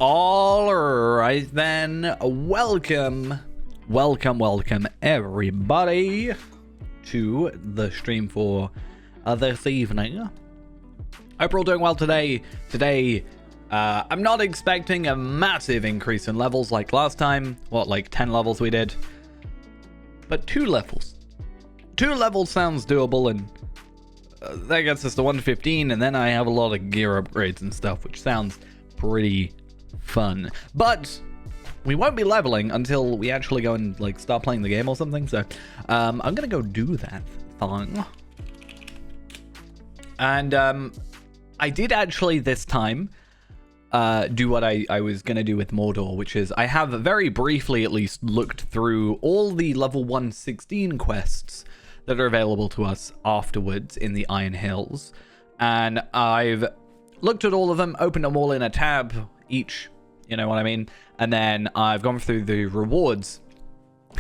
All right then, welcome everybody to the stream for this evening. Hope you're all doing well today. I'm not expecting a massive increase in levels like last time. What, like 10 levels we did? But 2 levels. 2 levels sounds doable, and that gets us to 115, and then I have a lot of gear upgrades and stuff, which sounds pretty fun. But we won't be leveling until we actually go and like start playing the game or something. So I'm gonna go do that thing. And I did actually this time do what I was gonna do with Mordor, which is I have very briefly at least looked through all the level 116 quests that are available to us afterwards in the Iron Hills, and I've looked at all of them, opened them all in a tab each, you know what I mean? And then I've gone through the rewards,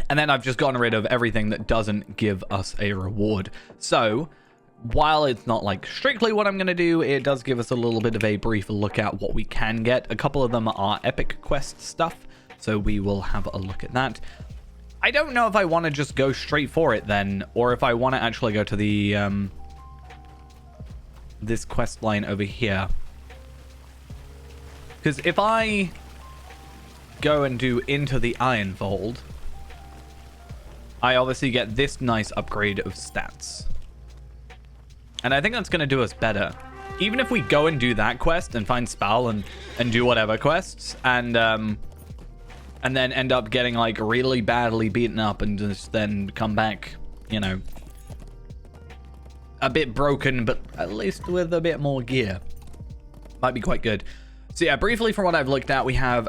and then I've just gotten rid of everything that doesn't give us a reward. So while it's not like strictly what I'm going to do, it does give us a little bit of a brief look at what we can get. A couple of them are epic quest stuff, so we will have a look at that. I don't know if I want to just go straight for it then, or if I want to actually go to the this quest line over here. Because if I go and do Into the Ironfold, I obviously get this nice upgrade of stats. And I think that's going to do us better. Even if we go and do that quest and find Spell and do whatever quests, and then end up getting like really badly beaten up and just then come back, you know, a bit broken, but at least with a bit more gear. Might be quite good. So yeah, briefly from what I've looked at, we have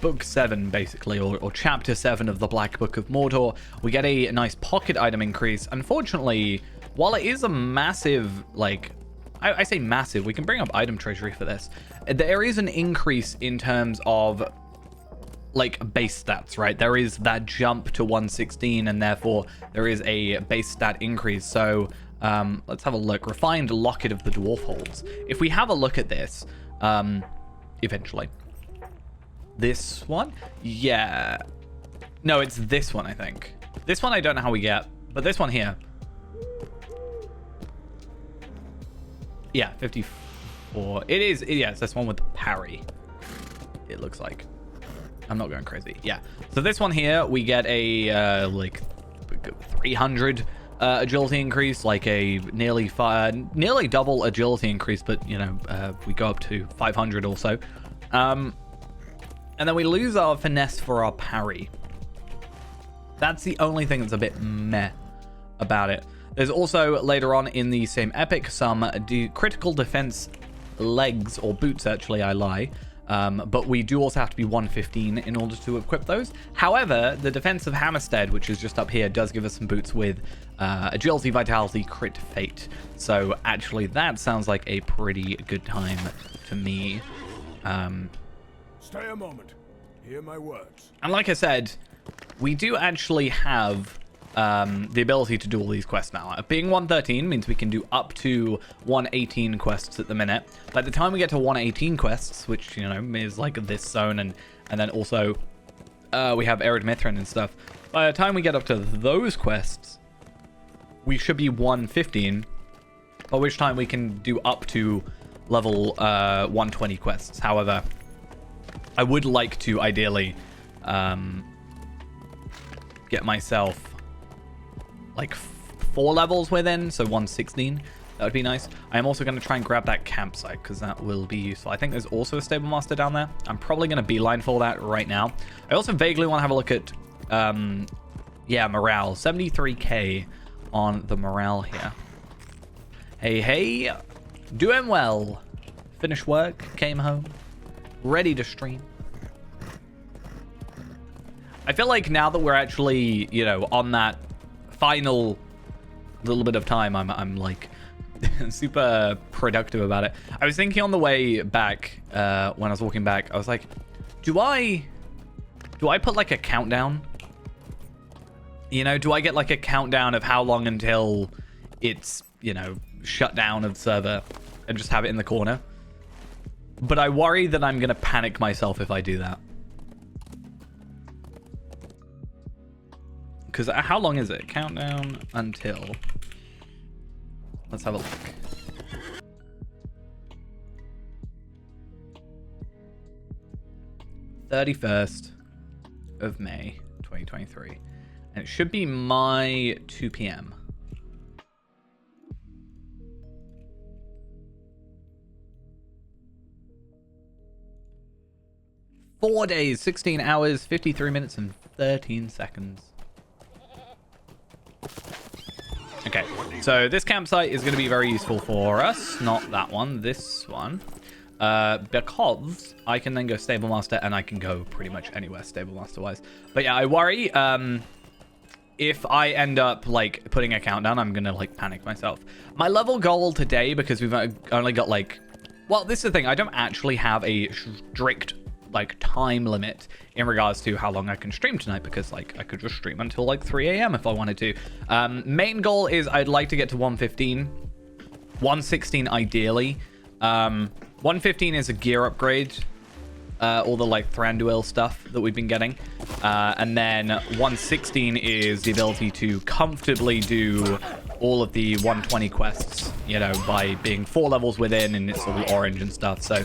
Book 7, basically, or Chapter 7 of the Black Book of Mordor. We get a nice pocket item increase. Unfortunately, while it is a massive, like, I say massive, we can bring up item treasury for this. There is an increase in terms of, like, base stats, right? There is that jump to 116, and therefore there is a base stat increase. So let's have a look. Refined Locket of the Dwarf Holds. If we have a look at this, eventually. This one? Yeah. No, it's this one, I think. This one I don't know how we get, but this one here. Yeah, 54. It is, yeah, it's this one with the parry. It looks like. I'm not going crazy. Yeah. So this one here, we get a, like, 300 agility increase, like a nearly double agility increase, but you know, we go up to 500 also, and then we lose our finesse for our parry. That's the only thing that's a bit meh about it. There's also later on in the same epic some critical defense legs, or boots actually, I lie. But we do also have to be 115 in order to equip those. However, the Defense of Hammerstead, which is just up here, does give us some boots with Agility, Vitality, Crit, Fate. So actually, that sounds like a pretty good time to me. Stay a moment. Hear my words. And like I said, we do actually have the ability to do all these quests now. Being 113 means we can do up to 118 quests at the minute. By the time we get to 118 quests, which, you know, is like this zone, and then also we have Ered Mithrin and stuff. By the time we get up to those quests, we should be 115, by which time we can do up to level 120 quests. However, I would like to ideally get myself like 4 levels within, so 116. That would be nice. I am also going to try and grab that campsite because that will be useful. I think there's also a stable master down there. I'm probably going to beeline for that right now. I also vaguely want to have a look at yeah, morale. 73k on the morale here. Hey, doing well. Finished work, came home, ready to stream. I feel like now that we're actually, you know, on that final little bit of time, I'm like super productive about it. I was thinking on the way back, when I was walking back, I was like, do I put like a countdown? You know, do I get like a countdown of how long until it's, you know, shut down of the server, and just have it in the corner? But I worry that I'm going to panic myself if I do that. Because how long is it? Countdown until... Let's have a look. (31st of May 2023). And it should be my 2 p.m. Four days, 16 hours, 53 minutes, and 13 seconds. Okay, so this campsite is going to be very useful for us. Not that one, this one. Because I can then go Stable Master, and I can go pretty much anywhere Stable Master-wise. But yeah, I worry if I end up, like, putting a countdown, I'm going to, like, panic myself. My level goal today, because we've only got, like... Well, this is the thing. I don't actually have a strict, like, time limit in regards to how long I can stream tonight, because, like, I could just stream until, like, 3 a.m. if I wanted to. Main goal is I'd like to get to 115. 116 ideally. 115 is a gear upgrade. All the, like, Thranduil stuff that we've been getting. And then 116 is the ability to comfortably do all of the 120 quests, you know, by being 4 levels within, and it's all orange and stuff. So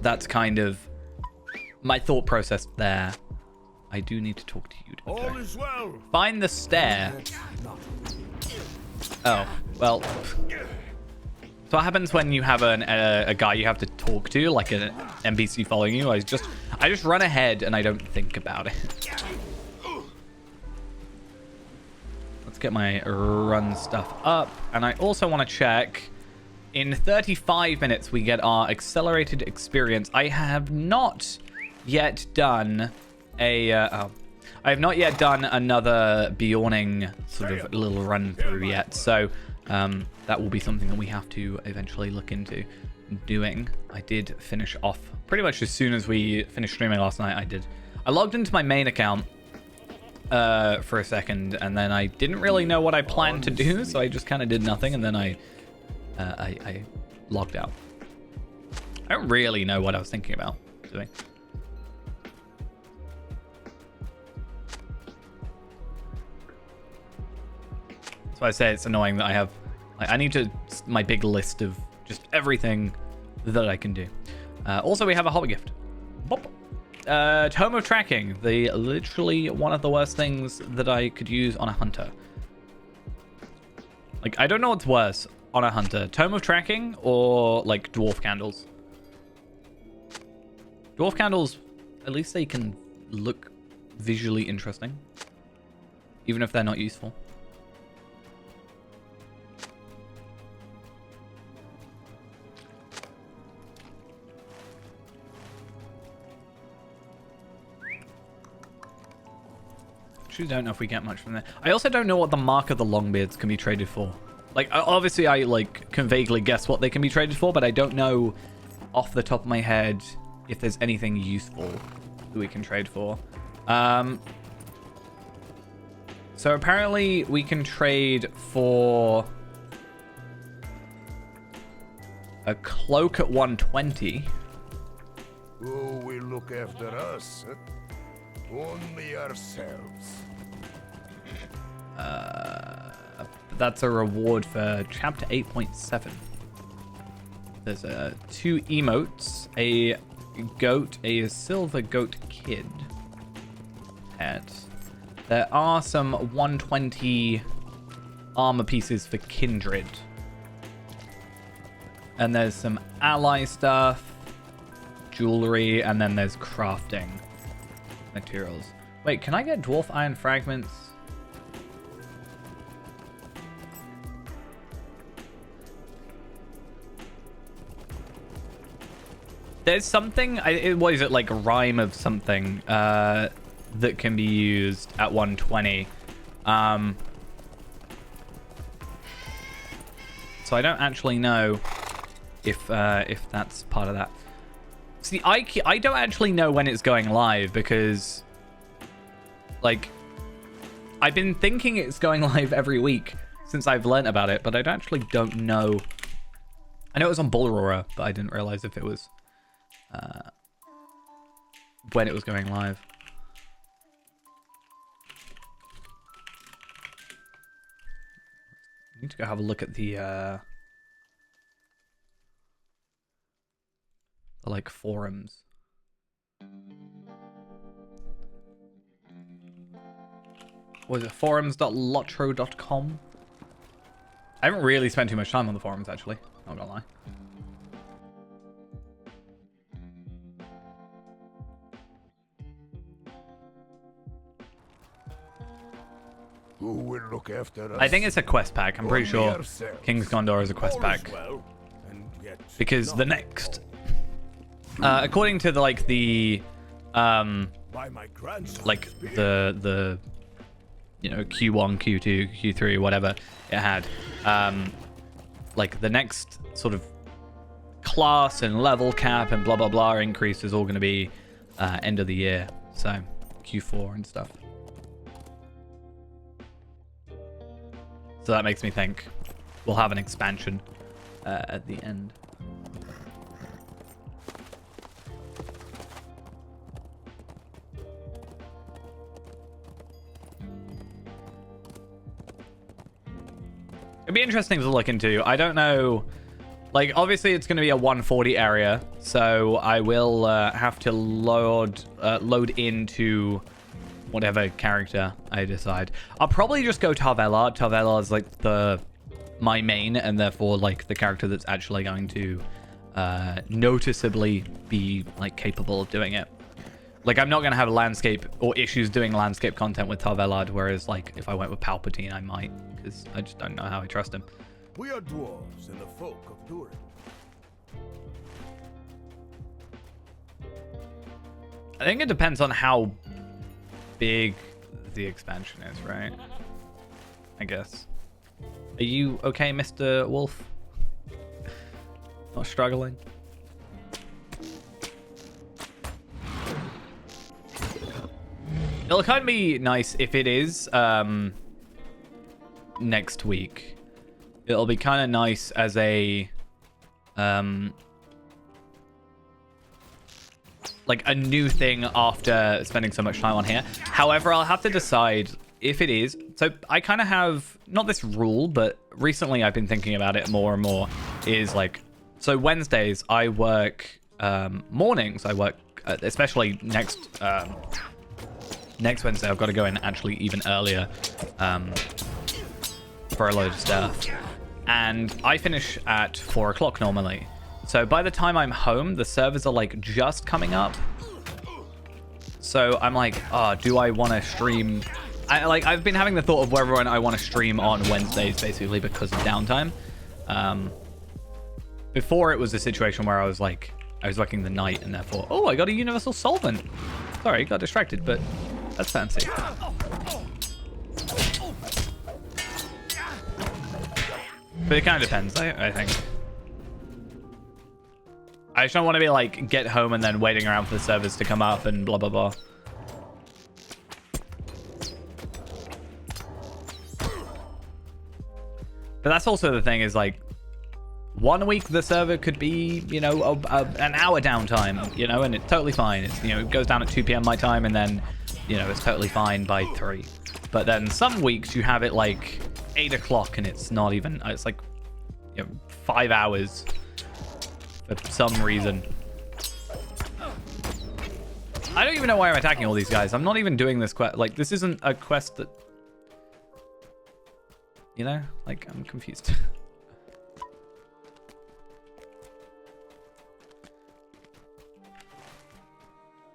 that's kind of my thought process there. I do need to talk to you. All is well. Find the stair. Oh, well. So what happens when you have a guy you have to talk to, like an NPC following you? I just run ahead and I don't think about it. Let's get my run stuff up. And I also want to check. In 35 minutes, we get our accelerated experience. I have not yet done a... I have not yet done another Bjorning sort of little run through yet. So that will be something that we have to eventually look into doing. I did finish off pretty much as soon as we finished streaming last night. I logged into my main account for a second, and then I didn't really know what I planned to do, so I just kind of did nothing, and then I logged out. I don't really know what I was thinking about doing. So I say it's annoying that I have... I need to... my big list of just everything that I can do. Also, we have a hobby gift. Bop. Tome of Tracking. Literally one of the worst things that I could use on a hunter. Like, I don't know what's worse on a hunter. Tome of Tracking or, like, Dwarf Candles. Dwarf Candles, at least they can look visually interesting. Even if they're not useful. Actually don't know if we get much from there. I also don't know what the Mark of the Longbeards can be traded for. Like, obviously I, like, can vaguely guess what they can be traded for, but I don't know off the top of my head if there's anything useful that we can trade for. So apparently we can trade for a cloak at 120. Who will look after us? Only ourselves. That's a reward for chapter 8.7. There's 2 emotes, a goat, a silver goat kid pet. There are some 120 armor pieces for Kindred. And there's some ally stuff, jewelry, and then there's crafting materials. Wait, can I get dwarf iron fragments? There's something, what is it, like a rhyme of something that can be used at 120. So I don't actually know if that's part of that. See, I don't actually know when it's going live because, like, I've been thinking it's going live every week since I've learnt about it, but I actually don't know I know it was on Bullroarer, but I didn't realize if it was when it was going live. I need to go have a look at the like forums. Was it forums.lotro.com? I haven't really spent too much time on the forums, actually. Not gonna lie. Who will look after us? I think it's a quest pack. I'm pretty sure King's Gondor is a quest pack. Well, and yet Because the next... according to the by my grandson, like the you know, Q1, Q2, Q3, whatever it had, like the next sort of class and level cap and blah blah blah increase is all going to be end of the year, so Q4 and stuff. So that makes me think we'll have an expansion at the end. It'd be interesting to look into. I don't know. Like, obviously, it's going to be a 140 area, so I will have to load into whatever character I decide. I'll probably just go Tarvela. Tarvela is like my main, and therefore like the character that's actually going to noticeably be like capable of doing it. Like, I'm not going to have landscape or issues doing landscape content with Tarvelad, whereas, like, if I went with Palpatine, I might, because I just don't know how I trust him. we are dwarves and the folk of Durin. I think it depends on how big the expansion is, right? I guess. Are you okay, Mr. Wolf? Not struggling? It'll kind of be nice if it is next week. It'll be kind of nice as a like a new thing after spending so much time on here. However, I'll have to decide if it is. So I kind of have not this rule, but recently I've been thinking about it more and more. Is like, so Wednesdays I work mornings. I work especially next Wednesday. I've got to go in actually even earlier for a load of stuff, and I finish at 4 o'clock normally. So by the time I'm home, the servers are like just coming up. So I'm like, oh, do I want to stream? I've been having the thought of whether I want to stream on Wednesdays basically because of downtime. Before it was a situation where I was working the night and therefore, oh, I got a universal solvent. Sorry, got distracted, but that's fancy. But it kind of depends, I think. I just don't want to be like, get home and then waiting around for the servers to come up and blah, blah, blah. But that's also the thing is like, 1 week the server could be, you know, an hour downtime, you know, and it's totally fine. It's, you know, it goes down at 2 p.m. my time and then, you know, it's totally fine by 3. But then some weeks you have it like 8 o'clock and it's not even, it's like, you know, 5 hours. For some reason. I don't even know why I'm attacking all these guys. I'm not even doing this quest. Like, this isn't a quest that... You know? Like, I'm confused.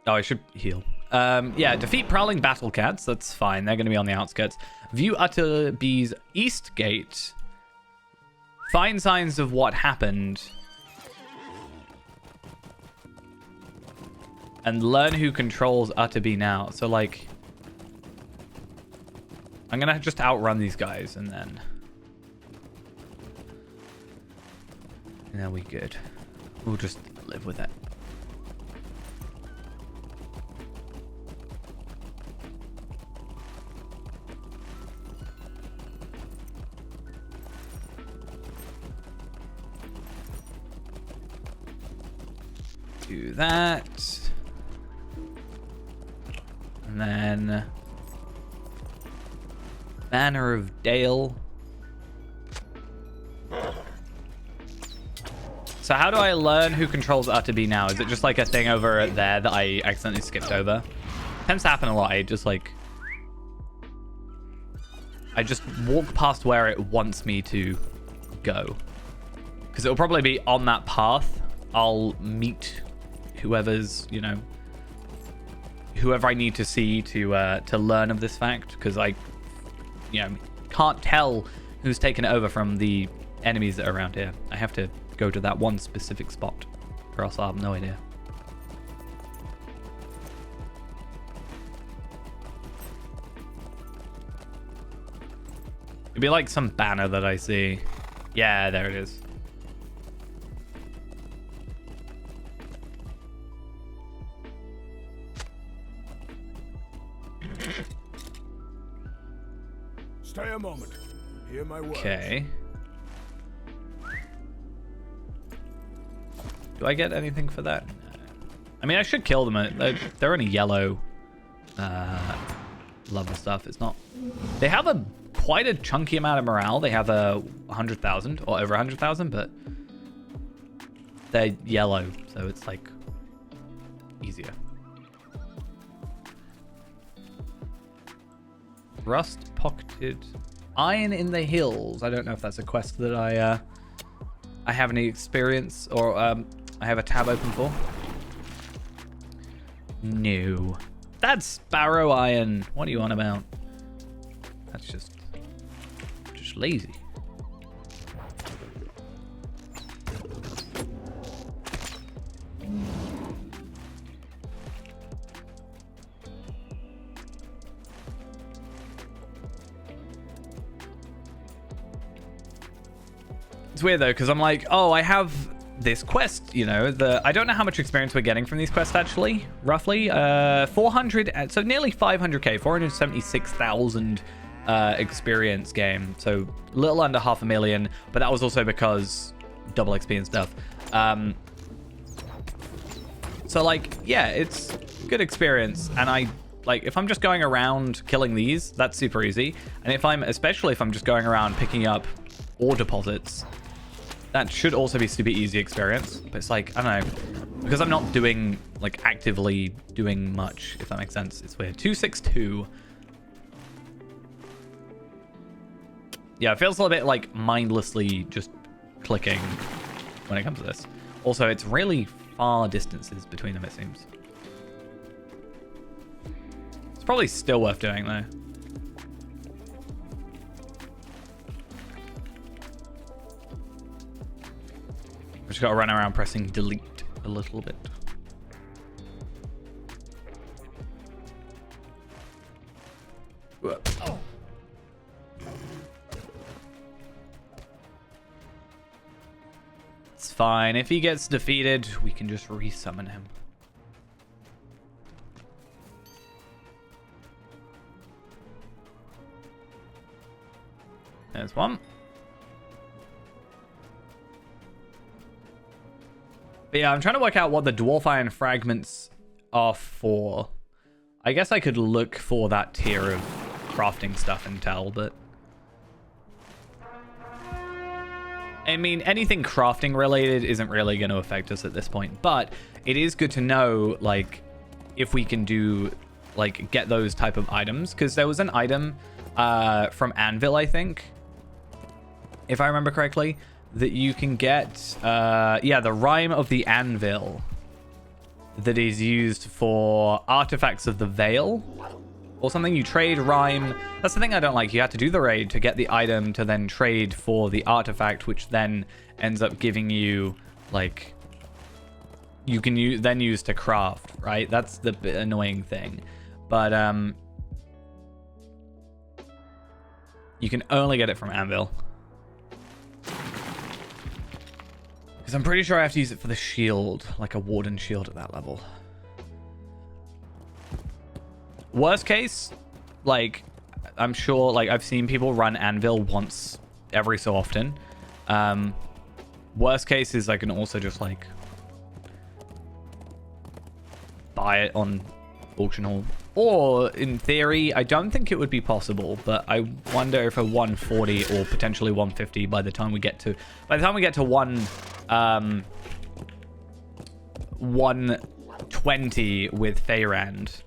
Oh, I should heal. Yeah, defeat prowling battle cats. That's fine. They're going to be on the outskirts. View Utterbee's East Gate. Find signs of what happened. And learn who controls Utterbee now. So, like... I'm gonna just outrun these guys, and then... And then we good. We'll just live with it. do that. And then Banner of Dale. So how do I learn who controls Utterby now? Is it just like a thing over there that I accidentally skipped over? Tends to happen a lot. I just walk past where it wants me to go. Because it'll probably be on that path. I'll meet whoever's, you know, whoever I need to see to learn of this fact. Because I, you know, can't tell who's taken it over from the enemies that are around here. I have to go to that one specific spot, or else I'll have no idea. It'd be like some banner that I see. Yeah, there it is. Stay a moment. Hear my words. Okay. Do I get anything for that? No. I mean, I should kill them. They're only yellow level stuff. It's not... They have quite a chunky amount of morale. They have 100,000 or over 100,000, but they're yellow, so it's like easier. Rust-pocketed iron in the hills. I don't know if that's a quest that I have any experience or I have a tab open for. No. That's sparrow iron. What are you on about? That's just lazy. It's weird though, because I'm like, oh, I have this quest, you know, I don't know how much experience we're getting from these quests actually, roughly. 400, so nearly 500k, 476,000 experience game, so a little under 500,000, but that was also because double XP and stuff. So like, yeah, it's good experience, and like, if I'm just going around killing these, that's super easy, and especially if I'm just going around picking up ore deposits, that should also be super easy experience. But it's like, I don't know, because I'm not doing, like, actively doing much, if that makes sense. It's weird. 262. Yeah, it feels a little bit like mindlessly just clicking when it comes to this. Also, it's really far distances between them, it seems. It's probably still worth doing, though. Just gotta run around pressing delete a little bit. Oh. It's fine. If he gets defeated, we can just resummon him. There's one. But yeah, I'm trying to work out what the dwarf iron fragments are for. I guess I could look for that tier of crafting stuff and tell, but... I mean, anything crafting related isn't really going to affect us at this point, but it is good to know, like, if we can do, like, get those type of items, because there was an item from Anvil, I think, if I remember correctly, that you can get, yeah, the Rime of the Anvil that is used for artifacts of the Veil or something. You trade Rime. That's the thing I don't like. You have to do the raid to get the item to then trade for the artifact, which then ends up giving you, like, you can then use to craft, right? That's the annoying thing. But you can only get it from Anvil. Because I'm pretty sure I have to use it for the shield, like a warden shield at that level. Worst case, like, I'm sure, like, I've seen people run Anvil once every so often. Worst case is I can also just, like, buy it on auction hall. Or in theory, I don't think it would be possible, but I wonder if a 140 or potentially 150 by the time we get to 120 with Feyrand,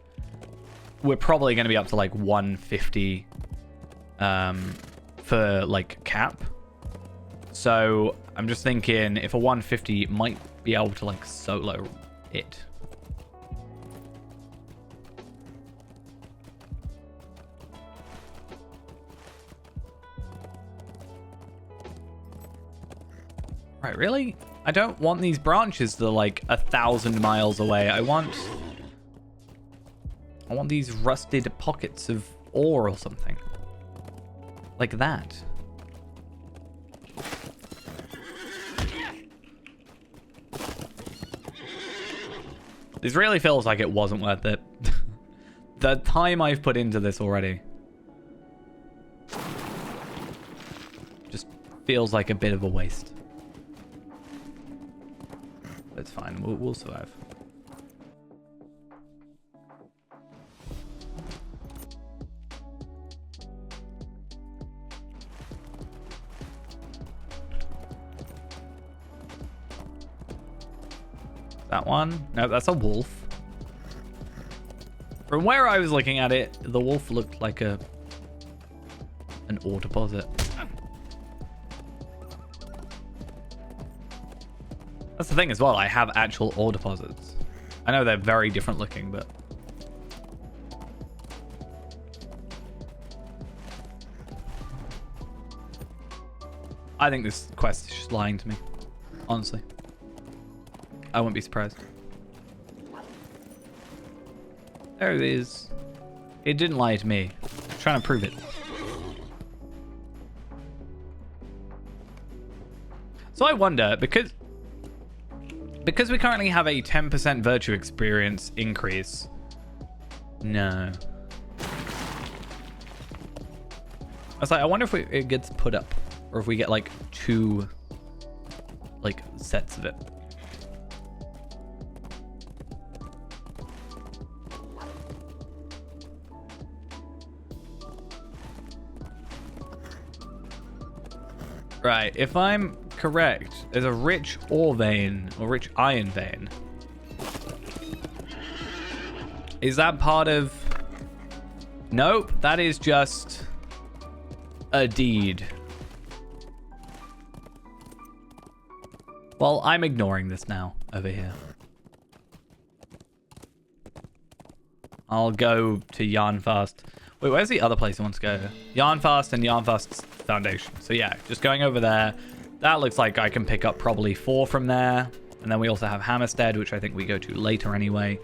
we're probably going to be up to like 150 for like cap. So I'm just thinking if a 150 might be able to like solo it. Right, really? I don't want these branches that are like 1,000 miles away. I want these rusted pockets of ore or something. Like that. This really feels like it wasn't worth it. The time I've put into this already just feels like a bit of a waste. It's fine. We'll survive. That one? No, that's a wolf. From where I was looking at it, the wolf looked like an ore deposit. That's the thing as well. I have actual ore deposits. I know they're very different looking, but I think this quest is just lying to me. Honestly, I wouldn't be surprised. There it is. It didn't lie to me. I'm trying to prove it. So I wonder, because we currently have a 10% virtue experience increase. No. I was like, I wonder if it gets put up, or if we get like 2 like sets of it. Right, if I'm correct, there's a rich ore vein, or rich iron vein. Is that part of... Nope, that is just a deed. Well, I'm ignoring this now, over here. I'll go to Yarnfast. Wait, where's the other place I want to go? Yarnfast and Yarnfast's Foundation. So yeah, just going over there. That looks like I can pick up probably 4 from there. And then we also have Hammerstead, which I think we go to later anyway.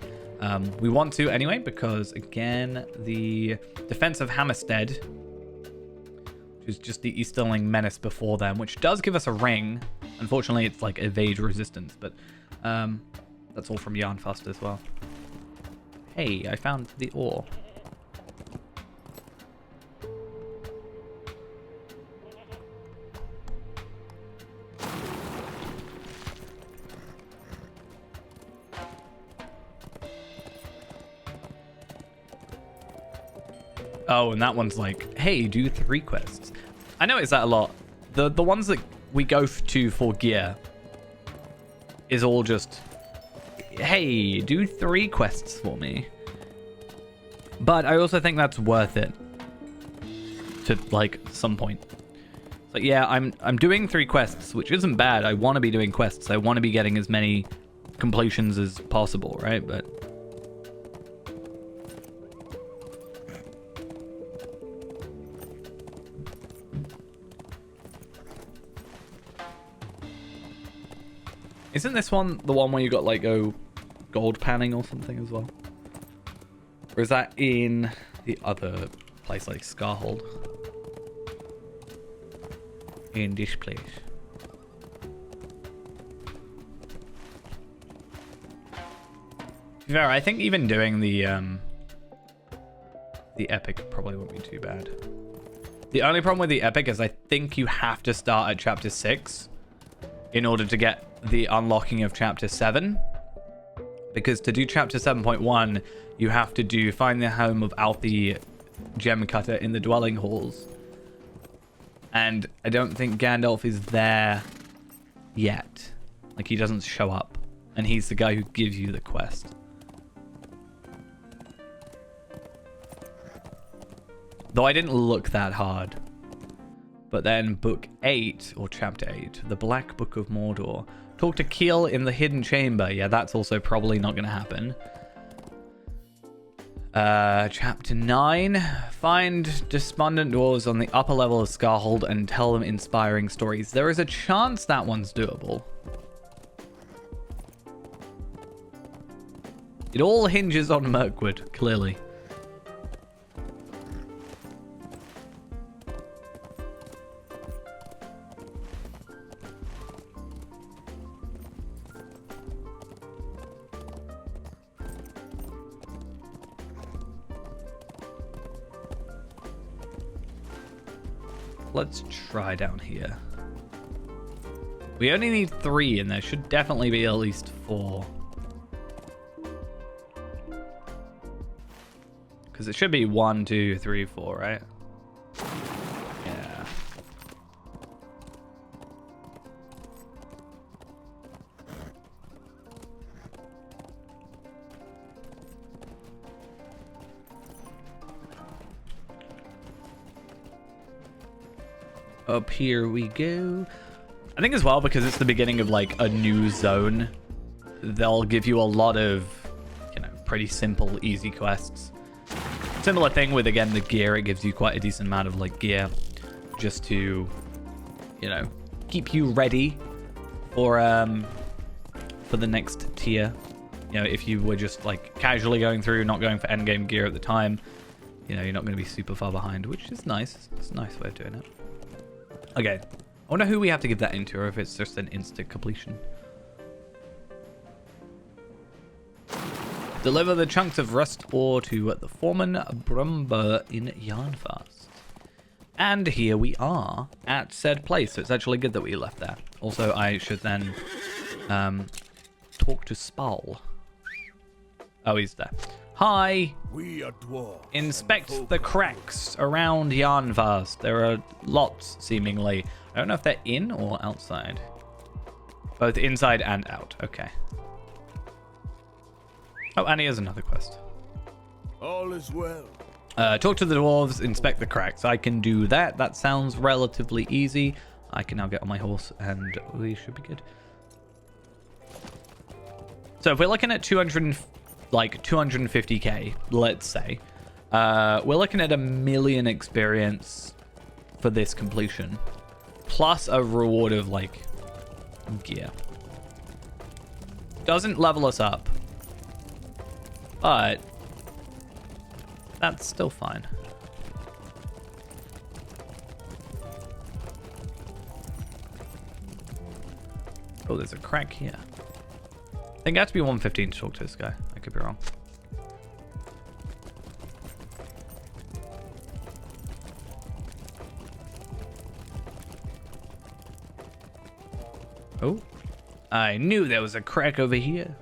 We want to anyway, because again, the defense of Hammerstead, which is just the Easterling Menace before them, which does give us a ring. Unfortunately, it's like evade resistance, but that's all from Yarnfast as well. Hey, I found the ore. Oh, and that one's like, hey, do 3 quests. I noticed that a lot. The ones that we go to for gear is all just, hey, do 3 quests for me. But I also think that's worth it to like some point. It's like, yeah, I'm doing 3 quests, which isn't bad. I want to be doing quests. I want to be getting as many completions as possible, right? But isn't this one the one where you got like gold panning or something as well? Or is that in the other place like Scarhold? In this place. To be fair, I think even doing the epic probably won't be too bad. The only problem with the epic is I think you have to start at chapter 6 in order to get the unlocking of chapter 7, Because to do chapter 7.1, you have to find the home of Alfie Gem Cutter in the dwelling halls. And I don't think Gandalf is there yet. Like, he doesn't show up. And he's the guy who gives you the quest. Though I didn't look that hard. But then book 8, or chapter 8, the Black Book of Mordor. Talk to Keel in the Hidden Chamber. Yeah, that's also probably not going to happen. Chapter 9. Find despondent dwarves on the upper level of Scarhold and tell them inspiring stories. There is a chance that one's doable. It all hinges on Mirkwood, clearly. Let's try down here. We only need 3, and there should definitely be at least 4. Because it should be 1, 2, 3, 4, right? Yeah. Up here we go. I think as well, because it's the beginning of like a new zone, they'll give you a lot of, you know, pretty simple, easy quests. Similar thing with, again, the gear. It gives you quite a decent amount of like gear just to, you know, keep you ready for the next tier. You know, if you were just like casually going through, not going for endgame gear at the time, you know, you're not going to be super far behind, which is nice. It's a nice way of doing it. Okay, I wonder who we have to give that into, or if it's just an instant completion. Deliver the chunks of rust ore to the foreman Brumber in Yarnfast. And here we are at said place, so it's actually good that we left there. Also, I should then talk to Spal. Oh, he's there. Hi! We are dwarves. Inspect the cracks around Yarnfast. There are lots, seemingly. I don't know if they're in or outside. Both inside and out. Okay. Oh, and here's another quest. All is well. Talk to the dwarves, inspect the cracks. I can do that. That sounds relatively easy. I can now get on my horse, and we should be good. So if we're looking at 250k, let's say, we're looking at 1 million experience for this completion, plus a reward of like gear. Doesn't level us up, but that's still fine. Oh, there's a crack here. I think I have to be 115 to talk to this guy. I could be wrong. Oh, I knew there was a crack over here.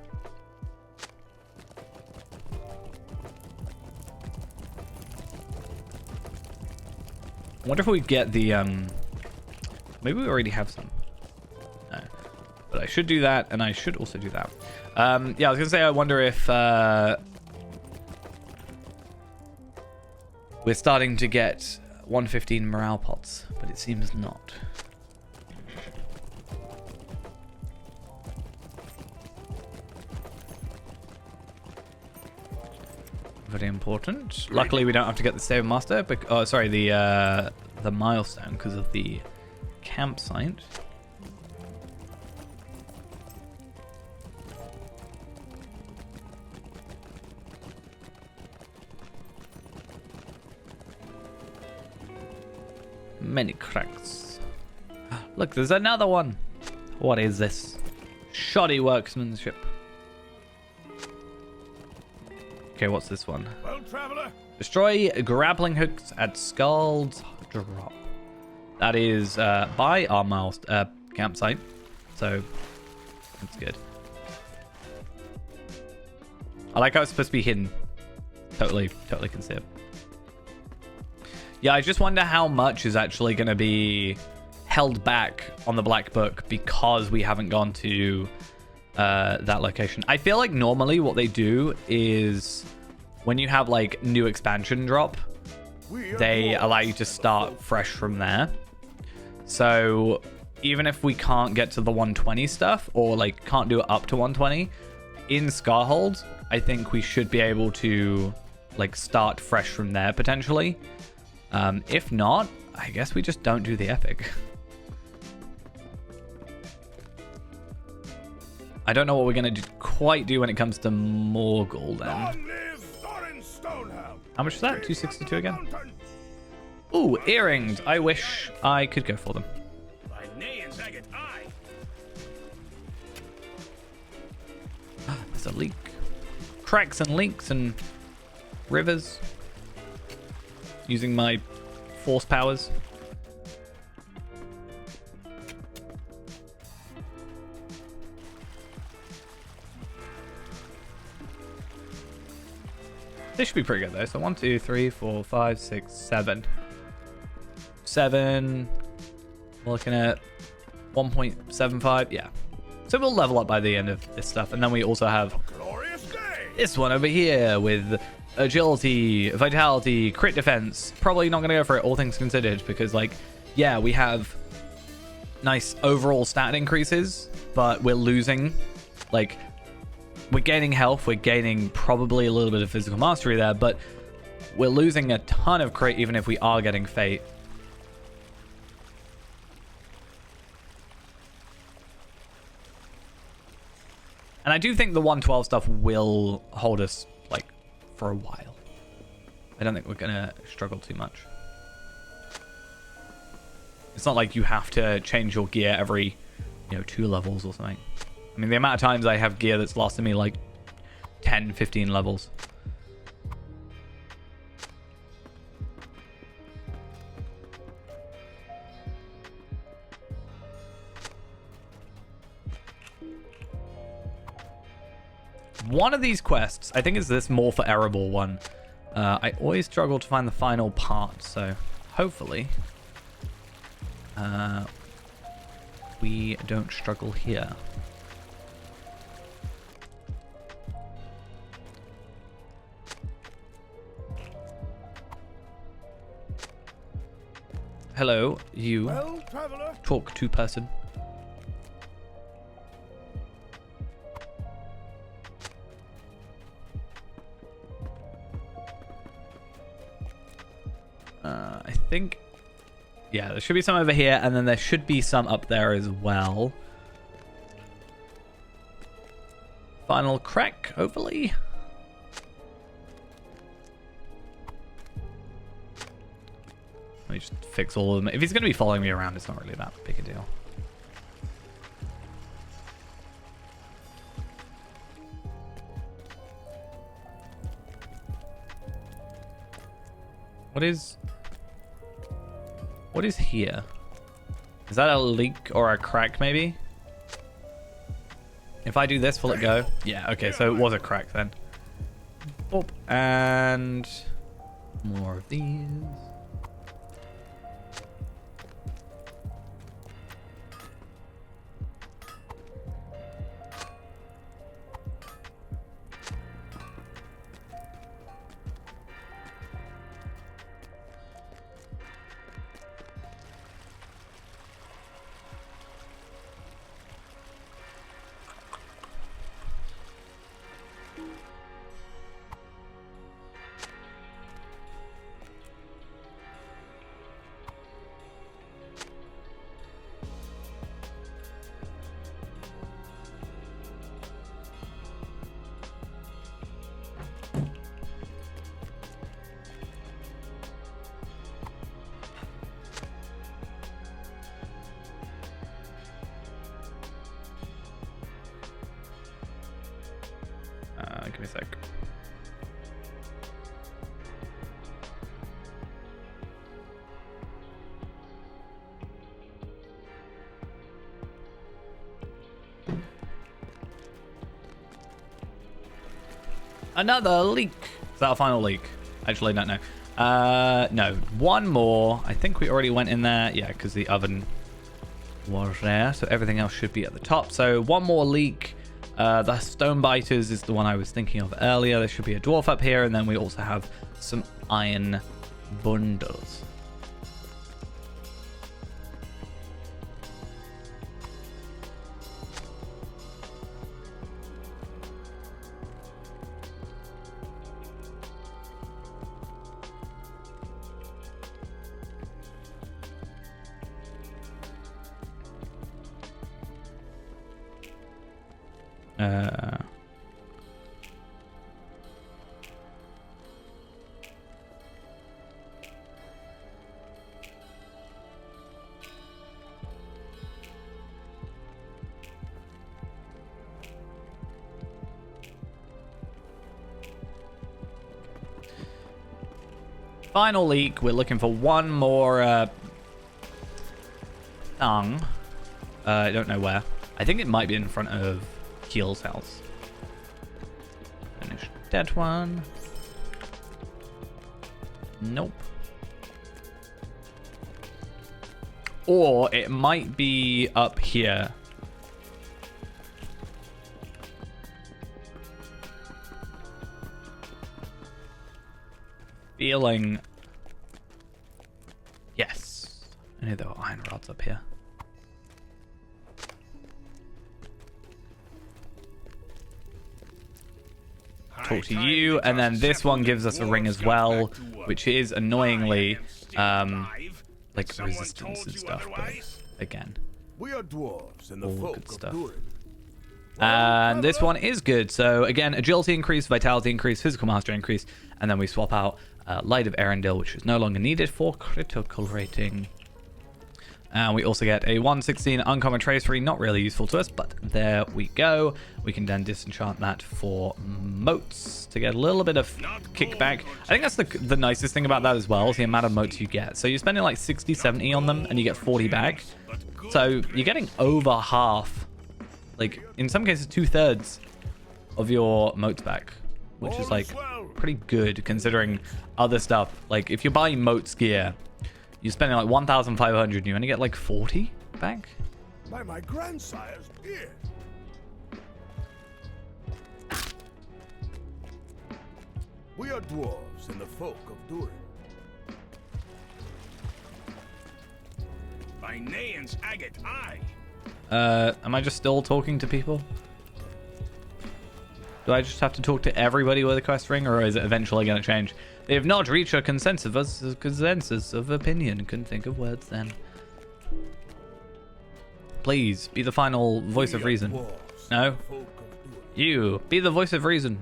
I wonder if we get the, maybe we already have some. No. But I should do that, and I should also do that. Yeah, I was gonna say, I wonder if we're starting to get 115 morale pots, but it seems not. Very important. Luckily, we don't have to get the Save Master. Oh, sorry, the milestone because of the campsite. Many cracks. Look, there's another one. What is this? Shoddy workmanship. Okay, what's this one? Well, traveler. Destroy grappling hooks at Scald's Drop. That is by our campsite, so that's good. I like how it's supposed to be hidden. Totally can see it. Yeah, I just wonder how much is actually going to be held back on the Black Book because we haven't gone to that location. I feel like normally what they do is when you have like new expansion drop, they allow you to start fresh from there. So even if we can't get to the 120 stuff or like can't do it up to 120 in Scarhold, I think we should be able to like start fresh from there potentially. If not, I guess we just don't do the epic. I don't know what we're going to quite do when it comes to Morgul then. How much is that? 262 again? Ooh, earrings. I wish I could go for them. There's a leak. Cracks and leaks and rivers. Using my force powers. This should be pretty good though. So 1, 2, 3, 4, 5, 6, 7. 7. We're looking at 1.75. Yeah. So we'll level up by the end of this stuff. And then we also have this one over here with agility, vitality, crit defense. Probably not going to go for it, all things considered, because like, yeah, we have nice overall stat increases, but we're losing, like, we're gaining health, we're gaining probably a little bit of physical mastery there, but we're losing a ton of crit even if we are getting fate. And I do think the 112 stuff will hold us, like, for a while. I don't think we're going to struggle too much. It's not like you have to change your gear every, 2 levels or something. I mean, the amount of times I have gear that's lasted me, like, 10, 15 levels. One of these quests, I think it's this more for Erebor one. I always struggle to find the final part, so hopefully we don't struggle here. Hello, you. Well, traveler. Talk to person. I think, yeah, there should be some over here, and then there should be some up there as well. Final crack, hopefully. Let me just fix all of them. If he's going to be following me around, it's not really that big a deal. What is here? Is that a leak or a crack maybe? If I do this, will it go? Yeah, okay, so it was a crack then. Oh, and more of these. Give me a sec. Another leak. Is that our final leak? Actually, don't know. No, one more. I think we already went in there. Yeah, because the oven was there. So everything else should be at the top. So one more leak. The stone biters is the one I was thinking of earlier. There should be a dwarf up here. And then we also have some iron bundles. Final leak. We're looking for one more thing. I don't know where. I think it might be in front of Keel's house. Finish that one. Nope. Or it might be up here. Feeling. Yes. I knew there were iron rods up here. Talk to you, and then this one gives us a ring as well, which is annoyingly like resistance and stuff, but again, We are dwarves and the all folk good of stuff. Durin. And this one is good. So again, agility increase, vitality increase, physical mastery increase, and then we swap out Light of Erendil, which is no longer needed for critical rating. And we also get a 116 uncommon tracery, not really useful to us, but there we go. We can then disenchant that for moats to get a little bit of kickback. I think that's the nicest thing about that as well, is the amount of moats you get. So you're spending like 60, 70 on them, and you get 40 back. So you're getting over half, like in some cases 2/3 of your moats back, which is like pretty good considering other stuff. Like if you're buying moats gear, you're spending like 1,500 and you only get like 40 back. By my grandsire's beard. We are dwarves and the folk of Durin. By Nayan's agate eye. Am I just still talking to people? Do I just have to talk to everybody with a quest ring, or is it eventually going to change? They have not reached a consensus of opinion. Couldn't think of words then. Please, be the final voice of reason. No? You, be the voice of reason.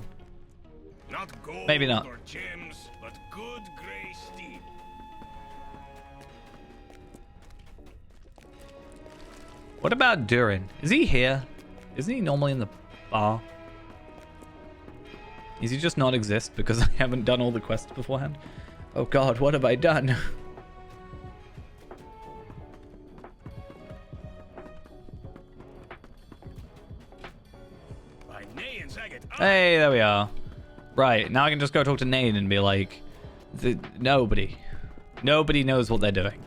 Not gold Maybe not. or gems, but good grey steel. What about Durin? Is he here? Isn't he normally in the bar? Is he just not exist because I haven't done all the quests beforehand? Oh god, what have I done? By Nayan's agate eye. Hey, there we are. Right, now I can just go talk to Nain and be like, nobody knows what they're doing.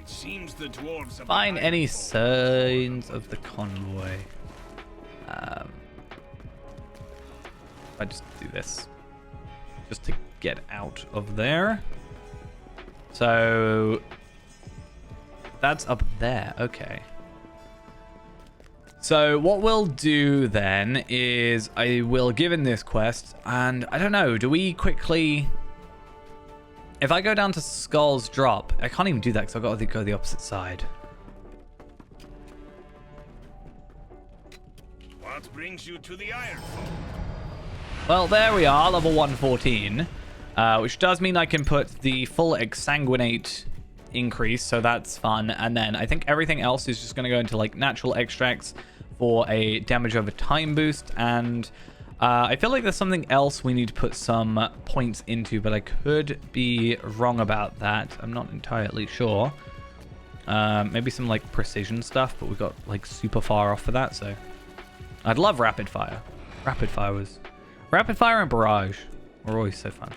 Seems the dwarves have Find any signs of the convoy. I just do this just to get out of there. So that's up there. Okay. So what we'll do then is I will give in this quest, and I don't know, do we quickly... If I go down to Skull's Drop, I can't even do that because I've got to go the opposite side. What brings you to the Ironfold? Well, there we are, level 114, which does mean I can put the full exsanguinate increase, so that's fun. And then I think everything else is just going to go into like natural extracts for a damage over time boost, and I feel like there's something else we need to put some points into, but I could be wrong about that. I'm not entirely sure. Maybe some like precision stuff, but we got like super far off for that, so I'd love rapid fire. Rapid fire and barrage were always so fun.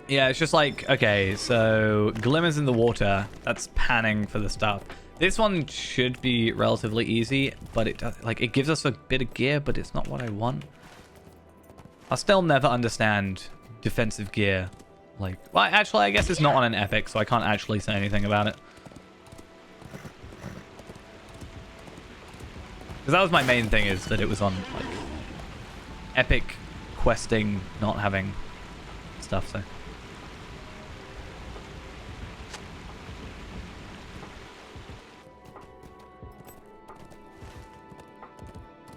Yeah, it's just like, okay, so glimmers in the water, that's panning for the stuff. This one should be relatively easy, but it does, like, it gives us a bit of gear, but it's not what I want. I'll still never understand defensive gear. Like, well, actually, I guess it's not on an epic, so I can't actually say anything about it. Because that was my main thing, is that it was on, like, epic questing, not having stuff, so.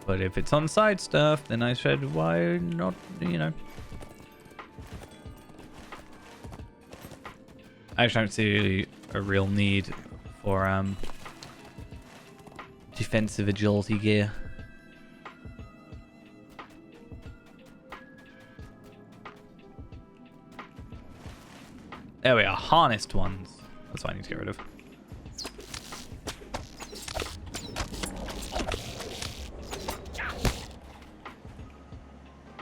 But if it's on side stuff, then I said, why not, you know. I just don't see a real need for defensive agility gear. There we are, harnessed ones. That's what I need to get rid of.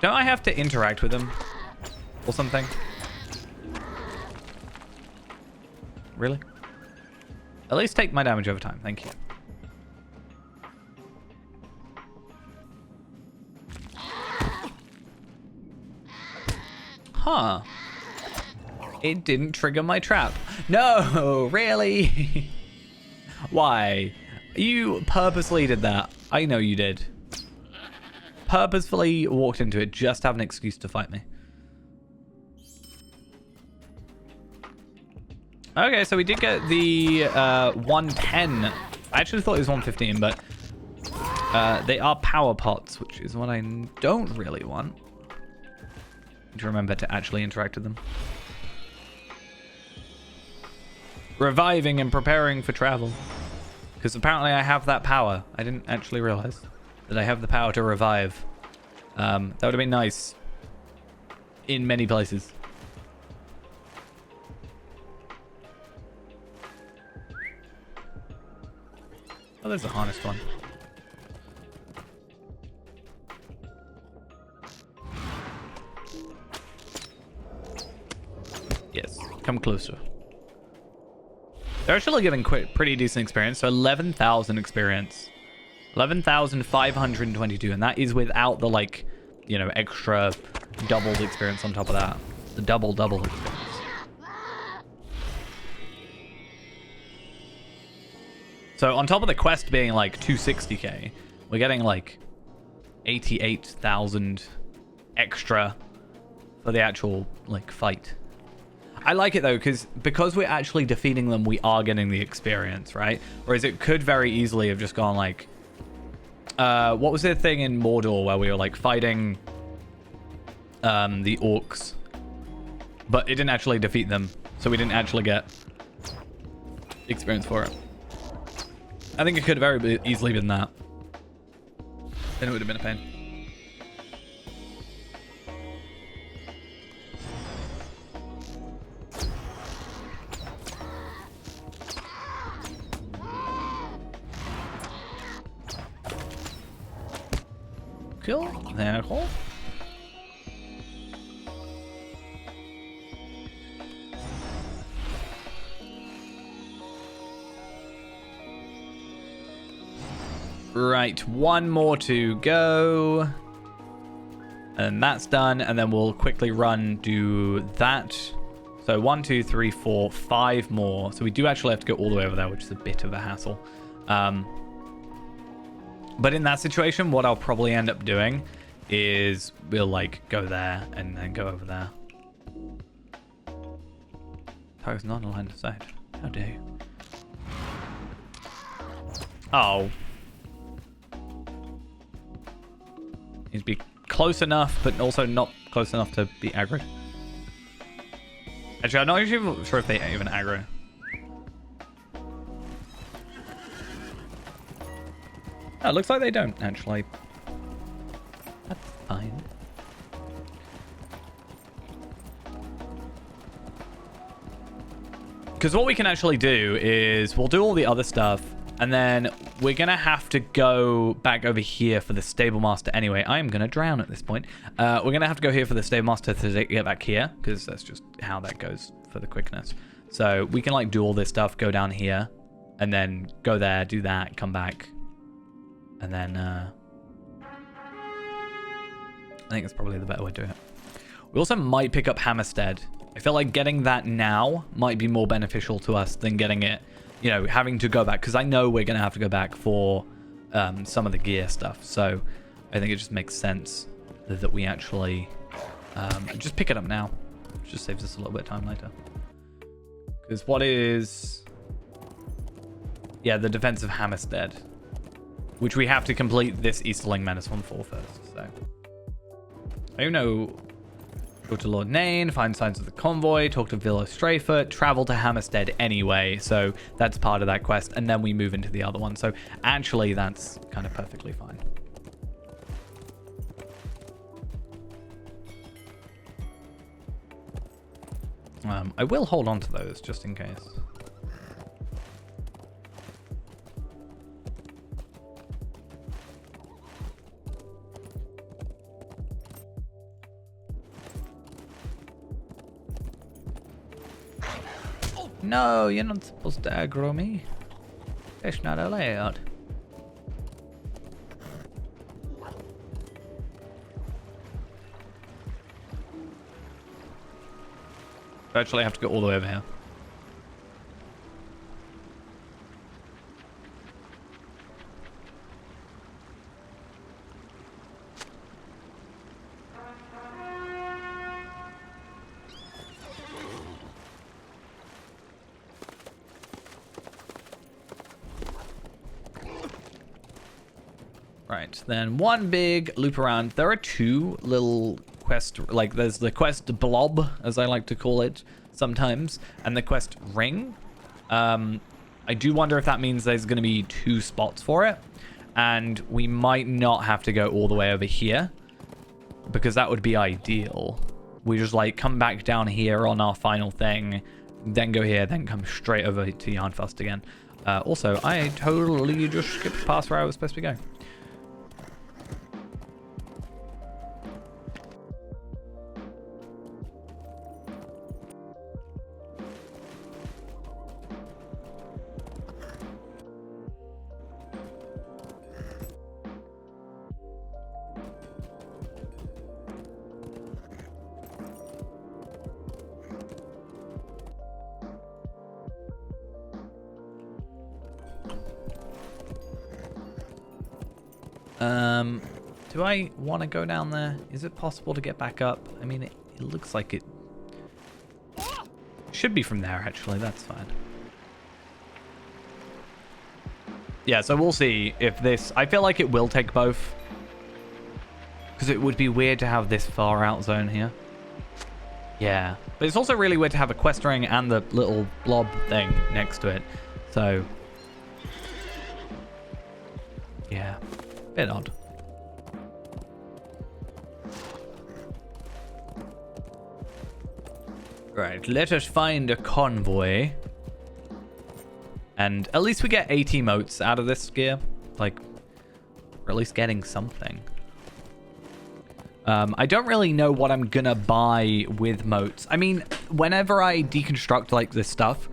Don't I have to interact with them or something? Really? At least take my damage over time. Thank you. Huh. It didn't trigger my trap. No, really? Why? You purposely did that. I know you did. Purposefully walked into it just to have an excuse to fight me. Okay, so we did get the 110. I actually thought it was 115, but they are power pots, which is what I don't really want. Need to remember to actually interact with them. Reviving and preparing for travel. Because apparently I have that power. I didn't actually realize that I have the power to revive. That would have been nice in many places. Oh, there's a harnessed one. Yes, come closer. They're actually getting pretty decent experience. So 11,000 experience. 11,522, and that is without the, like, you know, extra doubled experience on top of that. The double experience. So on top of the quest being like 260k, we're getting like 88,000 extra for the actual, like, fight. I like it though, because we're actually defeating them, we are getting the experience, right? Whereas it could very easily have just gone like, what was the thing in Mordor where we were like fighting the orcs, but it didn't actually defeat them, so we didn't actually get experience for it. I think it could have very easily been that. Then it would have been a pain. Cool. There. Cool. Right, one more to go. And that's done. And then we'll quickly do that. So 1, 2, 3, 4, 5 more. So we do actually have to go all the way over there, which is a bit of a hassle. But in that situation, what I'll probably end up doing is we'll like go there and then go over there. Target's not on line of sight. How dare you? Oh. Needs to be close enough, but also not close enough to be aggro. Actually, I'm not even sure if they even aggro. Oh, it looks like they don't, actually. That's fine. Because what we can actually do is we'll do all the other stuff, and then we're going to have to go back over here for the stable master anyway. I am going to drown at this point. We're going to have to go here for the stable master to get back here, because that's just how that goes for the quickness. So we can like do all this stuff, go down here, and then go there, do that, come back. And then I think that's probably the better way to do it. We also might pick up Hammerstead. I feel like getting that now might be more beneficial to us than getting it, you know, having to go back. Because I know we're going to have to go back for some of the gear stuff. So I think it just makes sense that we actually just pick it up now. It just saves us a little bit of time later. Because what is... Yeah, the defense of Hammerstead. Which we have to complete this Easterling Menace one for first. So I don't know... Go to Lord Nain, find signs of the convoy, talk to Villa Strayfoot, travel to Hammerstead anyway. So that's part of that quest. And then we move into the other one. So actually, that's kind of perfectly fine. I will hold on to those just in case. No, you're not supposed to aggro me. That's not allowed. I actually have to go all the way over here. Right, then one big loop around. There are two little quest, like there's the quest blob, as I like to call it sometimes, and the quest ring. I do wonder if that means there's going to be two spots for it, and we might not have to go all the way over here, because that would be ideal. We just like come back down here on our final thing, then go here, then come straight over to Yarnfast again. Also, I totally just skipped past where I was supposed to go. Do I want to go down there? Is it possible to get back up? I mean, it looks like it should be from there, actually. That's fine. Yeah, so we'll see if this... I feel like it will take both. Because it would be weird to have this far out zone here. Yeah. But it's also really weird to have a quest ring and the little blob thing next to it. So... yeah. Bit odd. Right, let us find a convoy. And at least we get 8 emotes out of this gear. Like, we're at least getting something. I don't really know what I'm gonna buy with motes. I mean, whenever I deconstruct like this stuff,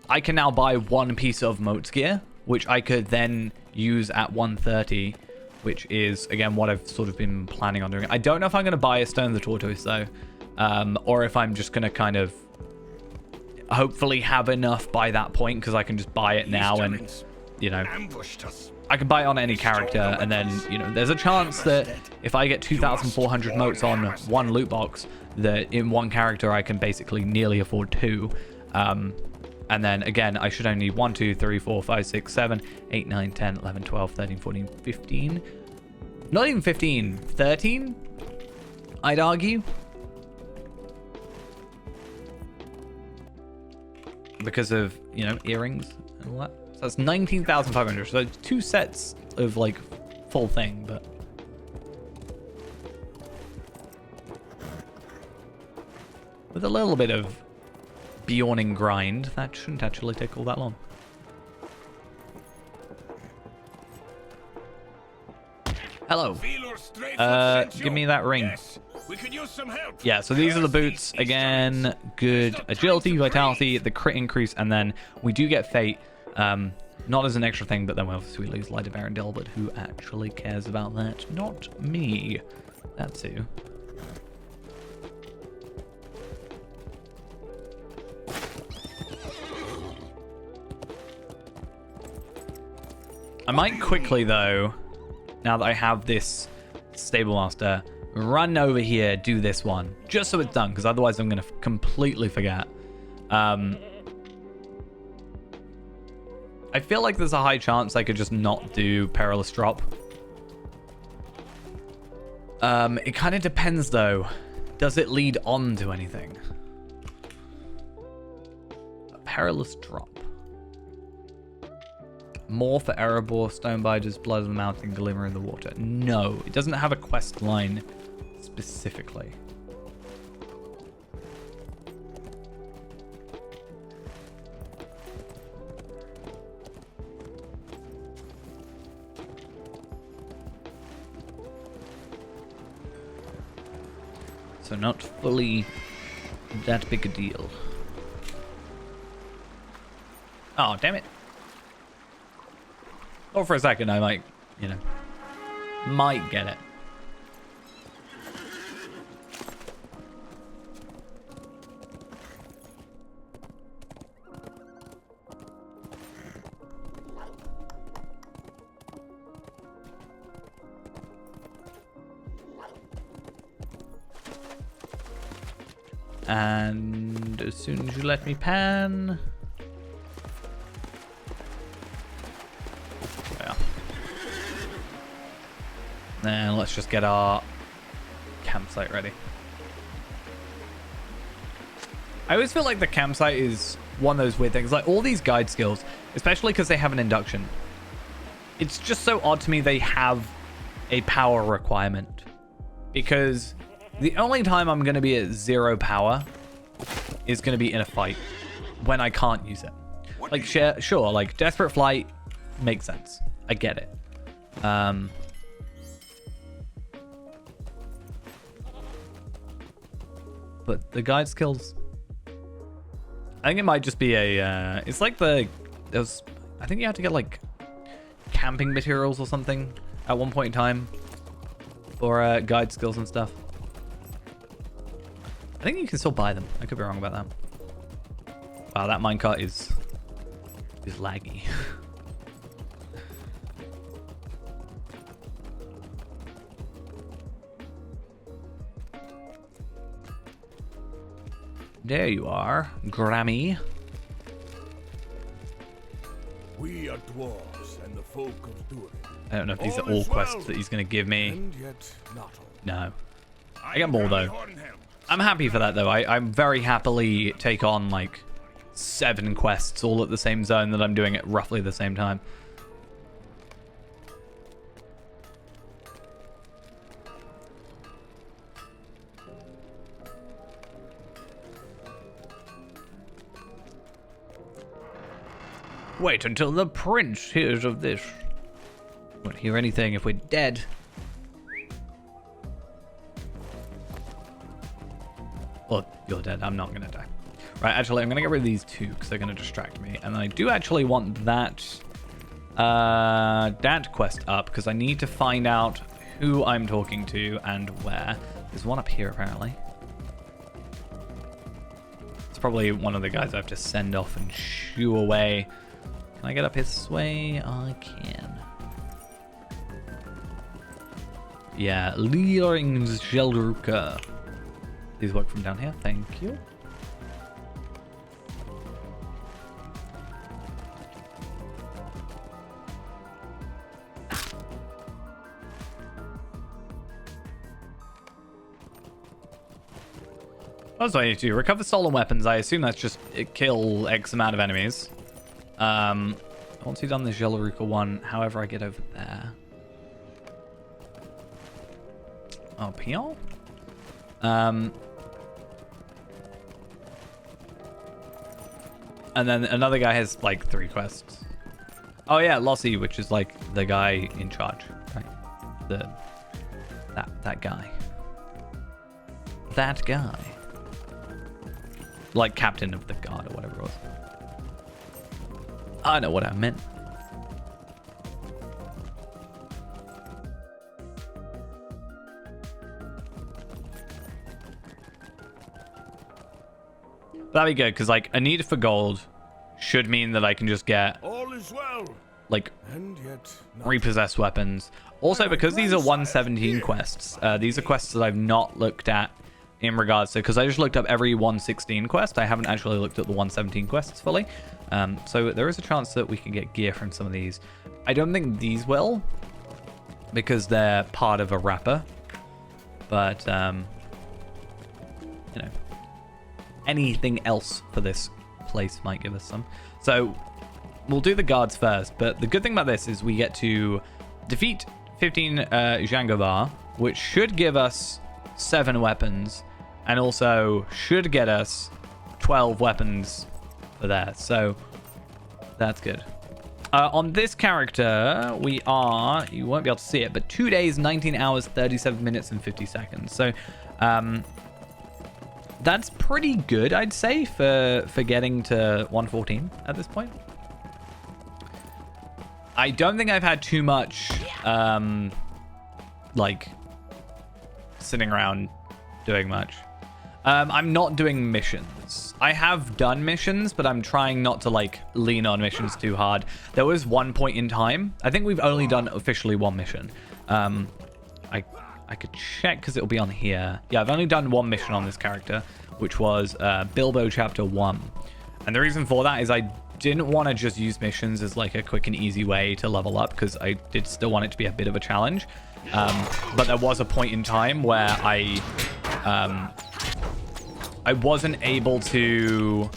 I can now buy one piece of motes gear, which I could then use at 130, which is, again, what I've sort of been planning on doing. I don't know if I'm gonna buy a Stone of the Tortoise, though. Or if I'm just going to kind of hopefully have enough by that point, because I can just buy it now and, you know, I can buy it on any character, and then, you know, there's a chance that if I get 2,400 motes on one loot box, that in one character I can basically nearly afford 2. And then, again, I should only need 1, 2, 3, 4, 5, 6, 7, 8, 9, 10, 11, 12, 13, 14, 15. Not even 15, 13, I'd argue. Because of, you know, earrings and all that. that's 19,500. So 2 sets of like full thing, but with a little bit of Bjorning grind, that shouldn't actually take all that long. Hello. Give me that ring. Yes, we could use some help. Yeah, so these are the boots. Again, good agility, vitality, the crit increase, and then we do get fate. Not as an extra thing, but then obviously we lose Light of Arendelle, but who actually cares about that? Not me. That's who. I might quickly, though, now that I have this Stable Master, run over here, do this one, just so it's done, because otherwise I'm going to completely forget. I feel like there's a high chance I could just not do Perilous Drop. It kind of depends, though. Does it lead on to anything? A Perilous Drop. More for Erebor, Stonebinders, Blood of the Mountain, Glimmer in the Water. No, it doesn't have a quest line specifically. So not fully that big a deal. Oh, damn it. Or for a second, I might, you know, might get it. And as soon as you let me pan... Then let's just get our campsite ready. I always feel like the campsite is one of those weird things. Like all these guide skills, especially because they have an induction. It's just so odd to me they have a power requirement. Because the only time I'm going to be at 0 power is going to be in a fight when I can't use it. Like sure, like Desperate Flight makes sense. I get it. But the guide skills, I think it might just be a, it's like I think you have to get like camping materials or something at one point in time for guide skills and stuff. I think you can still buy them. I could be wrong about that. Wow, that minecart is laggy. There you are, Grammy. We are dwarves and the folk of Durin. I don't know if these are all quests that he's going to give me. And yet not all. No. I get more, though. I'm happy for that, though. I'm very happily take on, like, 7 quests all at the same zone that I'm doing at roughly the same time. Wait until the prince hears of this. Won't hear anything if we're dead. Well, you're dead. I'm not going to die. Right, actually, I'm going to get rid of these 2 because they're going to distract me. And I do actually want that quest up because I need to find out who I'm talking to and where. There's one up here, apparently. It's probably one of the guys I have to send off and shoo away. Can I get up his way? I can. Yeah, Lieringsgeldruka. Please work from down here. Thank you. That's what I need to do. Recover stolen weapons. I assume that's just kill X amount of enemies. Once you've done the Jelaruka one, however I get over there. Oh, Pion? And then another guy has like 3 quests. Oh yeah, Lossie, which is like the guy in charge, right? That guy. That guy. Like captain of the guard or whatever it was. I know what I meant. That'd be good, because like a need for gold should mean that I can just get All is well. like And yet repossessed weapons. Also, because these are 117 quests, these are quests that I've not looked at in regards to, because I just looked up every 116 quest. I haven't actually looked at the 117 quests fully. So there is a chance that we can get gear from some of these. I don't think these will, because they're part of a wrapper. But, you know, anything else for this place might give us some. So we'll do the guards first, but the good thing about this is we get to defeat 15 Jangovar, which should give us 7 weapons, and also should get us 12 weapons for that. So that's good. On this character, we are, you won't be able to see it, but 2 days, 19 hours, 37 minutes, and 50 seconds. So that's pretty good, I'd say, for getting to 114 at this point. I don't think I've had too much, like, sitting around doing much. I'm not doing missions. I have done missions, but I'm trying not to, like, lean on missions too hard. There was one point in time. I think we've only done officially 1 mission. I could check because it'll be on here. Yeah, I've only done 1 mission on this character, which was Bilbo Chapter 1. And the reason for that is I didn't want to just use missions as like a quick and easy way to level up, because I did still want it to be a bit of a challenge. But there was a point in time where I wasn't able to...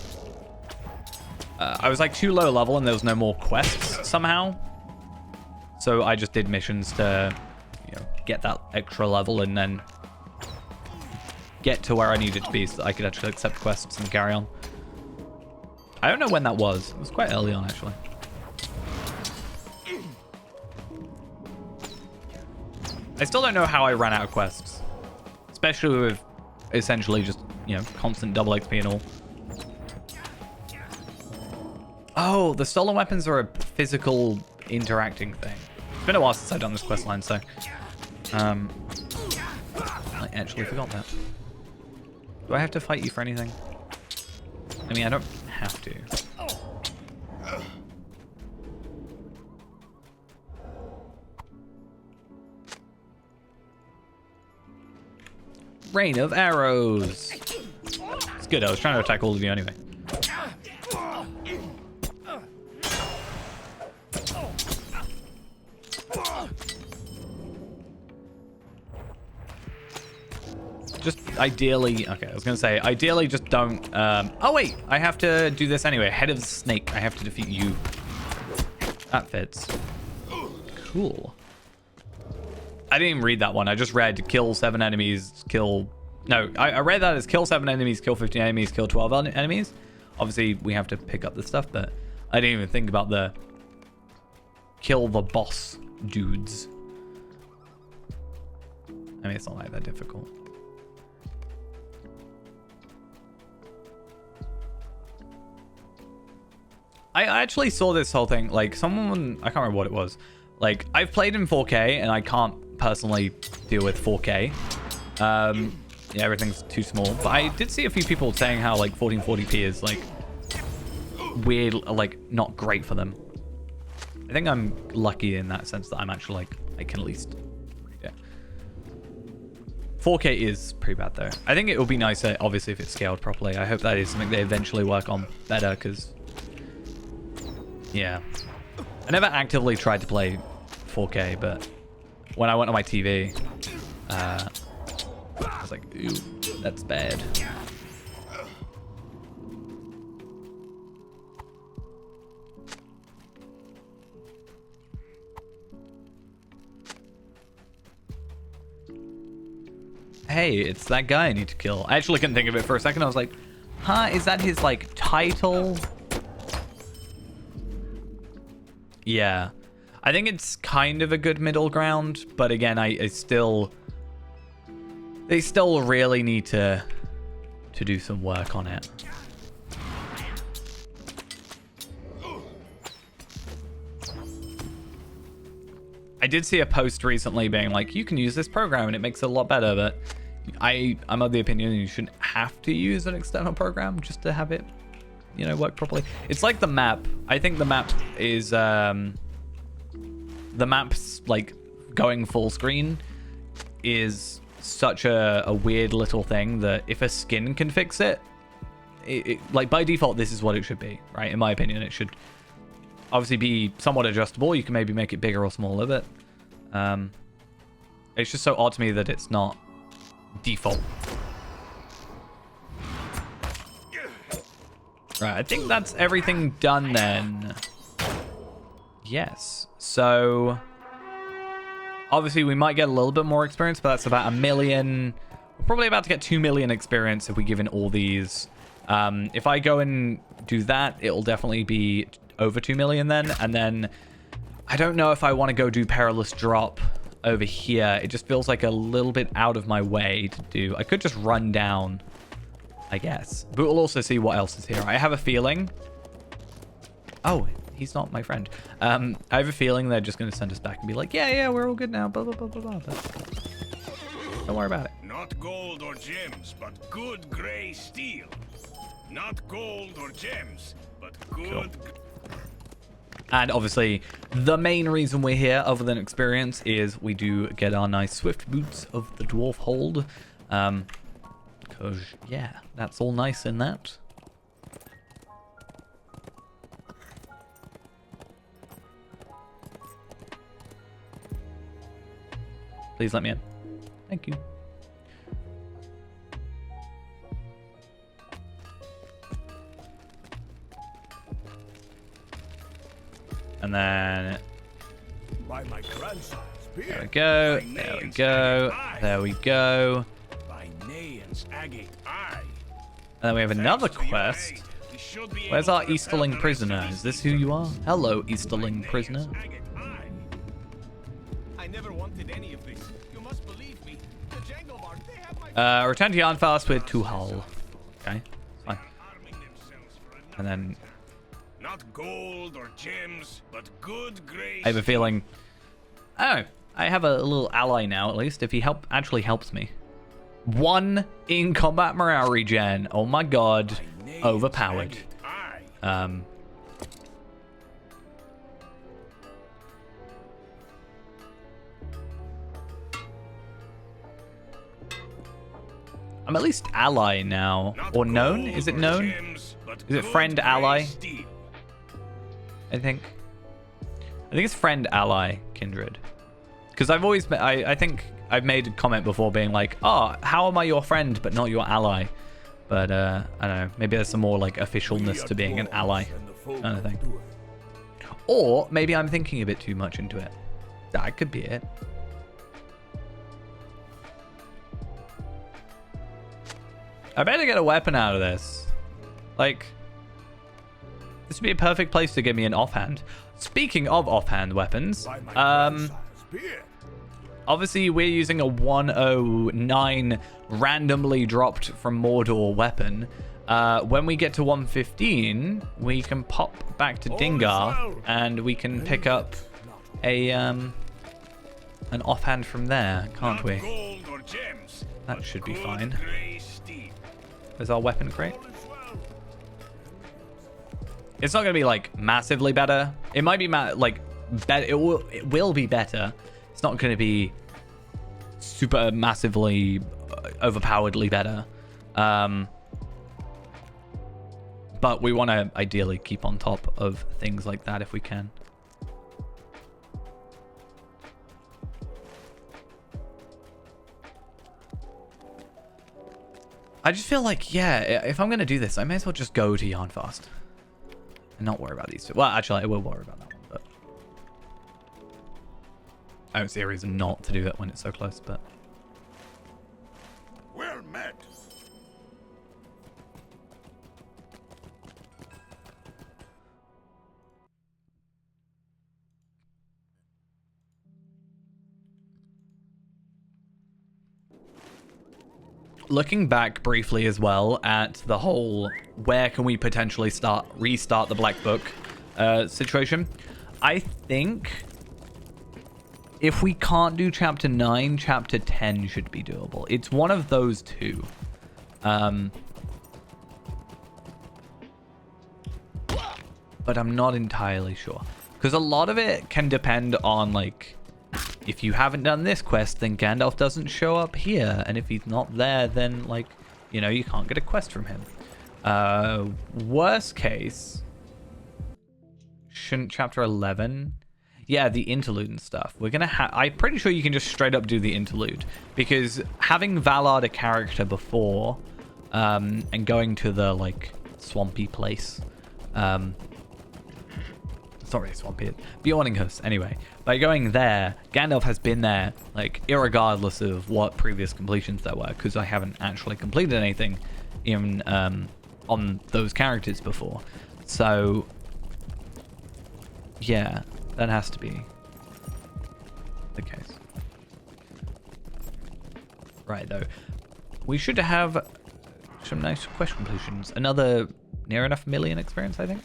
I was like too low level and there was no more quests somehow. So I just did missions to, you know, get that extra level and then get to where I needed to be so that I could actually accept quests and carry on. I don't know when that was. It was quite early on, actually. I still don't know how I ran out of quests. Especially with essentially just, you know, constant double XP and all. Oh, the stolen weapons are a physical interacting thing. It's been a while since I've done this quest line, so... I actually forgot that. Do I have to fight you for anything? I mean, I don't have to. Rain of arrows. It's good. I was trying to attack all of you anyway. Just ideally, okay, I was gonna say ideally just don't oh wait, I have to do this anyway. Head of the snake, I have to defeat you. That fits. Cool. I didn't even read that one. I just read kill 7 enemies, kill... No, I read that as kill 7 enemies, kill 15 enemies, kill 12 enemies. Obviously, we have to pick up the stuff, but I didn't even think about the kill the boss dudes. I mean, it's not like that difficult. I actually saw this whole thing, like someone, I can't remember what it was. Like, I've played in 4K and I can't personally deal with 4K. Yeah, everything's too small. But I did see a few people saying how like 1440p is like weird, like not great for them. I think I'm lucky in that sense that I'm actually like, I can at least, yeah. 4K is pretty bad though. I think it would be nicer, obviously, if it's scaled properly. I hope that is something they eventually work on better, because yeah, I never actively tried to play 4K, but when I went on my TV, I was like, ooh, that's bad. hey, it's that guy I need to kill. I actually couldn't think of it for a second. I was like, huh, is that his, like, title? Yeah. I think it's kind of a good middle ground, but again, I still... They still really need to do some work on it. I did see a post recently being like, you can use this program and it makes it a lot better, but I'm of the opinion you shouldn't have to use an external program just to have it, you know, work properly. It's like the map. I think the map is, the map's like going full screen is such a weird little thing that if a skin can fix it, like by default, this is what it should be, right? In my opinion, it should obviously be somewhat adjustable. You can maybe make it bigger or smaller, but it's just so odd to me that it's not default. Right, I think that's everything done then. Yes, so obviously we might get a little bit more experience, but that's about 1 million. We're probably about to get 2 million experience if we give in all these. If I go and do that, it'll definitely be over 2 million then. And then I don't know if I want to go do Perilous Drop over here. It just feels like a little bit out of my way to do. I could just run down, I guess. But we'll also see what else is here. I have a feeling... Oh, he's not my friend. I have a feeling they're just going to send us back and be like, yeah, we're all good now. Blah, blah, blah, blah, blah. But don't worry about it. Not gold or gems, but good gray steel. Not gold or gems, but good... Cool. And obviously, the main reason we're here, other than experience, is we do get our nice swift boots of the dwarf hold. Because, yeah, that's all nice in that. Please let me in. Thank you. And then By my grandson's beard, there we go. by There we Nairn's go. agate There we go. By Nairn's agate eye. And then we have another quest. Where's our Easterling prisoner? Is this who you are? Hello, Easterling prisoner. I never wanted any of this. You must believe me. The Jangle Bard, they have my Return to Yarnfast with Tuhal. Okay, fine. And then not gold or gems, but good gray. I have a feeling... Oh, I have a little ally now, at least, if he actually helps me. 1 in combat morale regen. Oh my god. Overpowered. I'm at least ally now. Or known? Is it known? Is it friend ally? I think it's friend ally kindred. Because I've always been, I think I've made a comment before being like, oh, how am I your friend but not your ally? But I don't know, maybe there's some more like officialness to being an ally kind of thing. Or maybe I'm thinking a bit too much into it. That could be it. I better get a weapon out of this. Like, this would be a perfect place to give me an offhand. Speaking of offhand weapons, obviously we're using a 109 randomly dropped from Mordor weapon. When we get to 115, we can pop back to Dingar and we can pick up a an offhand from there, can't we? That should be fine. There's our weapon crate. It's not going to be like massively better. It might be like better. It will be better. It's not going to be super massively overpoweredly better. But we want to ideally keep on top of things like that if we can. I just feel like, yeah, if I'm going to do this, I may as well just go to Yarnfast. And not worry about these two. Well, actually, I will worry about that one, but... I don't see a reason not to do that when it's so close, but... looking back briefly as well at the whole where can we potentially restart the Black Book situation, I think if we can't do chapter 9, chapter 10 should be doable. It's one of those two. But I'm not entirely sure, because a lot of it can depend on, like, if you haven't done this quest, then Gandalf doesn't show up here, and if he's not there, then, like, you know, you can't get a quest from him. Worst case, shouldn't chapter 11? Yeah, the interlude and stuff. We're gonna I'm pretty sure you can just straight up do the interlude, because having Valard a character before, and going to the, like, swampy place, it's not really swampy, it's Bjorninghus anyway. By going there, Gandalf has been there, like, irregardless of what previous completions there were, because I haven't actually completed anything even on those characters before. So yeah, that has to be the case. Right, though. We should have some nice quest completions. Another near enough million experience, I think.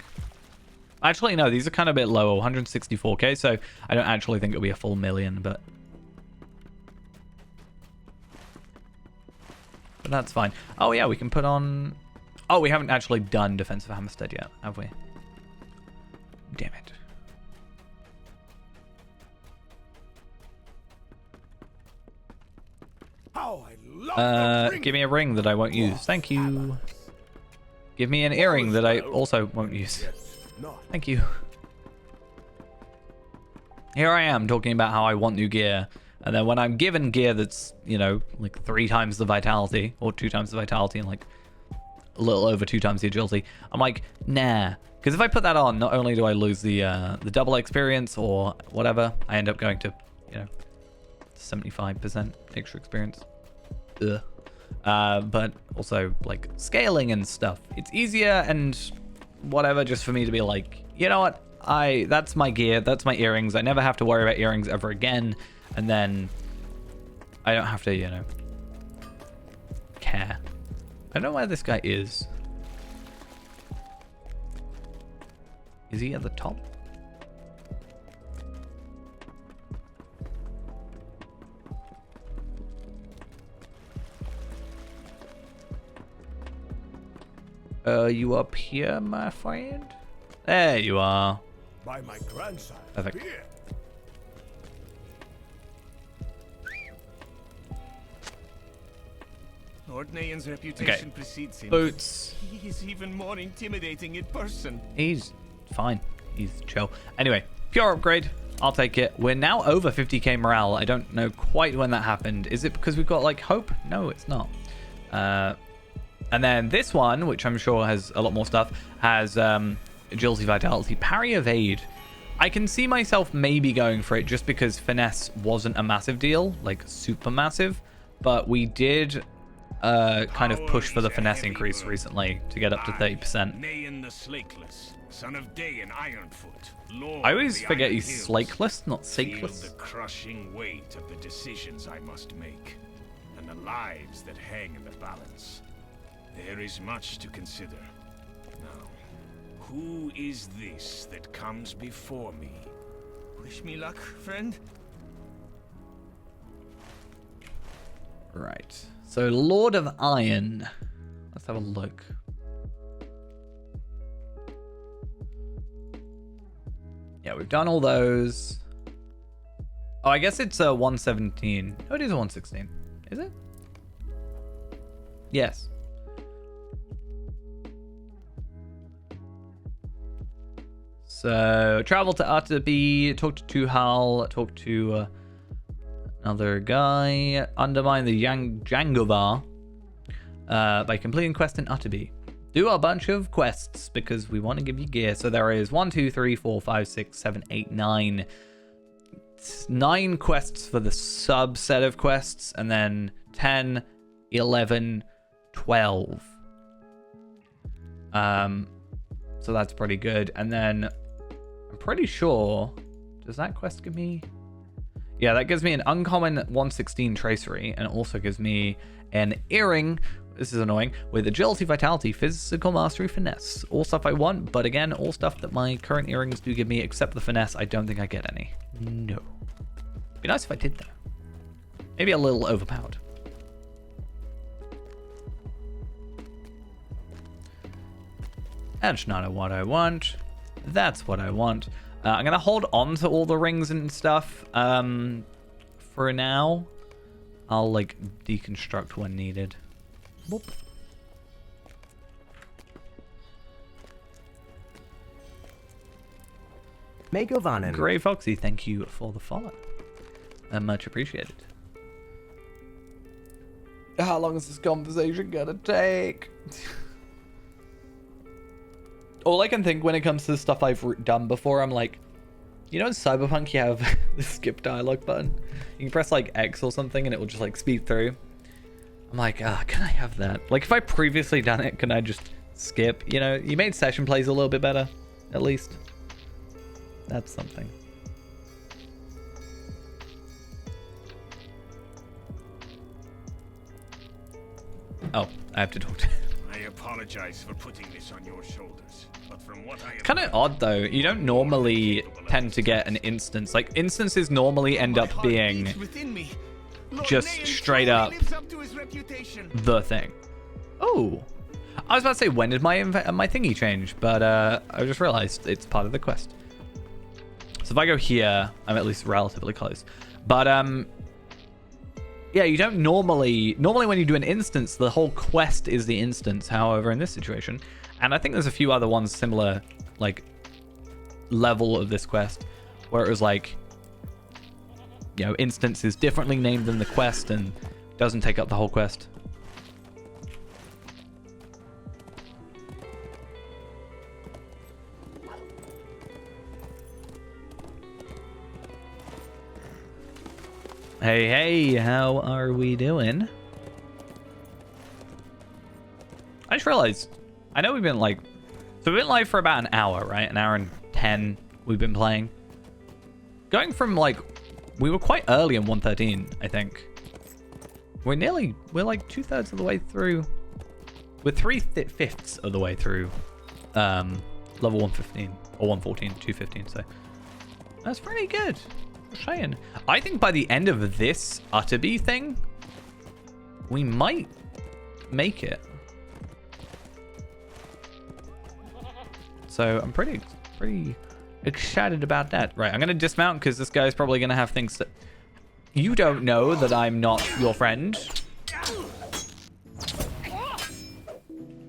Actually, no, these are kind of a bit lower. 164k, so I don't actually think it'll be a full million, but that's fine. Oh, yeah, we can put on... Oh, we haven't actually done Defensive Hammerstead yet, have we? Damn it. Oh, I love give me a ring that I won't use. Thank you. Give me an earring that I also won't use. Thank you. Here I am talking about how I want new gear, and then when I'm given gear that's, you know, like 3 times the vitality, or 2 times the vitality, and like a little over 2 times the agility, I'm like, nah. Because if I put that on, not only do I lose the double experience or whatever, I end up going to, you know, 75% extra experience. Ugh. But also, like, scaling and stuff. It's easier and whatever just for me to be like, you know what? That's my gear, that's my earrings. I never have to worry about earrings ever again. And then I don't have to, you know, care. I don't know where this guy is. Is he at the top? You up here, my friend? There you are. By my grandson. Perfect. Here. Lord Nayan's reputation precedes him. Boots. He is even more intimidating in person. He's fine. He's chill. Anyway, pure upgrade. I'll take it. We're now over 50k morale. I don't know quite when that happened. Is it because we've got, like, hope? No, it's not. And then this one, which I'm sure has a lot more stuff, has agility, vitality, parry, evade. I can see myself maybe going for it just because finesse wasn't a massive deal, like super massive, but we did kind of push for the finesse increase recently to get up to 30%. Nayan the Slakeless, son of Day and Ironfoot. Lord I always of the forget Iron he's Hills. slakeless, not Feel sakeless. the crushing weight of the decisions I must make, and the lives that hang in the balance. There is much to consider. Now, who is this that comes before me? Wish me luck, friend. Right. So, Lord of Iron. Let's have a look. Yeah, we've done all those. Oh, I guess it's a 117. Oh, it is a 116. Is it? Yes. So, travel to Utterby, talk to Tuhal, talk to another guy, undermine the Jangovar by completing quest in Utterby. Do a bunch of quests because we want to give you gear. So there is 1, 2, 3, 4, 5, 6, 7, 8, 9. 9 quests for the subset of quests, and then 10, 11, 12. So that's pretty good. And then I'm pretty sure, does that quest give me? Yeah, that gives me an uncommon 116 tracery, and it also gives me an earring. This is annoying. With agility, vitality, physical mastery, finesse. All stuff I want, but again, all stuff that my current earrings do give me, except the finesse. I don't think I get any. No. Be nice if I did, though. Maybe a little overpowered. That's not what I want. That's what I want. I'm going to hold on to all the rings and stuff for now. I'll, like, deconstruct when needed. Boop. Megovanen. Grey Foxy, thank you for the follow. Much appreciated. How long is this conversation going to take? All I can think when it comes to stuff I've done before, I'm like, you know in Cyberpunk you have the skip dialogue button? You can press like X or something and it will just like speed through. I'm like, can I have that? Like if I previously done it, can I just skip? You know, you made session plays a little bit better, at least. That's something. Oh, I have to talk to him. I apologize for putting this on your shoulders, but from what I have Kind of odd though. You don't normally tend to get an instance. Like instances normally end up being just straight up the thing. Oh, I was about to say, when did my thingy change? But I just realized it's part of the quest. So if I go here, I'm at least relatively close. But yeah, you don't normally when you do an instance, the whole quest is the instance. However, in this situation, and I think there's a few other ones similar, like level of this quest, where it was like, you know, instance is differently named than the quest and doesn't take up the whole quest. Hey, how are we doing? I just realized, I know we've been like, so we've been live for about an hour, right? An hour and 10 we've been playing. Going from like, we were quite early in 113, I think. We're like 2/3 of the way through. We're 3/5 of the way through level 115 or 114, 215, so that's pretty good. Saying. I think by the end of this Utterby thing, we might make it. So I'm pretty excited about that. Right, I'm gonna dismount because this guy's probably gonna have things that you don't know that I'm not your friend.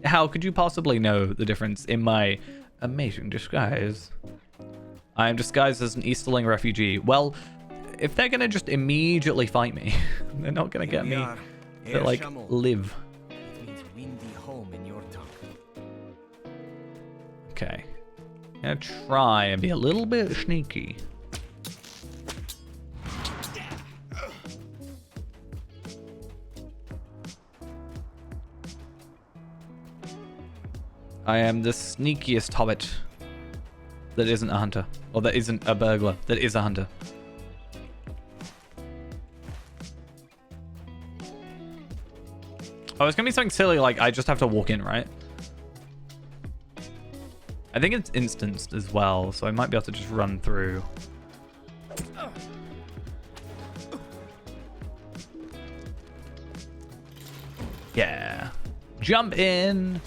How could you possibly know the difference in my amazing disguise? I am disguised as an Easterling refugee. Well, if they're gonna just immediately fight me, they're not gonna get me to like live. It means windy home in your tongue. Okay. I'm gonna try and be a little bit sneaky. I am the sneakiest hobbit that isn't a hunter. Or that isn't a burglar. That is a hunter. Oh, it's gonna be something silly like I just have to walk in, right? I think it's instanced as well, so I might be able to just run through. Yeah. Jump in.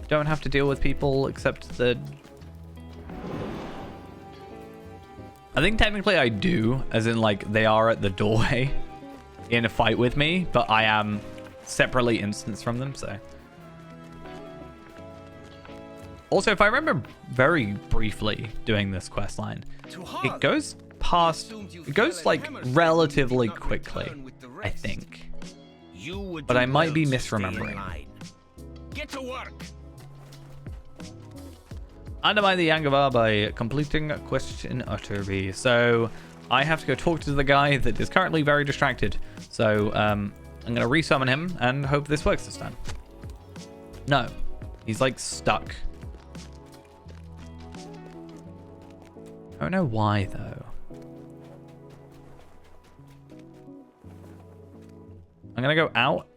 Don't have to deal with people except the... I think technically I do, as in like they are at the doorway in a fight with me, but I am separately instanced from them, so... Also, if I remember very briefly doing this quest line, it goes past... It goes like relatively quickly, I think. But I might be misremembering. Get to work. Undermine the Yangavar by completing a quest in Utterby. So I have to go talk to the guy that is currently very distracted. So I'm going to resummon him and hope this works this time. No, he's like stuck. I don't know why though. I'm going to go out,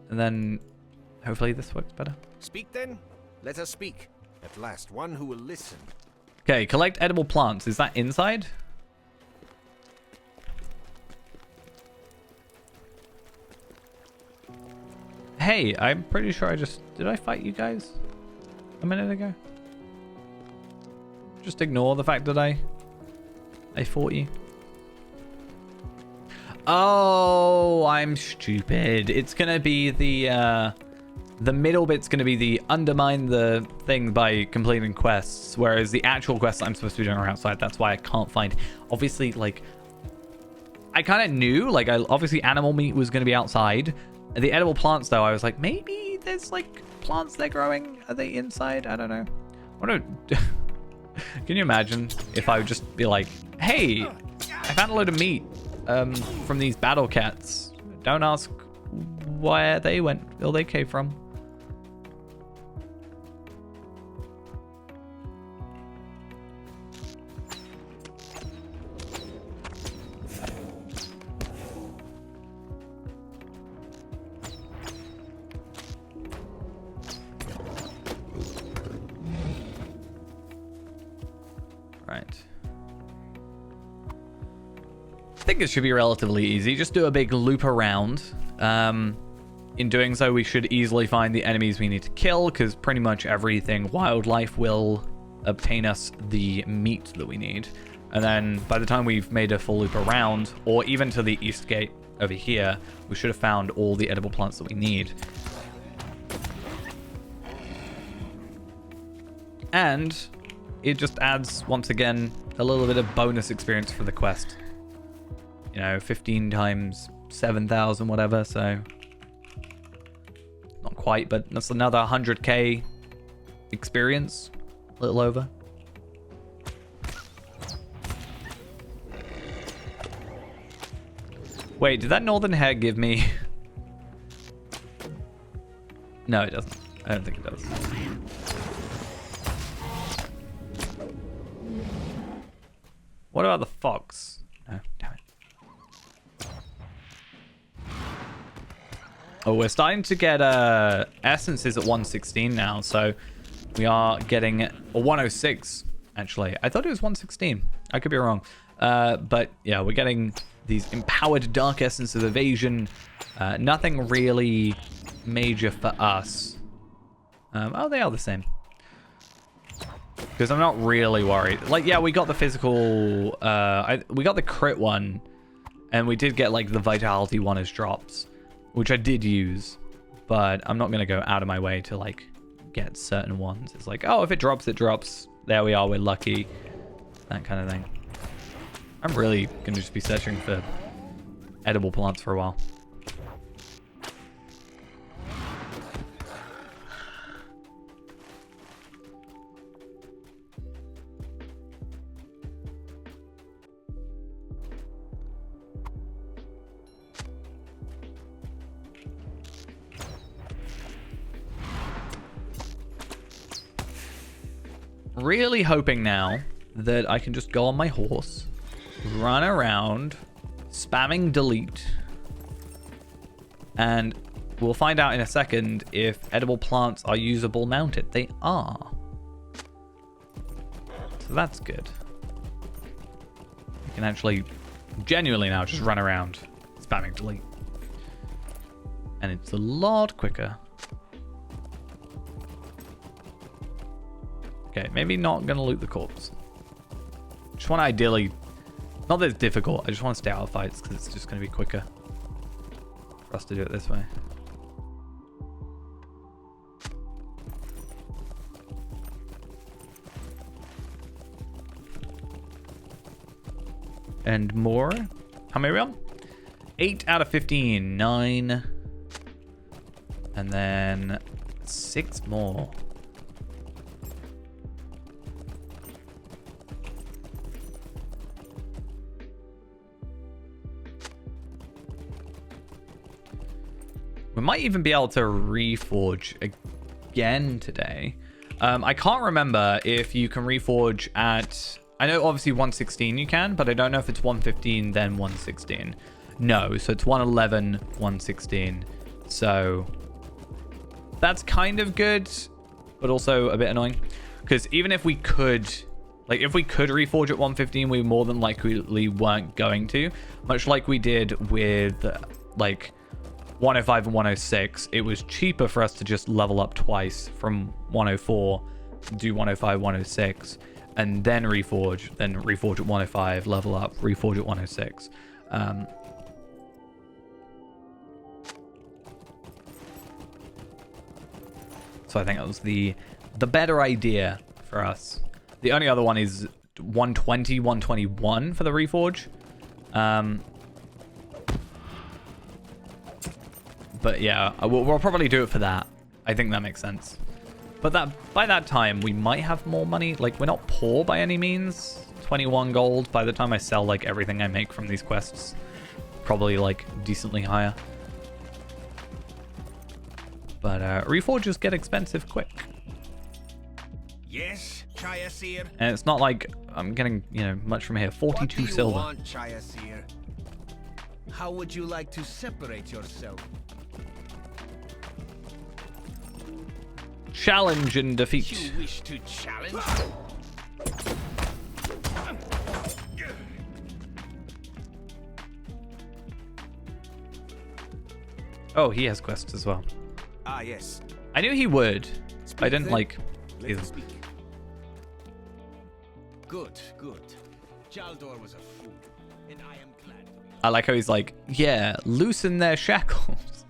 and then hopefully this works better. Speak then. Let us speak. At last, one who will listen. Okay, collect edible plants. Is that inside? Hey, I'm pretty sure I just... Did I fight you guys a minute ago? Just ignore the fact that I fought you. Oh, I'm stupid. It's going to be the middle bit's going to be the undermine the thing by completing quests, whereas the actual quests I'm supposed to be doing are outside. That's why I can't find... Obviously, like... I kind of knew, like, obviously animal meat was going to be outside. The edible plants, though, I was like, maybe there's, like, plants they're growing. Are they inside? I don't know. Can you imagine if I would just be like, hey, I found a load of meat from these battle cats. Don't ask where they went or they came from. Right. I think it should be relatively easy. Just do a big loop around. In doing so, we should easily find the enemies we need to kill, because pretty much everything wildlife will obtain us the meat that we need. And then by the time we've made a full loop around, or even to the east gate over here, we should have found all the edible plants that we need. And it just adds, once again, a little bit of bonus experience for the quest. You know, 15 times 7,000, whatever, so... Not quite, but that's another 100k experience. A little over. Wait, did that northern hare give me... No, it doesn't. I don't think it does. What about the fox? No, damn it. Oh, we're starting to get essences at 116 now, so we are getting... Or 106, actually. I thought it was 116. I could be wrong. But yeah, we're getting these empowered dark essence of evasion. Nothing really major for us. Oh, they are the same. Because I'm not really worried. Like, yeah, we got the physical... we got the crit one. And we did get, like, the vitality one as drops. Which I did use. But I'm not going to go out of my way to, like, get certain ones. It's like, oh, if it drops, it drops. There we are, we're lucky. That kind of thing. I'm really going to just be searching for edible plants for a while. Really hoping now that I can just go on my horse, run around, spamming delete, and we'll find out in a second if edible plants are usable mounted. They are. So that's good. I can actually genuinely now just run around spamming delete. And it's a lot quicker. Okay, maybe not gonna loot the corpse. Just want to ideally... Not that it's difficult, I just want to stay out of fights because it's just gonna be quicker for us to do it this way. And more. How many are we on? 8 out of 15. 9. And then 6 more. We might even be able to reforge again today. I can't remember if you can reforge at... I know obviously 116 you can, but I don't know if it's 115 then 116. No, so it's 111, 116. So that's kind of good, but also a bit annoying. Because even if we could, like, if we could reforge at 115, we more than likely weren't going to. Much like we did with, like, 105 and 106. It was cheaper for us to just level up twice from 104, do 105, 106, and then reforge at 105, level up, reforge at 106. So I think that was the better idea for us. The only other one is 120, 121 for the reforge. But yeah, we'll probably do it for that. I think that makes sense. But by that time, we might have more money. Like, we're not poor by any means. 21 gold. By the time I sell, like, everything I make from these quests, probably, like, decently higher. But reforges get expensive quick. Yes, Chayasir. And it's not like I'm getting, you know, much from here. 42 silver. What do you want, Chayasir? How would you like to separate yourself? Challenge and defeat. You wish to challenge? Oh, he has quests as well. Ah, yes. I knew he would. Speak I didn't then. like. Let us speak. Good, good. Jaldor was a fool, and I am glad. I like how he's like, yeah, loosen their shackles.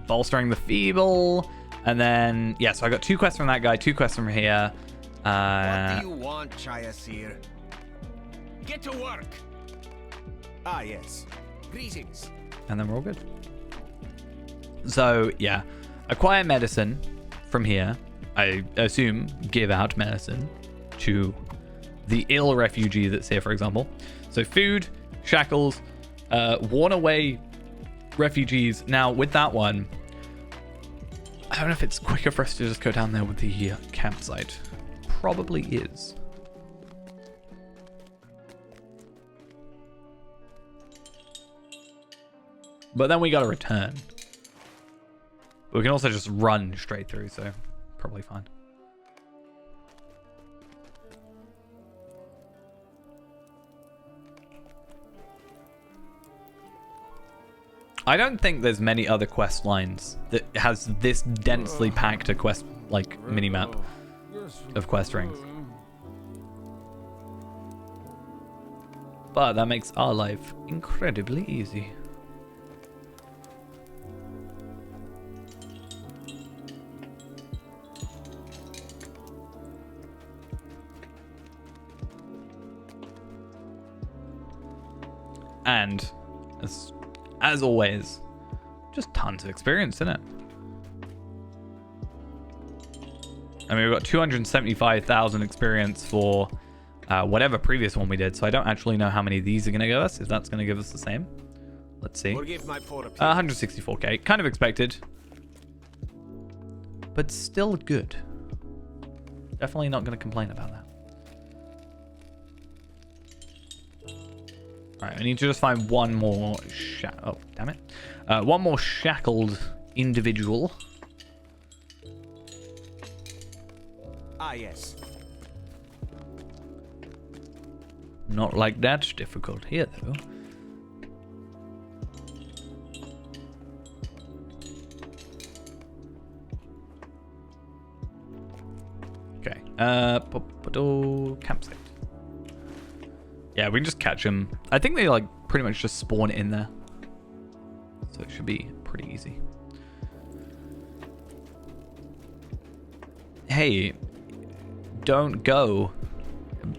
Bolstering the feeble. And then, yeah, so I got 2 quests from that guy, 2 quests from here. What do you want, Chayasir? Get to work. Ah, yes. Greetings. And then we're all good. So, yeah. Acquire medicine from here. I assume give out medicine to the ill refugee that's here, for example. So food, shackles, worn away refugees. Now, with that one, I don't know if it's quicker for us to just go down there with the campsite. Probably is. But then we gotta return. We can also just run straight through, so probably fine. I don't think there's many other quest lines that has this densely packed a quest, like, minimap of quest rings. But that makes our life incredibly easy. And as always, just tons of experience in it. I mean, we've got 275,000 experience for whatever previous one we did, so I don't actually know how many of these are going to give us, if that's going to give us the same. Let's see. 164k. Kind of expected. But still good. Definitely not going to complain about that. Alright, I need to just find one more oh, damn it. One more shackled individual. Ah, yes. Not like that's difficult here, though. Okay. Campsite. Yeah, we can just catch them. I think they, like, pretty much just spawn in there. So it should be pretty easy. Hey, don't go.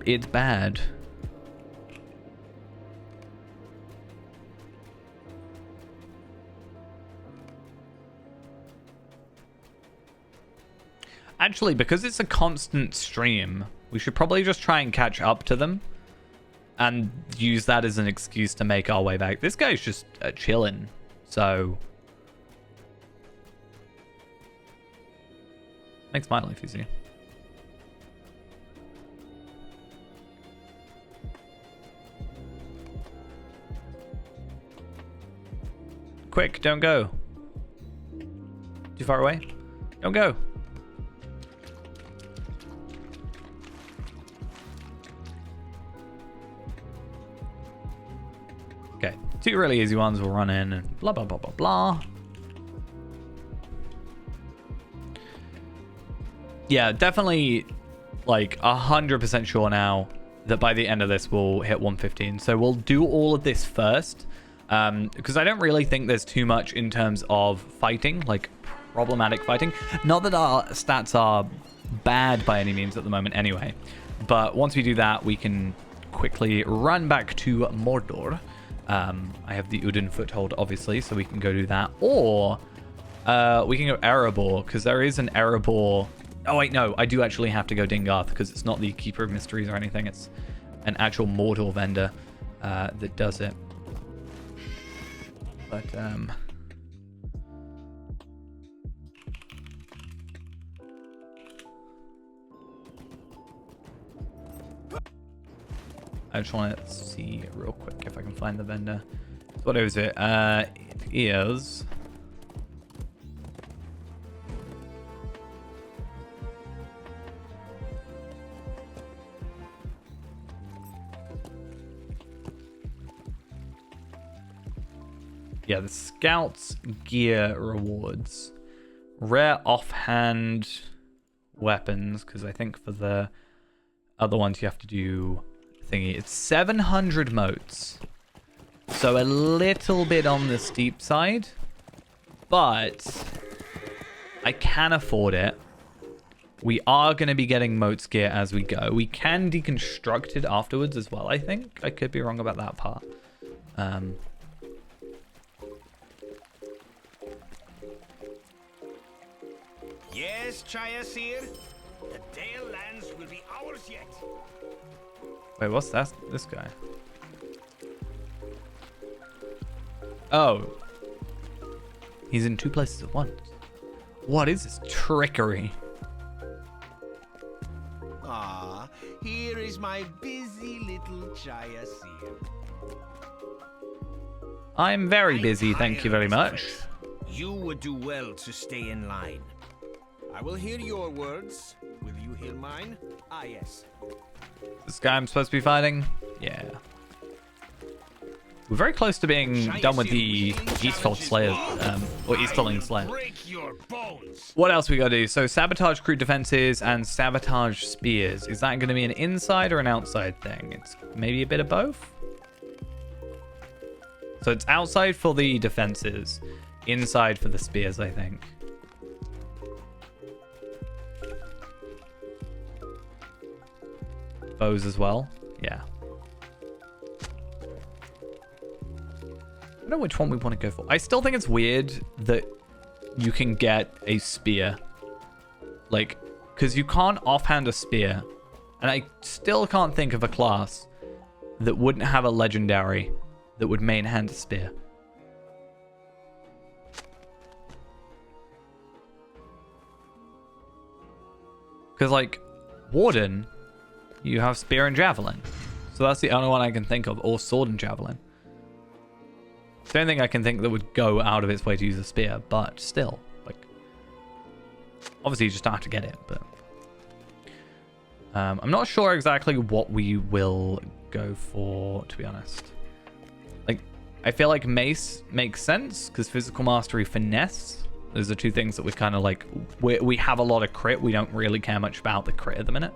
It's bad. Actually, because it's a constant stream, we should probably just try and catch up to them. And use that as an excuse to make our way back. This guy's just chilling. So Makes my life easy. Quick, don't go. Too far away? Don't go. Okay, 2 really easy ones. We'll run in and blah, blah, blah, blah, blah. Yeah, definitely like 100% sure now that by the end of this we'll hit 115. So we'll do all of this first. Because I don't really think there's too much in terms of fighting, like problematic fighting. Not that our stats are bad by any means at the moment anyway. But once we do that, we can quickly run back to Mordor. I have the Udin foothold, obviously, so we can go do that. Or we can go Erebor, because there is an Erebor. Oh, wait, no. I do actually have to go Dingarth, because it's not the Keeper of Mysteries or anything. It's an actual Mordor vendor that does it. But, I just want to see real quick if I can find the vendor. What is it? It is... Yeah, the Scouts gear rewards. Rare offhand weapons, because I think for the other ones you have to do thingy. It's 700 motes. So a little bit on the steep side. But I can afford it. We are going to be getting motes gear as we go. We can deconstruct it afterwards as well, I think. I could be wrong about that part. Yes, Chayasir. The Dale lands will be ours yet. Wait, what's that? This guy? Oh. He's in 2 places at once. What is this trickery? Ah, here is my busy little Chayasir. I'm very busy, thank you very much. You would do well to stay in line. I will hear your words. Will you hear mine? Ah, yes. This guy I'm supposed to be fighting? Yeah. We're very close to being done with the Eastfold Slayers, or Easterling Slayer. What else we gotta do? So sabotage crew defenses and sabotage spears. Is that gonna be an inside or an outside thing? It's maybe a bit of both. So it's outside for the defenses, inside for the spears, I think. Bows as well. Yeah. I don't know which one we want to go for. I still think it's weird that you can get a spear. Like, because you can't offhand a spear. And I still can't think of a class that wouldn't have a legendary that would main hand a spear. Because, like, Warden, you have spear and javelin. So that's the only one I can think of. Or sword and javelin. It's the only thing I can think that would go out of its way to use a spear. But still, like, obviously you just don't have to get it. But I'm not sure exactly what we will go for, to be honest. Like, I feel like mace makes sense because physical mastery, finesse. Those are 2 things that we kind of like. We have a lot of crit. We don't really care much about the crit at the minute.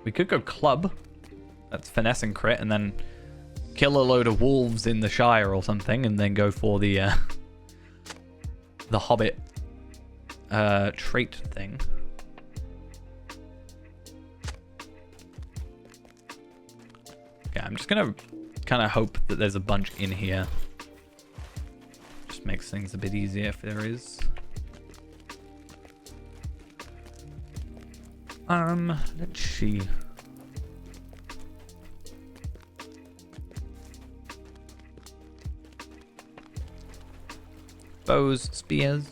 We could go club. That's finesse and crit, and then kill a load of wolves in the Shire or something, and then go for the Hobbit trait thing. Okay, I'm just gonna kind of hope that there's a bunch in here. Just makes things a bit easier if there is. Let's see. bows, spears.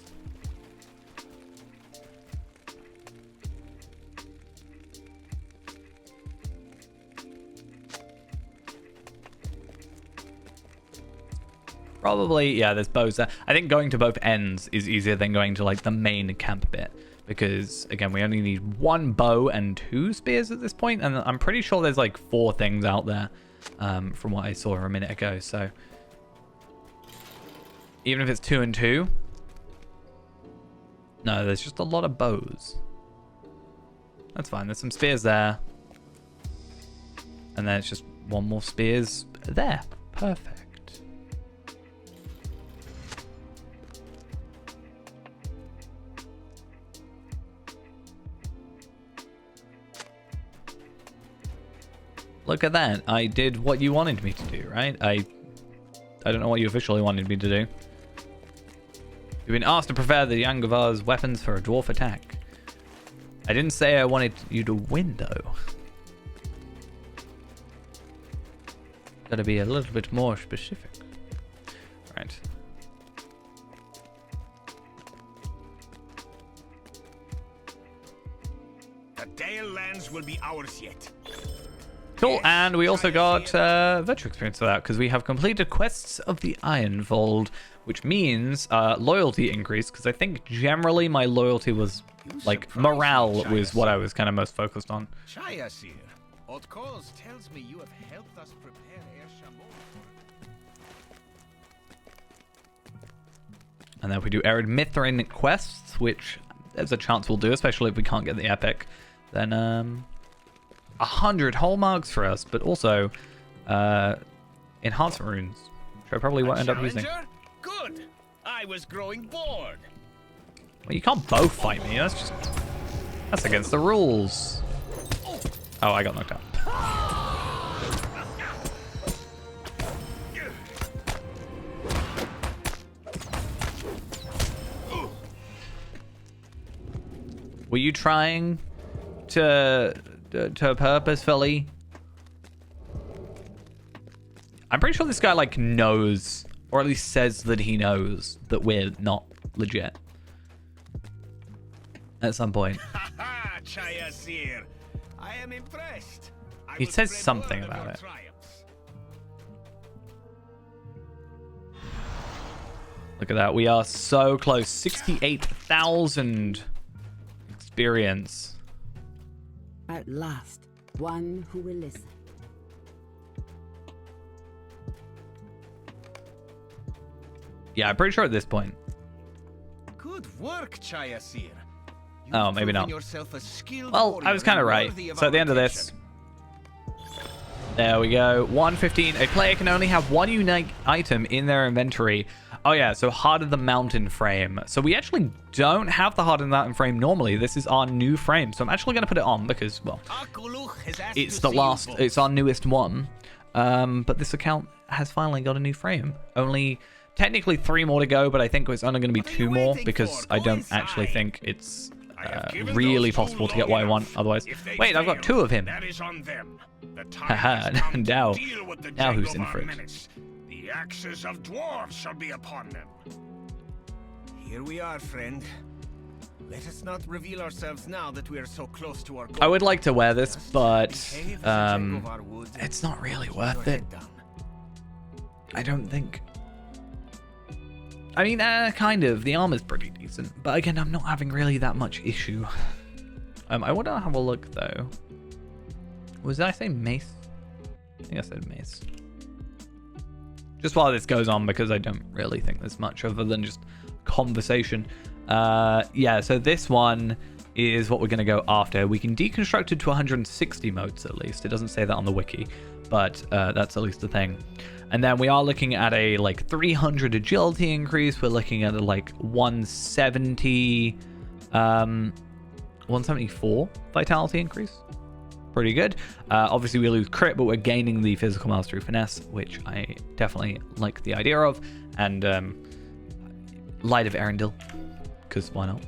Probably, yeah, there's bows there. I think going to both ends is easier than going to, like, the main camp bit. Because, again, we only need 1 bow and 2 spears at this point. And I'm pretty sure there's, like, 4 things out there from what I saw a minute ago. So, even if it's 2 and 2. No, there's just a lot of bows. That's fine. There's some spears there. And then it's just 1 more spears there. Perfect. Look at that. I did what you wanted me to do, right? I don't know what you officially wanted me to do. You've been asked to prepare the Yangavar's weapons for a dwarf attack. I didn't say I wanted you to win, though. Gotta be a little bit more specific. Right. The Dale lands will be ours yet. Cool, and we also got virtual experience for that because we have completed quests of the Ironfold, which means loyalty increase, because I think generally my loyalty was, like, morale was what I was kind of most focused on. Chayasir, old cause tells me you have helped us prepare Air And then if we do Arid Mithrin quests, which there's a chance we'll do, especially if we can't get the epic, then 100 hallmarks for us, but also enhancement runes, which I probably won't end up using. Good. I was growing bored. Well, you can't both fight me. That's against the rules. Oh, I got knocked out. Were you trying to purposefully? I'm pretty sure this guy, like, knows, or at least says that he knows that we're not legit at some point. Haha, Chayasir. I am impressed. He says something about it. Look at that. We are so close. 68,000 experience. At last, one who will listen. Yeah, I'm pretty sure at this point. Good work, Chayasir. Oh, maybe not. Well, I was kind of right. So at the end of this, there we go. 115. A player can only have 1 unique item in their inventory. Oh yeah, so Heart of the Mountain frame. So we actually don't have the Heart of the Mountain frame normally. This is our new frame. So I'm actually going to put it on because, well, it's our newest one. But this account has finally got a new frame. Only technically 3 more to go, but I think it's only going to be 2 more because I don't actually think it's really possible to get what I want otherwise. Wait, I've got 2 of him. Haha, now who's in for it? The axes of dwarves shall be upon them. Here we are, friend. Let us not reveal ourselves now that we are so close to our goal. I would like to wear this, but it's not really worth it. I don't think. I mean, kind of. The armor's pretty decent, but again, I'm not having really that much issue. I want to have a look though. Was I say mace? I think I said mace. Just while this goes on, because I don't really think there's much other than just conversation. Yeah, so this one is what we're going to go after. We can deconstruct it to 160 modes at least. It doesn't say that on the wiki, but that's at least a thing. And then we are looking at a like 300 agility increase. We're looking at a like 170, 174 vitality increase. Pretty good. Obviously we lose crit, but we're gaining the physical mastery finesse, which I definitely like the idea of. And Light of Arendelle, because why not?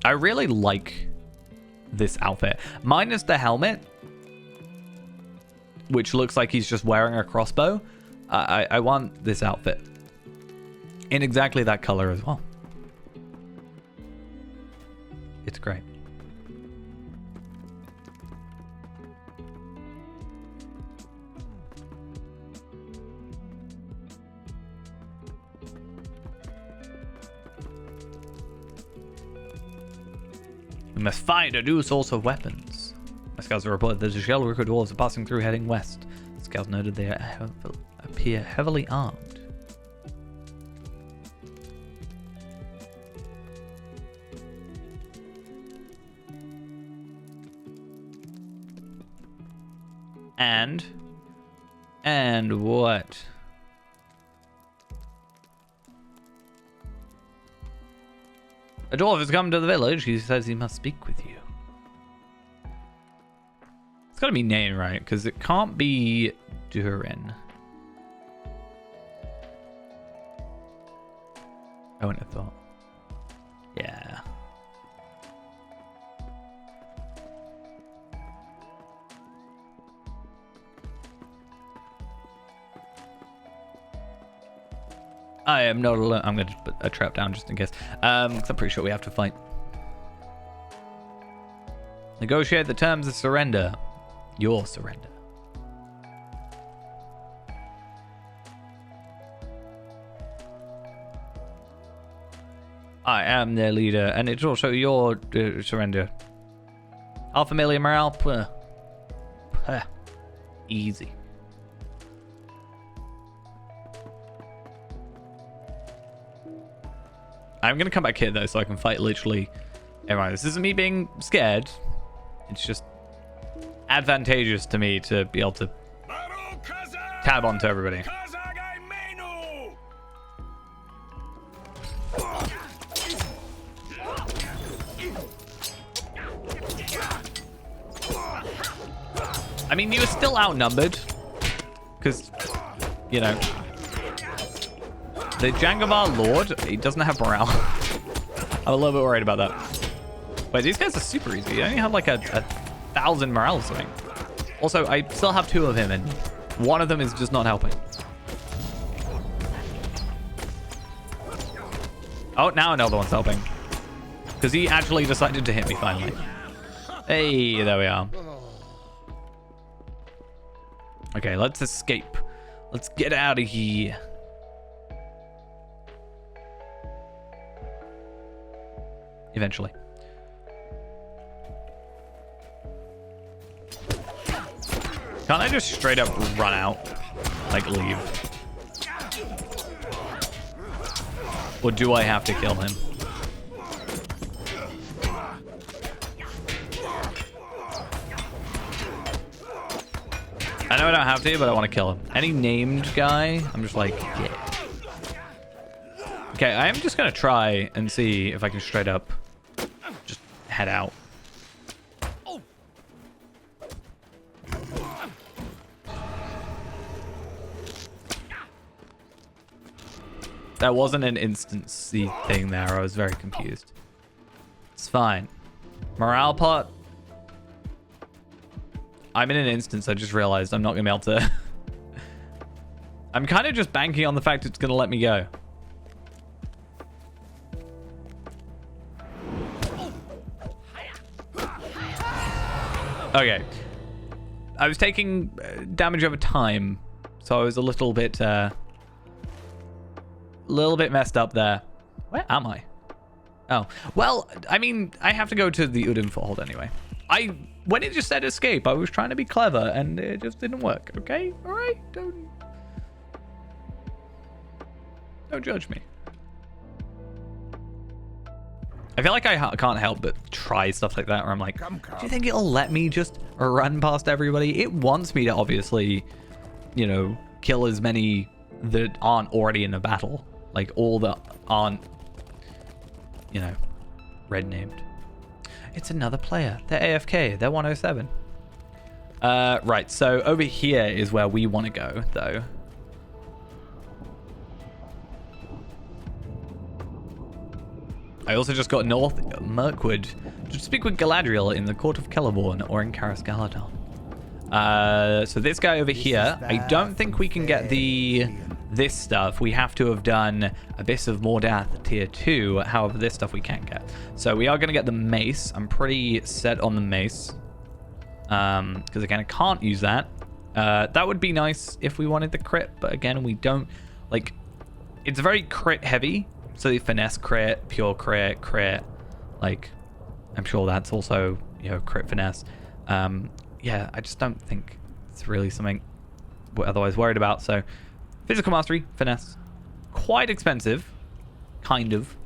I really like this outfit. Minus the helmet, which looks like he's just wearing a crossbow. I want this outfit in exactly that color as well. It's great. We must find a new source of weapons. My scouts have reported that the shell recruit dwarves are passing through heading west. Scouts noted they appear heavily armed. And what? A dwarf has come to the village. He says he must speak with you. It's got to be Nain, right? Because it can't be Durin. I wouldn't have thought. Yeah. I am not alone. I'm going to put a trap down just in case. 'Cause I'm pretty sure we have to fight. Negotiate the terms of surrender. Your surrender. I am their leader, and it's also your surrender. All familiar morale? Easy. I'm going to come back here, though, so I can fight literally everyone. This isn't me being scared. It's just advantageous to me to be able to tab onto everybody. I mean, you were still outnumbered. Because, you know... The Jangavar Lord, he doesn't have morale. I'm a little bit worried about that. Wait, these guys are super easy. I only have like a 1,000 morale or something. Also, I still have 2 of him, and one of them is just not helping. Oh, now another one's helping. Because he actually decided to hit me finally. Hey, there we are. Okay, let's escape. Let's get out of here. Eventually. Can't I just straight up run out? Like, leave? Or do I have to kill him? I know I don't have to, but I want to kill him. Any named guy? I'm just like, yeah. Okay, I am just going to try and see if I can straight up just head out. That wasn't an instancy thing there. I was very confused. It's fine. Morale pot. I'm in an instance. I just realized I'm not going to be able to... I'm kind of just banking on the fact it's going to let me go. Okay. I was taking damage over time, so I was a little bit messed up there. Where am I? Oh, well, I mean, I have to go to the Udin Fold anyway. When it just said escape, I was trying to be clever, and it just didn't work, okay? All right? Don't judge me. I feel like I can't help but try stuff like that where I'm like, do you think it'll let me just run past everybody? It wants me to obviously, you know, kill as many that aren't already in a battle. Like all that aren't, you know, red named. It's another player. They're AFK. They're 107. Right, so over here is where we want to go, though. I also just got North Mirkwood to speak with Galadriel in the court of Celeborn or in Karis Galadon. So this guy over here, I don't think we can get this stuff. We have to have done Abyss of Mordath tier 2. However, this stuff we can get. So we are going to get the mace. I'm pretty set on the mace. Because again, I can't use that. That would be nice if we wanted the crit. But again, we don't. Like, it's very crit heavy. So the finesse crit, pure crit, like, I'm sure that's also, you know, crit finesse. Yeah, I just don't think it's really something we're otherwise worried about. So physical mastery, finesse, quite expensive, kind of.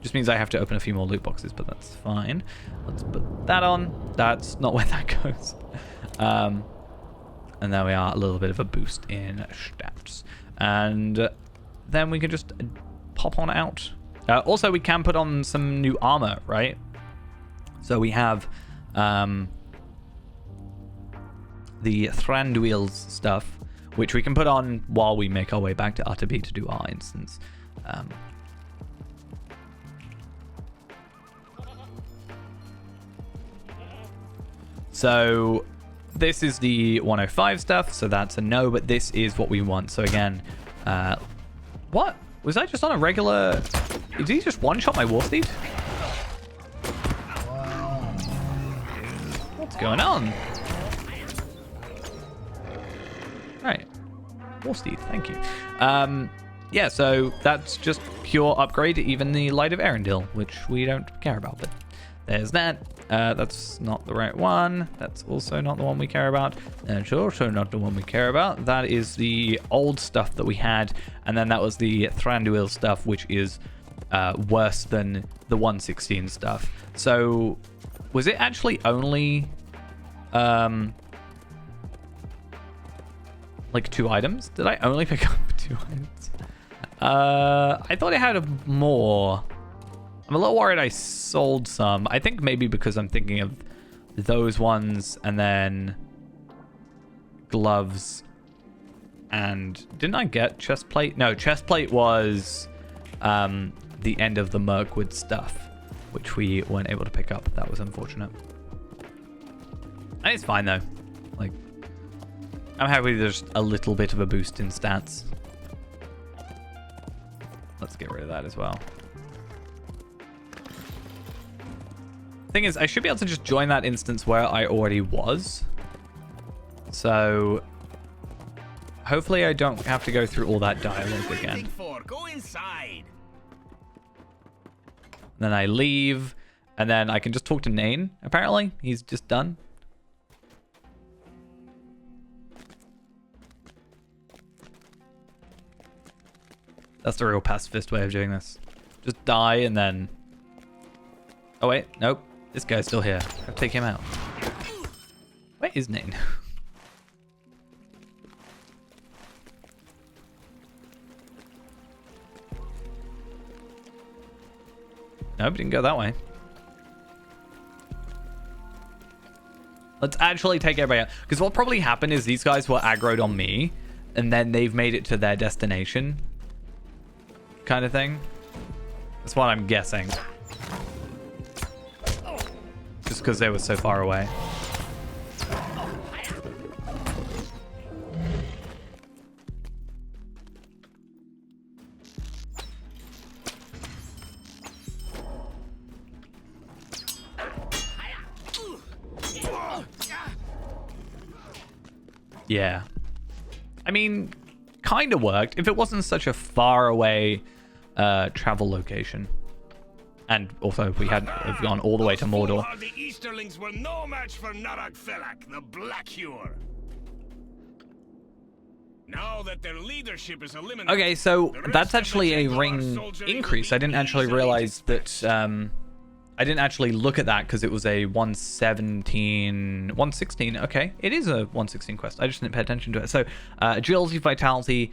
Just means I have to open a few more loot boxes, but that's fine. Let's put that on. That's not where that goes. And there we are, a little bit of a boost in stats. And then we can just pop on out. Also, we can put on some new armor, right? So we have the Thranduil's stuff, which we can put on while we make our way back to Utterby to do our instance. So this is the 105 stuff, so that's a no, but this is what we want. So again, what? Was I just on a regular... Did he just one-shot my Warsteed? What's going on? Alright. Warsteed, thank you. Yeah, so that's just pure upgrade to even the Light of Erendil, which we don't care about, but there's that. That's not the right one. That's also not the one we care about. That's also not the one we care about. That is the old stuff that we had, and then that was the Thranduil stuff, which is worse than the 116 stuff. So, was it actually only like 2 items? Did I only pick up 2 items? I thought it had more. I'm a little worried I sold some. I think maybe because I'm thinking of those ones and then gloves. And didn't I get chest plate? No, chest plate was the end of the Mirkwood stuff, which we weren't able to pick up. That was unfortunate. And it's fine though. Like, I'm happy there's a little bit of a boost in stats. Let's get rid of that as well. Thing is, I should be able to just join that instance where I already was. So hopefully I don't have to go through all that dialogue again. Go inside. Then I leave, and then I can just talk to Nain, apparently. He's just done. That's the real pacifist way of doing this. Just die and then... Oh wait, nope. This guy's still here. I'll take him out. Where is Nain? Nope, didn't go that way. Let's actually take everybody out. Because what probably happened is these guys were aggroed on me, and then they've made it to their destination. Kind of thing. That's what I'm guessing. Just because they were so far away. Yeah. I mean, kind of worked if it wasn't such a far away travel location. And also, if we hadn't have gone all the way to Mordor. The Easterlings were no match for Narag Felak, the Black Hewar. Now that their leadership is eliminated. Okay, so that's actually a ring increase. I didn't actually realize that. I didn't actually look at that because it was a 116. Okay, it is a 116 quest. I just didn't pay attention to it. So, agility, vitality,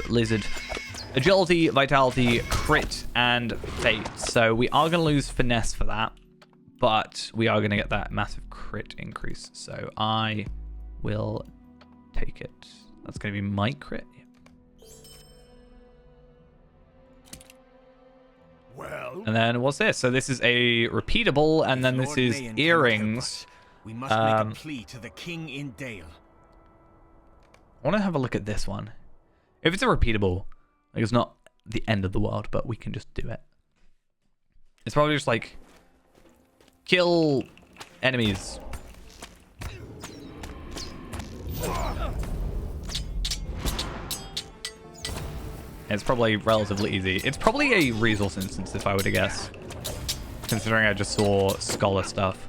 lizard. Agility, vitality, crit, and fate. So we are going to lose finesse for that, but we are going to get that massive crit increase. So I will take it. That's going to be my crit. And then what's this? So this is a repeatable, and then this Lord is Mayen cannot earrings. help us, we must make a plea to the king in Dale. I want to have a look at this one. If it's a repeatable, like it's not the end of the world, but we can just do it. It's probably just like kill enemies. It's probably relatively easy. It's probably a resource instance if I were to guess, considering I just saw scholar stuff.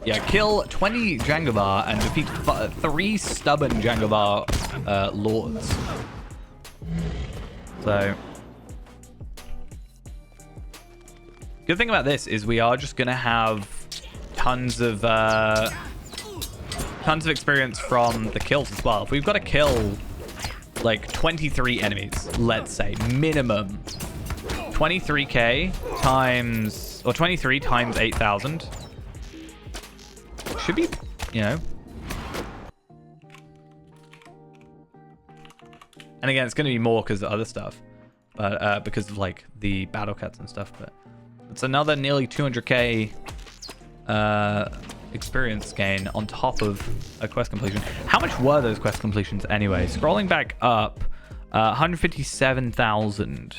Yeah, kill 20 Jangovar and defeat 3 stubborn Jangovar lords. So, good thing about this is we are just gonna have tons of experience from the kills as well. If we've got to kill like 23 enemies, let's say minimum 23k times, or 23 times 8,000. Should be, you know. And again, it's going to be more because of other stuff, but because of like the battle cuts and stuff. But it's another nearly 200k experience gain on top of a quest completion. How much were those quest completions anyway? Scrolling back up, 157,000.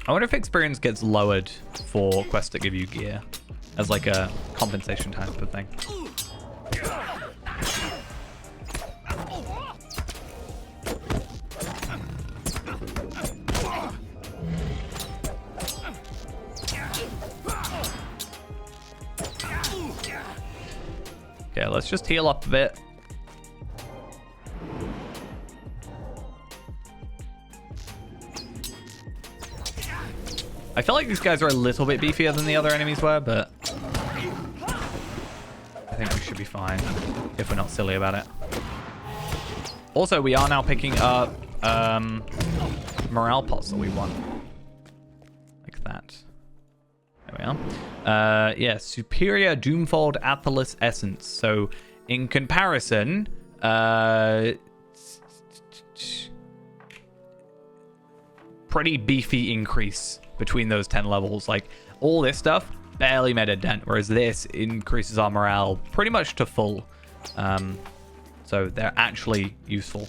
I wonder if experience gets lowered for quests that give you gear as like a compensation type of thing. Okay, let's just heal up a bit. I feel like these guys are a little bit beefier than the other enemies were, but I think we should be fine if we're not silly about it. Also, we are now picking up morale pots that we want. Like that. There we are. Yeah, superior Doomfold Athelis Essence. So, in comparison, pretty beefy increase between those 10 levels. Like, all this stuff barely made a dent, whereas this increases our morale pretty much to full. So they're actually useful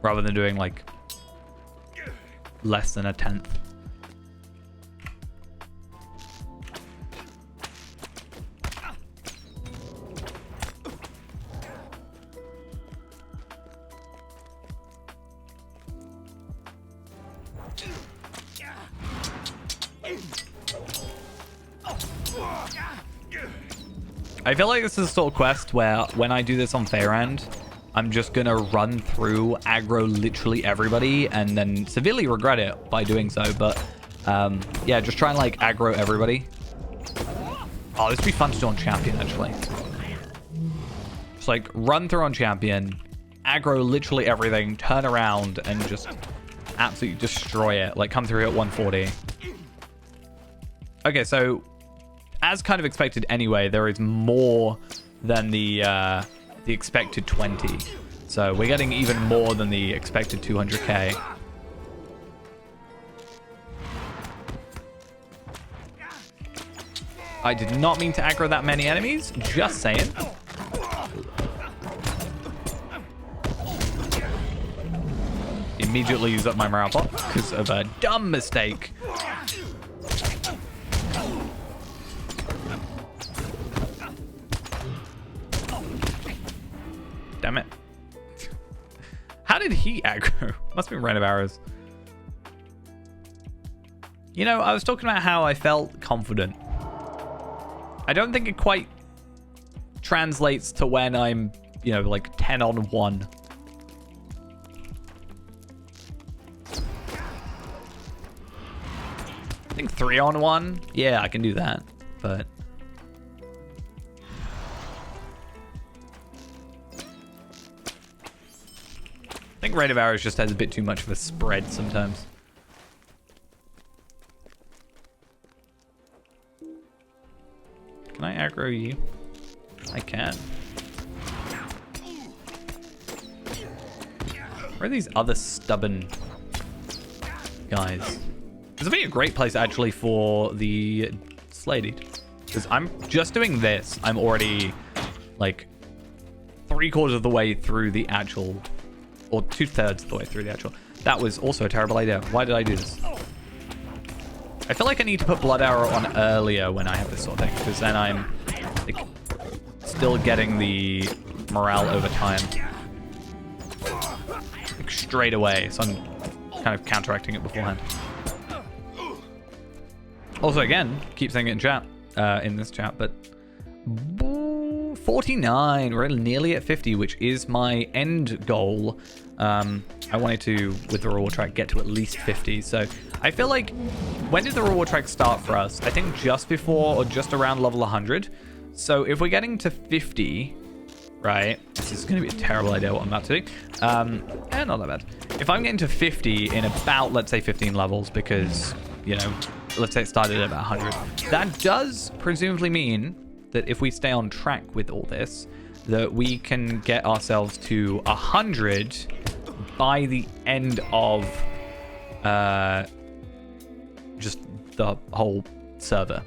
rather than doing like less than a tenth. I feel like this is a sort of quest where when I do this on Fairend, I'm just gonna run through, aggro literally everybody, and then severely regret it by doing so. But yeah, just try and like aggro everybody. Oh, this would be fun to do on Champion actually. Just like run through on Champion, aggro literally everything, turn around and just absolutely destroy it. Like come through at 140. Okay, so as kind of expected anyway, there is more than the expected 20. So we're getting even more than the expected 200k. I did not mean to aggro that many enemies, just saying. Immediately use up my morale pot because of a dumb mistake. Damn it. How did he aggro? Must have been Rain of Arrows. You know, I was talking about how I felt confident. I don't think it quite translates to when I'm, you know, like 10 on 1. I think 3 on 1. Yeah, I can do that. But I think Rain of Arrows just has a bit too much of a spread sometimes. throw you? I can. Where are these other stubborn guys? This would be a great place actually for the Slade Eater. Because I'm just doing this. I'm already like 3/4 of the way through the actual, or 2/3 of the way through the actual. That was also a terrible idea. Why did I do this? I feel like I need to put Blood Arrow on earlier when I have this sort of thing, because then I'm like still getting the morale over time like, straight away. So I'm kind of counteracting it beforehand. Also, again, keep saying it in chat, in this chat, but 49. We're nearly at 50, which is my end goal. I wanted to, with the reward track, get to at least 50. So I feel like, when did the reward track start for us? I think just before or just around level 100. So if we're getting to 50, right? This is going to be a terrible idea what I'm about to do. Yeah, not that bad. If I'm getting to 50 in about, let's say, 15 levels, because, you know, let's say it started at about 100. That does presumably mean that if we stay on track with all this, that we can get ourselves to 100 by the end of just the whole server.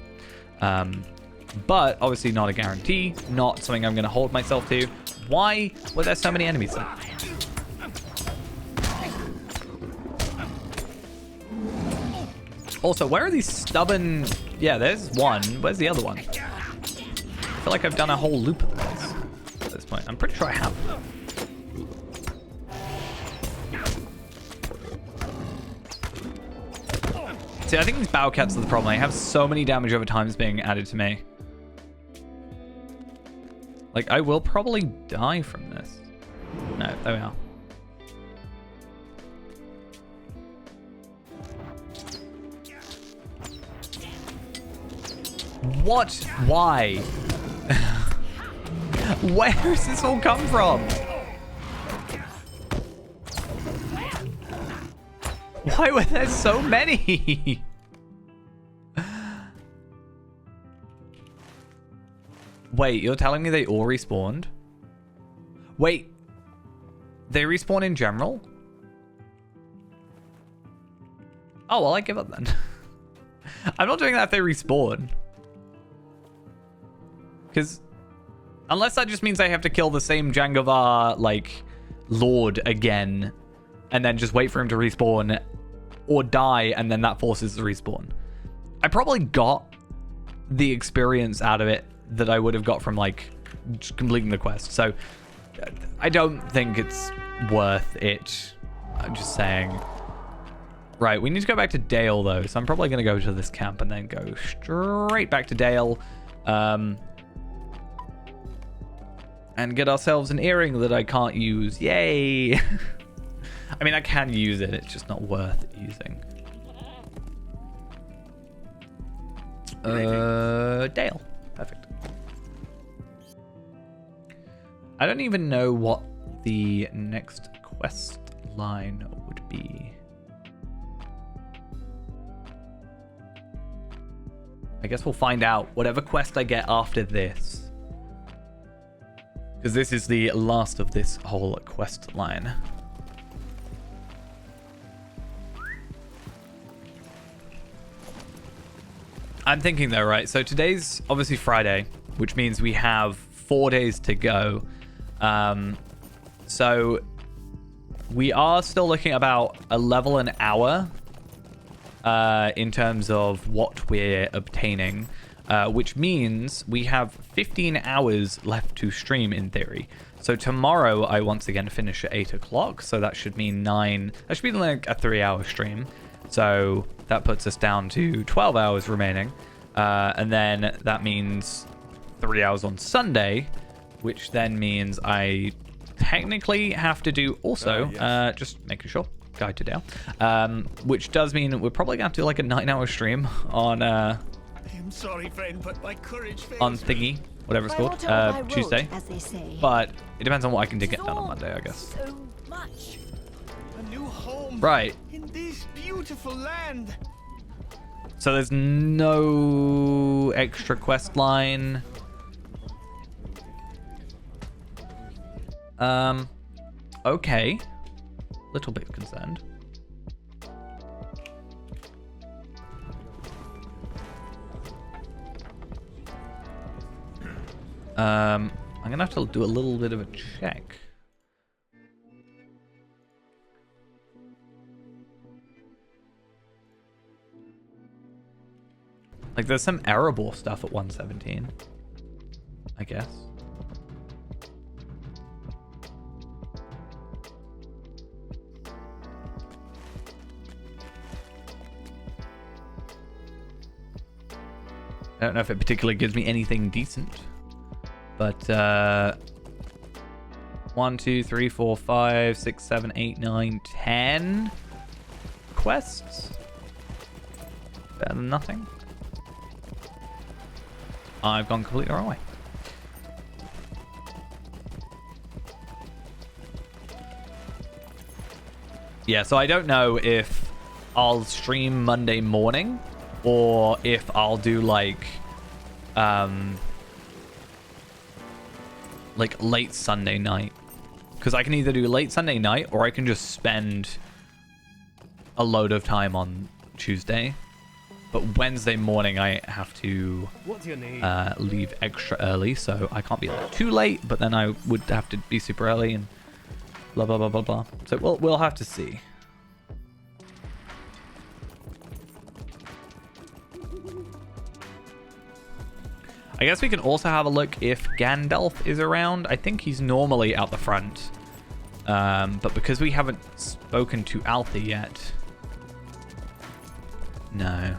But obviously not a guarantee, not something I'm going to hold myself to. Why were there so many enemies there? Also, where are these stubborn... Yeah, there's one. Where's the other one? I feel like I've done a whole loop of this at this point. I'm pretty sure I have. See, I think these battle cats are the problem. They have so many damage over time is being added to me. Like, I will probably die from this. No, there we are. What? Why? Where has this all come from? Why were there so many? Wait, you're telling me they all respawned? Wait, they respawn in general? Oh, well, I give up then. I'm not doing that if they respawn. Because unless that just means I have to kill the same Jangovar, like, Lord again, and then just wait for him to respawn, or die, and then that forces the respawn. I probably got the experience out of it that I would have got from, like, just completing the quest. So I don't think it's worth it. I'm just saying. Right, we need to go back to Dale, though. So I'm probably going to go to this camp and then go straight back to Dale. And get ourselves an earring that I can't use. Yay! I mean, I can use it. It's just not worth using. Dale. Perfect. I don't even know what the next quest line would be. I guess we'll find out whatever quest I get after this. Because this is the last of this whole quest line. I'm thinking though, right? So today's obviously Friday, which means we have 4 days to go. So we are still looking at about a level an hour in terms of what we're obtaining, which means we have 15 hours left to stream in theory. So tomorrow I once again finish at 8 o'clock. So that should mean that should be like a 3-hour stream. So that puts us down to 12 hours remaining. And then that means 3 hours on Sunday, which then means I technically have to do also, just making sure, Guide to Dale, which does mean we're probably going to do like a 9-hour stream on, I'm sorry, friend, but my courage fails on thingy, whatever it's called, Tuesday. As they say. But it depends on what I can get done on Monday, I guess. So much. A new home. Right. In this beautiful land. So there's no extra quest line. Okay. Little bit concerned. I'm gonna have to do a little bit of a check. Like, there's some arable stuff at 117, I guess. I don't know if it particularly gives me anything decent, but 1, 2, 3, 4, 5, 6, 7, 8, 9, 10 quests. Better than nothing. I've gone completely the wrong way. Yeah, so I don't know if I'll stream Monday morning or if I'll do like late Sunday night. Because I can either do late Sunday night or I can just spend a load of time on Tuesday. But Wednesday morning I have to leave extra early, so I can't be like too late, but then I would have to be super early and blah blah blah blah blah. So we'll have to see. I guess we can also have a look if Gandalf is around. I think he's normally out the front, but because we haven't spoken to Althea yet, no.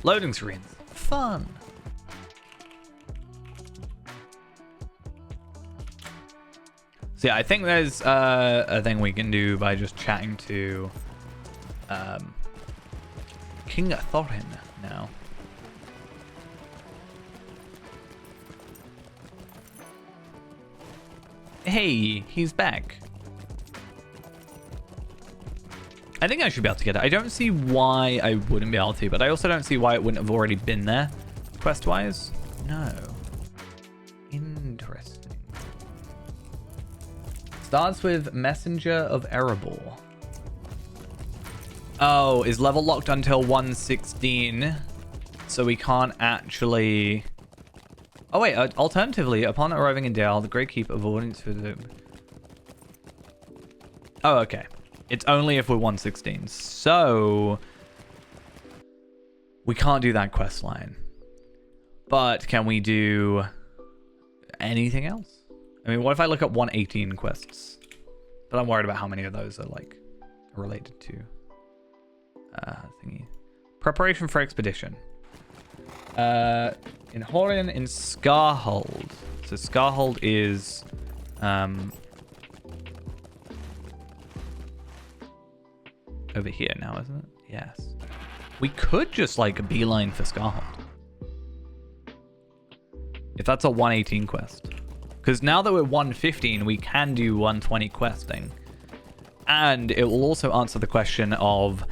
Loading screens. Fun. So yeah, I think there's a thing we can do by just chatting to King Thorin now. Hey, he's back. I think I should be able to get it. I don't see why I wouldn't be able to, but I also don't see why it wouldn't have already been there, quest-wise. No. Interesting. Starts with Messenger of Erebor. Oh, is level locked until 116, so we can't actually... Oh wait, alternatively, upon arriving in Dale, the Great Keep of Audience for the... Oh, okay. It's only if we're 116. So we can't do that quest line. But can we do anything else? I mean, what if I look at 118 quests? But I'm worried about how many of those are like related to thingy. Preparation for expedition. In Horian, in Scarhold. So Scarhold is over here now, isn't it? Yes. We could just like beeline for Scarhold. If that's a 118 quest. Because now that we're 115, we can do 120 questing. And it will also answer the question of,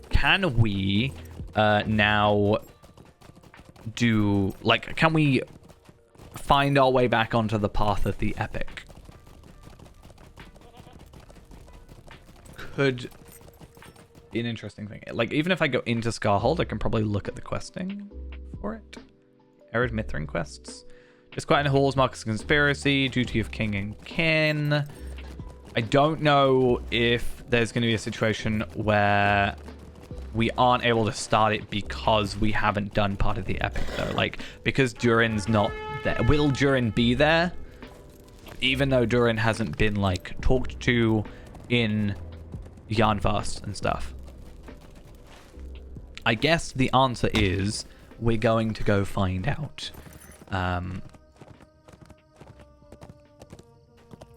can we now do, like, can we find our way back onto the path of the epic? Could be an interesting thing. Like, even if I go into Scarhold, I can probably look at the questing for it. Arid Mithrin quests. Disquiet in halls, Marcus Conspiracy, Duty of King and Kin. I don't know if there's going to be a situation where we aren't able to start it because we haven't done part of the epic though. Like, because Durin's not there. Will Durin be there? Even though Durin hasn't been like talked to in Yarnfast and stuff. I guess the answer is we're going to go find out.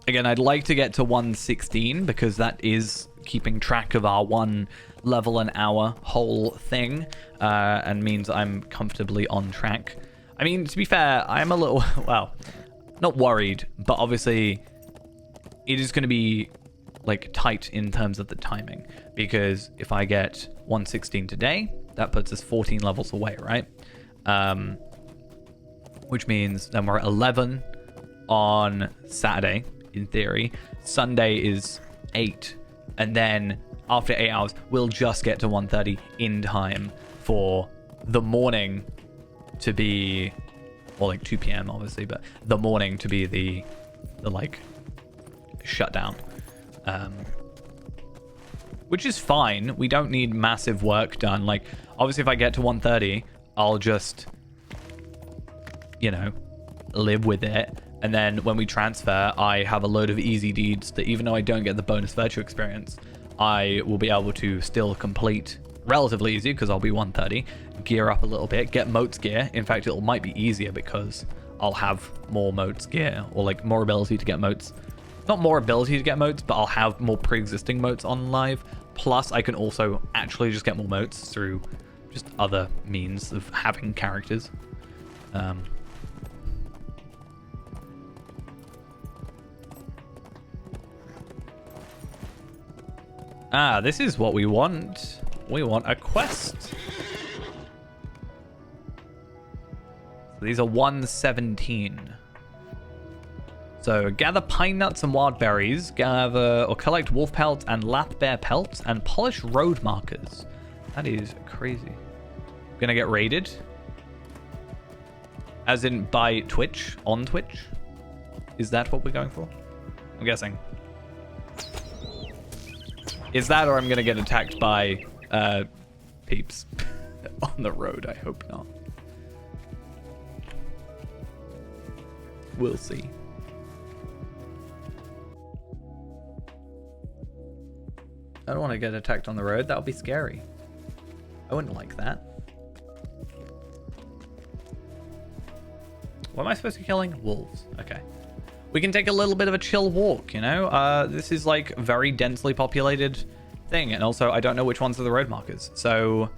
Again, I'd like to get to 116 because that is keeping track of our 1 level an hour whole thing, and means I'm comfortably on track. I mean, to be fair, I'm a little, well, not worried, but obviously it is going to be like tight in terms of the timing, because if I get 116 today, that puts us 14 levels away, right? Which means then we're at 11 on Saturday, in theory. Sunday is 8, and then after 8 hours, we'll just get to 1:30 in time for the morning to be, or like 2 p.m. obviously, but the morning to be the like shutdown. Which is fine. We don't need massive work done. Like, obviously if I get to 1:30, I'll just, you know, live with it. And then when we transfer, I have a load of easy deeds that even though I don't get the bonus virtue experience, I will be able to still complete relatively easy because I'll be 1:30, gear up a little bit, get motes gear. In fact, it might be easier because I'll have more motes gear, or like more ability to get motes. Not more ability to get motes, but I'll have more pre-existing motes on live. Plus, I can also actually just get more motes through just other means of having characters. This is what we want. We want a quest. So these are 117. So gather pine nuts and wild berries, gather or collect wolf pelts and lap bear pelts, and polish road markers. That is crazy. Gonna get raided? As in by Twitch? On Twitch? Is that what we're going for? I'm guessing. Is that, or I'm gonna get attacked by peeps on the road? I hope not. We'll see. I don't want to get attacked on the road. That would be scary. I wouldn't like that. What am I supposed to be killing? Wolves. Okay. We can take a little bit of a chill walk, you know? This is like a very densely populated thing. And also, I don't know which ones are the road markers. So,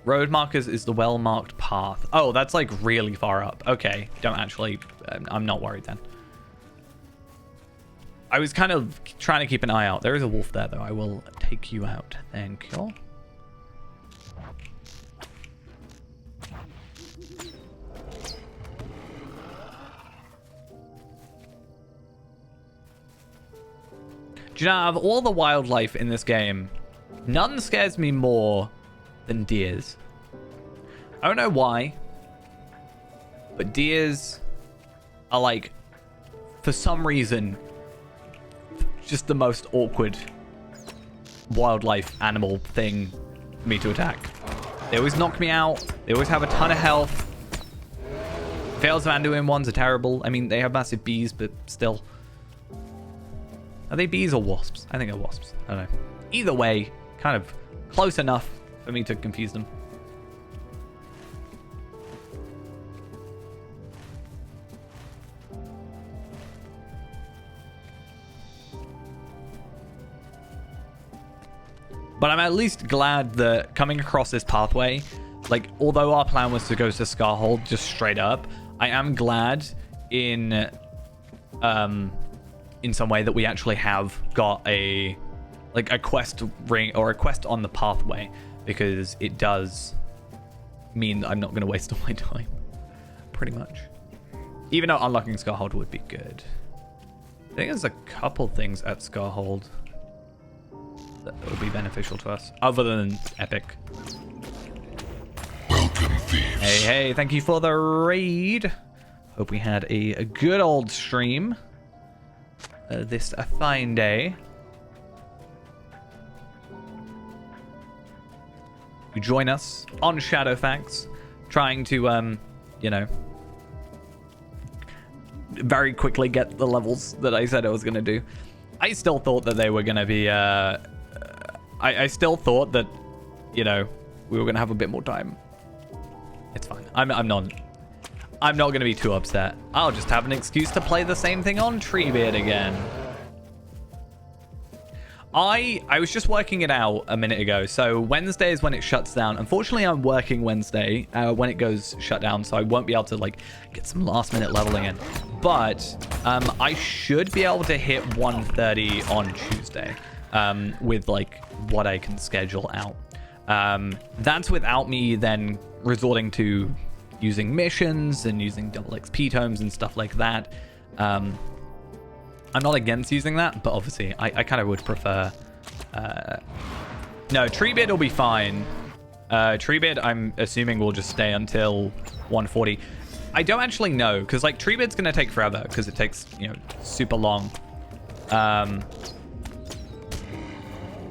road markers is the well-marked path. Oh, that's like really far up. Okay. Don't actually... I'm not worried then. I was kind of trying to keep an eye out. There is a wolf there, though. I will take you out. Thank you. Do you know, out of all the wildlife in this game, none scares me more than deers. I don't know why, but deers are like, for some reason, just the most awkward wildlife animal thing for me to attack. They always knock me out. They always have a ton of health. Veils of Anduin ones are terrible. I mean, they have massive bees, but still. Are they bees or wasps? I think they're wasps. I don't know. Either way, kind of close enough for me to confuse them. But I'm at least glad that coming across this pathway, like, although our plan was to go to Scarhold just straight up, I am glad in some way that we actually have got a quest ring or a quest on the pathway, because it does mean that I'm not going to waste all my time, pretty much. Even though unlocking Scarhold would be good. I think there's a couple things at Scarhold that will be beneficial to us, other than epic. Welcome, thieves. Hey, thank you for the raid. Hope we had a good old stream. This a fine day. who join us on Shadowfax, trying to, you know, very quickly get the levels that I said I was going to do. I still thought that they were going to be, I still thought that, you know, we were going to have a bit more time. It's fine. I'm not going to be too upset. I'll just have an excuse to play the same thing on Treebeard again. I was just working it out a minute ago. So Wednesday is when it shuts down. Unfortunately, I'm working Wednesday when it goes shut down, so I won't be able to like get some last minute leveling in. But I should be able to hit 130 on Tuesday with like what I can schedule out. That's without me then resorting to using missions and using double XP tomes and stuff like that. I'm not against using that, but obviously I kind of would prefer... No, Treebeard will be fine. Treebeard, I'm assuming, will just stay until 140. I don't actually know, because like Treebeard's going to take forever, because it takes, you know, super long.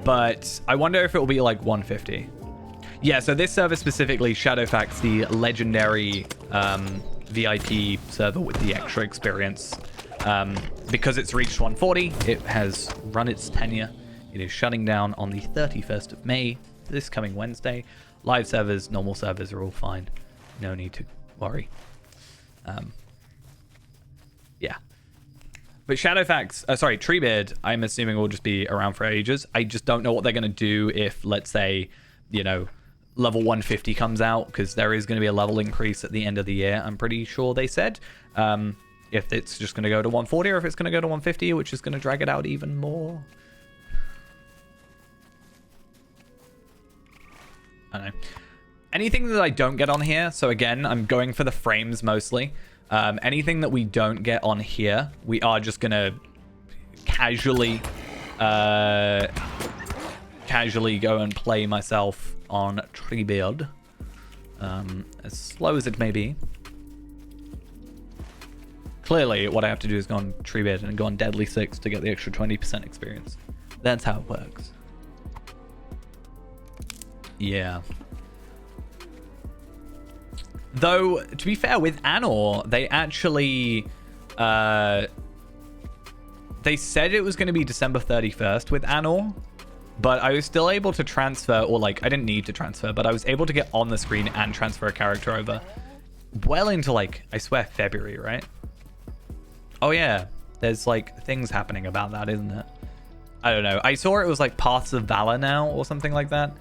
But I wonder if it will be like 150. Yeah, so this server specifically, Shadowfax, the legendary VIP server with the extra experience, because it's reached 140, it has run its tenure. It is shutting down on the 31st of May, this coming Wednesday. Live servers, normal servers are all fine. No need to worry. Yeah. But Shadowfax, sorry, Treebeard, I'm assuming will just be around for ages. I just don't know what they're going to do if, let's say, you know, level 150 comes out, because there is going to be a level increase at the end of the year, I'm pretty sure they said. If it's just going to go to 140 or if it's going to go to 150, which is going to drag it out even more. I don't know. Anything that I don't get on here, so again, I'm going for the frames mostly. Anything that we don't get on here, we are just going to casually go and play myself on Treebeard. As slow as it may be. Clearly, what I have to do is go on Treebeard and go on Deadly 6 to get the extra 20% experience. That's how it works. Yeah. Though, to be fair, with Armour, they actually... they said it was going to be December 31st with Armour, but I was still able to transfer, or like, I didn't need to transfer, but I was able to get on the screen and transfer a character over well into, like, I swear, February, right? Oh, yeah. There's, like, things happening about that, isn't it? I don't know. I saw it was, like, Paths of Valor now or something like that.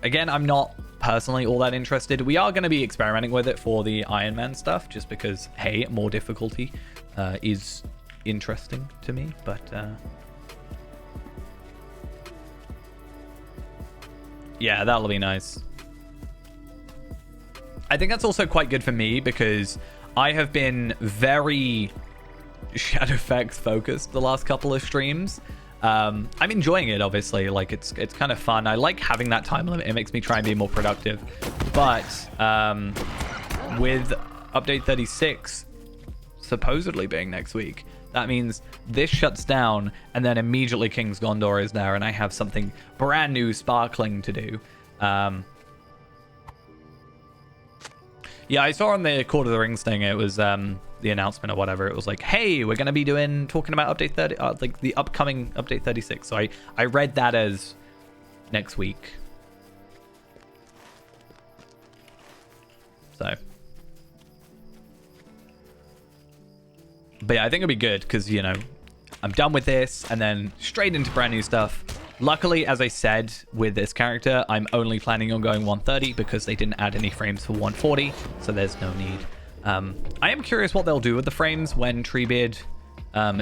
Again, I'm not personally all that interested. We are going to be experimenting with it for the Iron Man stuff, just because, hey, more difficulty is interesting to me, but... yeah, that'll be nice. I think that's also quite good for me because I have been very Shadowfax focused the last couple of streams. I'm enjoying it, obviously. Like, it's kind of fun. I like having that time limit. It makes me try and be more productive. But with update 36 supposedly being next week, that means this shuts down and then immediately King's Gondor is there and I have something brand new sparkling to do. Yeah, I saw on the Court of the Rings thing, it was the announcement or whatever. It was like, hey, we're going to be talking about update 30, like the upcoming update 36. So I read that as next week. So. But yeah, I think it'll be good because, you know, I'm done with this and then straight into brand new stuff. Luckily, as I said, with this character, I'm only planning on going 130 because they didn't add any frames for 140, so there's no need. I am curious what they'll do with the frames when Treebeard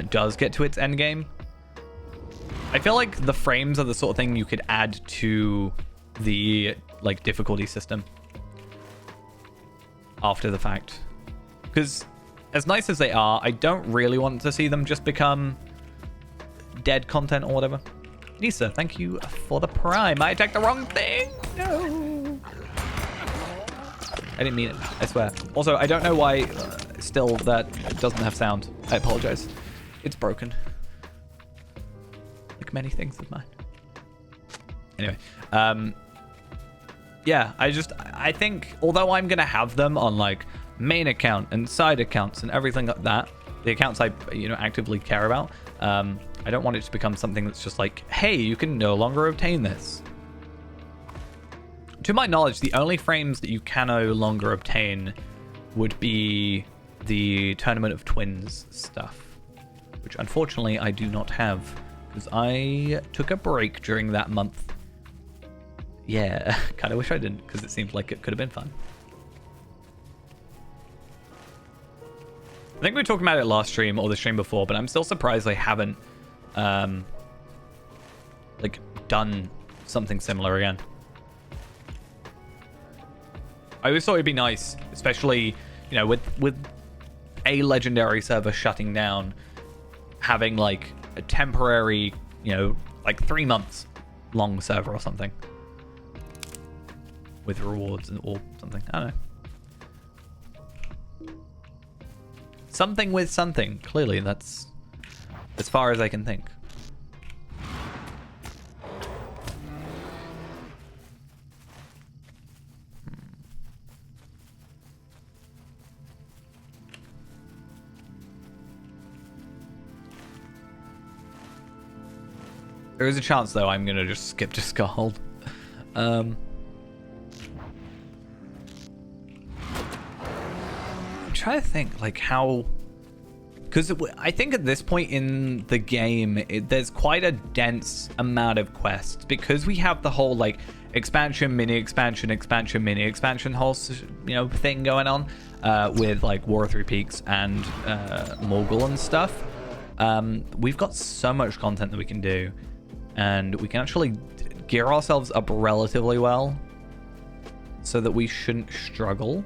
does get to its end game. I feel like the frames are the sort of thing you could add to the like difficulty system after the fact. Because as nice as they are, I don't really want to see them just become dead content or whatever. Nisa, thank you for the prime. I attacked the wrong thing. No. I didn't mean it. I swear. Also, I don't know why still that doesn't have sound. I apologize. It's broken. Like many things of mine. Anyway, yeah, I think although I'm gonna have them on like main account and side accounts and everything like that, the accounts I actively care about, I don't want it to become something that's just like, hey, you can no longer obtain this. To my knowledge, the only frames that you can no longer obtain would be the Tournament of Twins stuff, which unfortunately I do not have because I took a break during that month. Yeah, kind of wish I didn't because it seemed like it could have been fun. I think we were talking about it last stream or the stream before, but I'm still surprised I haven't like done something similar again. I always thought it'd be nice, especially, with a legendary server shutting down, having like a temporary, like 3 months long server or something with rewards or something. I don't know. Something with something. Clearly, that's as far as I can think. There is a chance, though, I'm going to just skip to Scald. I'm trying to think, like, how... Because I think at this point in the game, there's quite a dense amount of quests. Because we have the whole, like, expansion, mini-expansion, expansion, mini-expansion whole, thing going on. With, like, War of Three Peaks and Morgul and stuff. We've got so much content that we can do. And we can actually gear ourselves up relatively well so that we shouldn't struggle.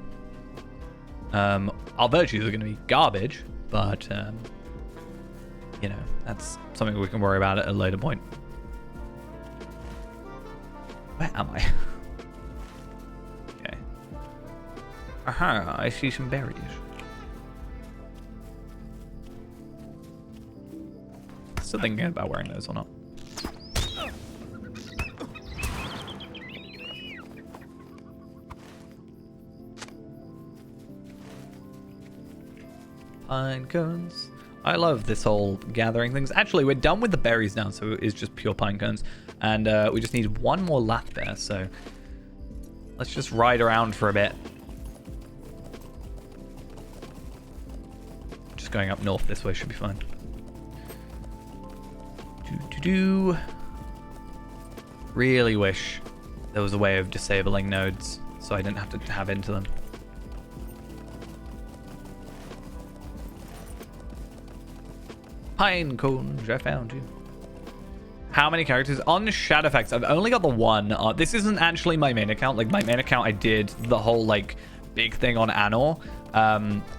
Our virtues are going to be garbage, but, that's something we can worry about at a later point. Where am I? Okay. Aha, I see some berries. Still thinking about wearing those or not. Pine cones. I love this whole gathering things. Actually, we're done with the berries now, so it's just pure pine cones. And we just need one more lath bear, so let's just ride around for a bit. Just going up north this way should be fine. Really wish there was a way of disabling nodes so I didn't have to have into them. Pine cones, I found you. How many characters? On Shadowfax, I've only got the one. This isn't actually my main account. Like, my main account, I did the whole, like, big thing on Armour.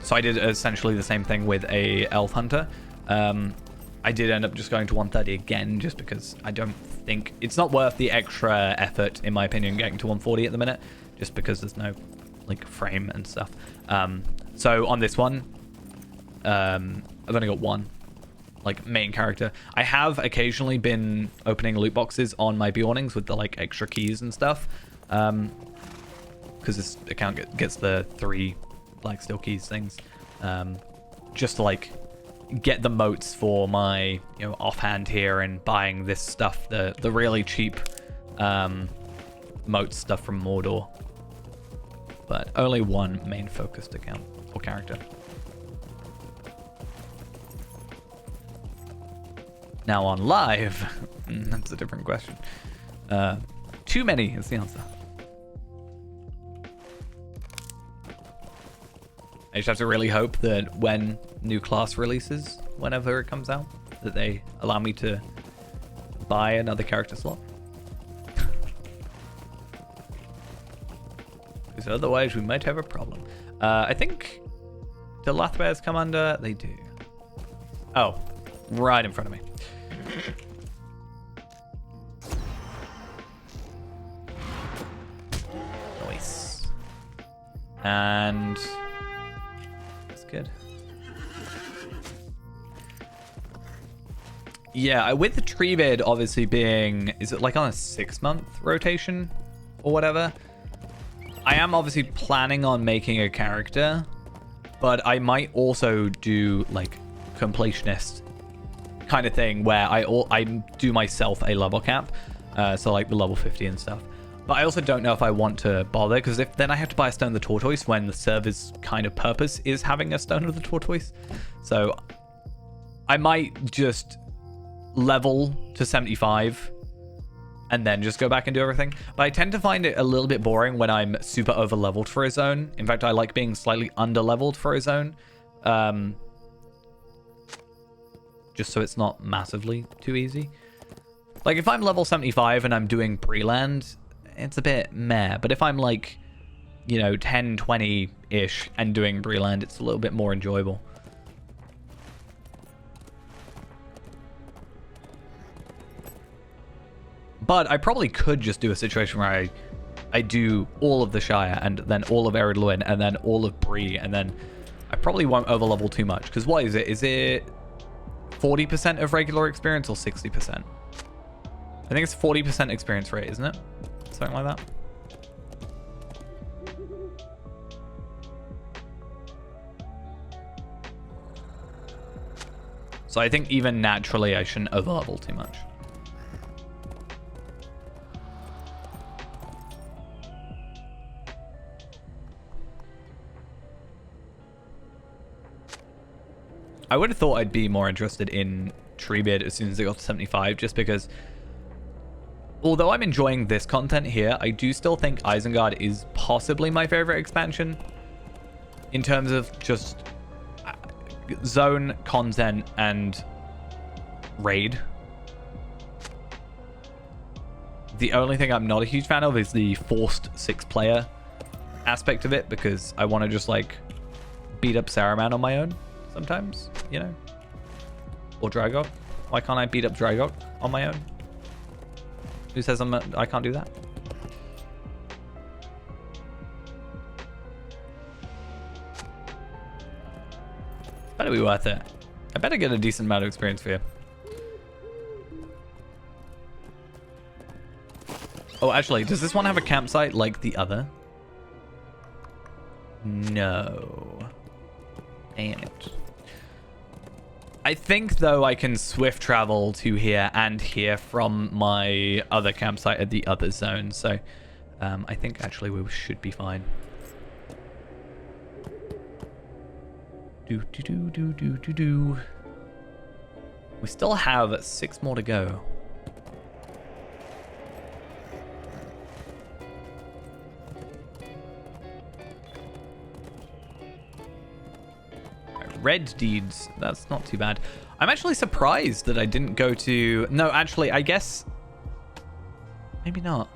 So I did essentially the same thing with a Elf Hunter. I did end up just going to 130 again, just because I don't think... It's not worth the extra effort, in my opinion, getting to 140 at the minute. Just because there's no, like, frame and stuff. So on this one, I've only got one. Like, main character. I have occasionally been opening loot boxes on my Bjornings with the, like, extra keys and stuff. Because this account gets the 3 Black Steel keys things. Just to, like, get the moats for my, offhand here and buying this stuff. The really cheap moat stuff from Mordor. But only one main focused account or character. Now on live, that's a different question. Too many is the answer. I just have to really hope that when new class releases, whenever it comes out, that they allow me to buy another character slot. Because otherwise we might have a problem. I think the Lath Bears come under... They do. Oh, right in front of me. Nice. And that's good. Yeah, with the tree bid obviously being, is it like on a 6-month rotation or whatever? I am obviously planning on making a character, but I might also do like completionist kind of thing where I do myself a level cap, so like the level 50 and stuff. But I also don't know if I want to bother, because if then I have to buy a Stone of the Tortoise when the server's kind of purpose is having a Stone of the Tortoise. So I might just level to 75 and then just go back and do everything. But I tend to find it a little bit boring when I'm super over leveled for a zone. In fact, I like being slightly under leveled for a zone, just so it's not massively too easy. Like if I'm level 75 and I'm doing Breland, it's a bit meh. But if I'm like, you know, 10, 20-ish and doing Breland, it's a little bit more enjoyable. But I probably could just do a situation where I do all of the Shire and then all of Ered Luin and then all of Bree, and then I probably won't overlevel too much. Because what is it? Is it 40% of regular experience or 60%? I think it's 40% experience rate, isn't it? Something like that. So I think even naturally I shouldn't overlevel too much. I would have thought I'd be more interested in tree bid as soon as it got to 75, just because although I'm enjoying this content here, I do still think Isengard is possibly my favorite expansion in terms of just zone content and raid. The only thing I'm not a huge fan of is the forced 6-player aspect of it, because I want to just like beat up Saruman on my own sometimes, you know, or Dragok. Why can't I beat up Dragok on my own? Who says I can't do that? Better be worth it. I better get a decent amount of experience for you. Oh, actually, does this one have a campsite like the other? No. Damn it. I think, though, I can swift travel to here and here from my other campsite at the other zone. So I think, actually, we should be fine. We still have 6 more to go. Red deeds, that's not too bad. I'm actually surprised that I didn't go to... No, actually, I guess... Maybe not.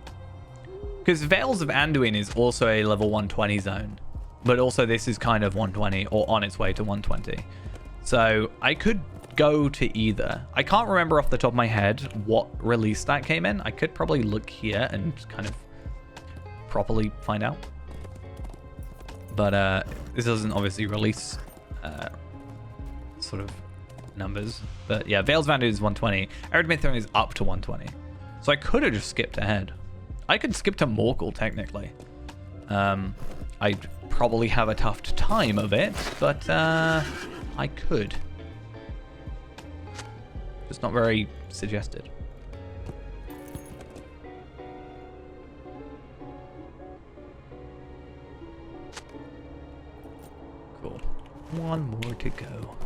Because Vales of Anduin is also a level 120 zone. But also this is kind of 120, or on its way to 120. So I could go to either. I can't remember off the top of my head what release that came in. I could probably look here and kind of properly find out. But this doesn't obviously release sort of numbers. But yeah, Vales of Anduin is 120. Ered Mithrin is up to 120. So I could have just skipped ahead. I could skip to Morgul, technically. I'd probably have a tough time of it, but I could. Just not very suggested. Cool. One more to go.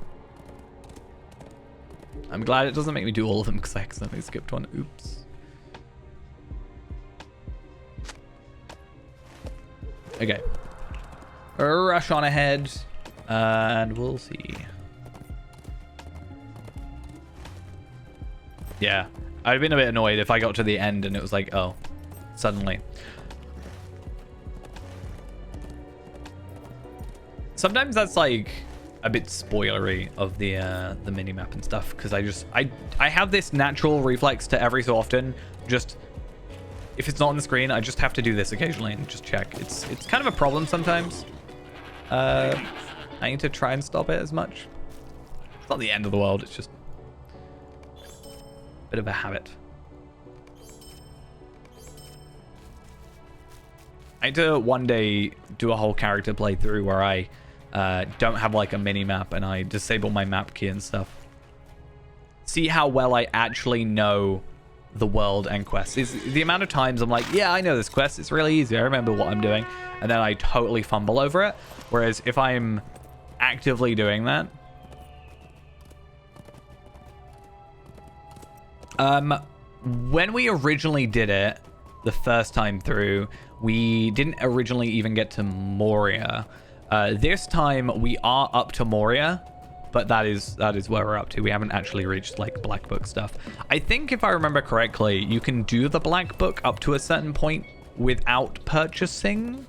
I'm glad it doesn't make me do all of them because I accidentally skipped one. Oops. Okay. Rush on ahead, and we'll see. Yeah, I'd have been a bit annoyed if I got to the end and it was like, oh, suddenly. Sometimes that's like a bit spoilery of the minimap and stuff, because I have this natural reflex to every so often just, if it's not on the screen, I just have to do this occasionally and just check. It's kind of a problem sometimes. I need to try and stop it as much. It's not the end of the world, it's just Bit of a habit. I need to one day do a whole character playthrough where I don't have like a mini map and I disable my map key and stuff. See how well I actually know the world and quests. Is the amount of times I'm like, yeah, I know this quest. It's really easy. I remember what I'm doing. And then I totally fumble over it. Whereas if I'm actively doing that, when we originally did it the first time through, we didn't originally even get to Moria. This time we are up to Moria, but that is where we're up to. We haven't actually reached like Black Book stuff. I think if I remember correctly, you can do the Black Book up to a certain point without purchasing,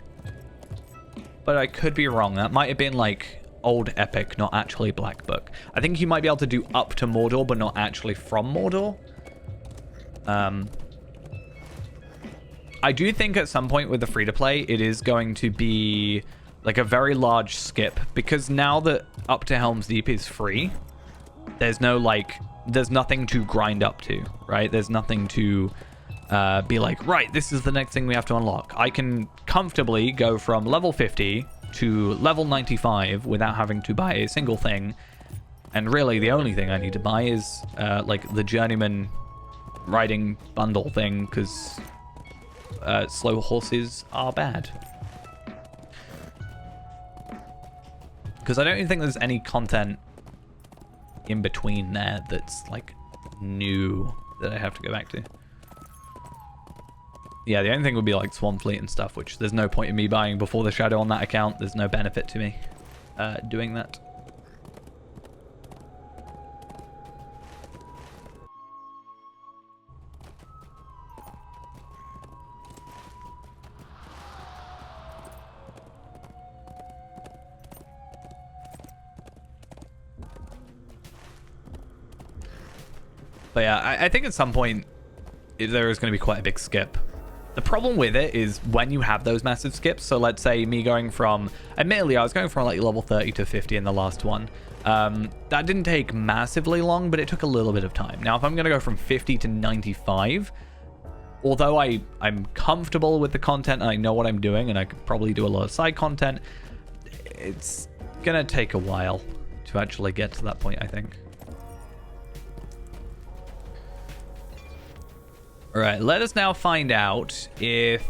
but I could be wrong. That might have been like Old Epic, not actually Black Book. I think you might be able to do up to Mordor, but not actually from Mordor. I do think at some point with the free-to-play, it is going to be like a very large skip, because now that up to Helm's Deep is free, there's no like, there's nothing to grind up to, right? There's nothing to be like, right, this is the next thing we have to unlock. I can comfortably go from level 50 to level 95 without having to buy a single thing. And really the only thing I need to buy is like the journeyman riding bundle thing, because slow horses are bad. Because I don't even think there's any content in between there that's like new that I have to go back to. Yeah, the only thing would be like Swan Fleet and stuff, which there's no point in me buying before the Shadow on that account. There's no benefit to me doing that. But yeah, I think at some point there is going to be quite a big skip. The problem with it is when you have those massive skips. So let's say me going from, admittedly, I was going from like level 30 to 50 in the last one. That didn't take massively long, but it took a little bit of time. Now, if I'm going to go from 50 to 95, although I'm comfortable with the content and I know what I'm doing and I could probably do a lot of side content, it's going to take a while to actually get to that point, I think. All right, let us now find out if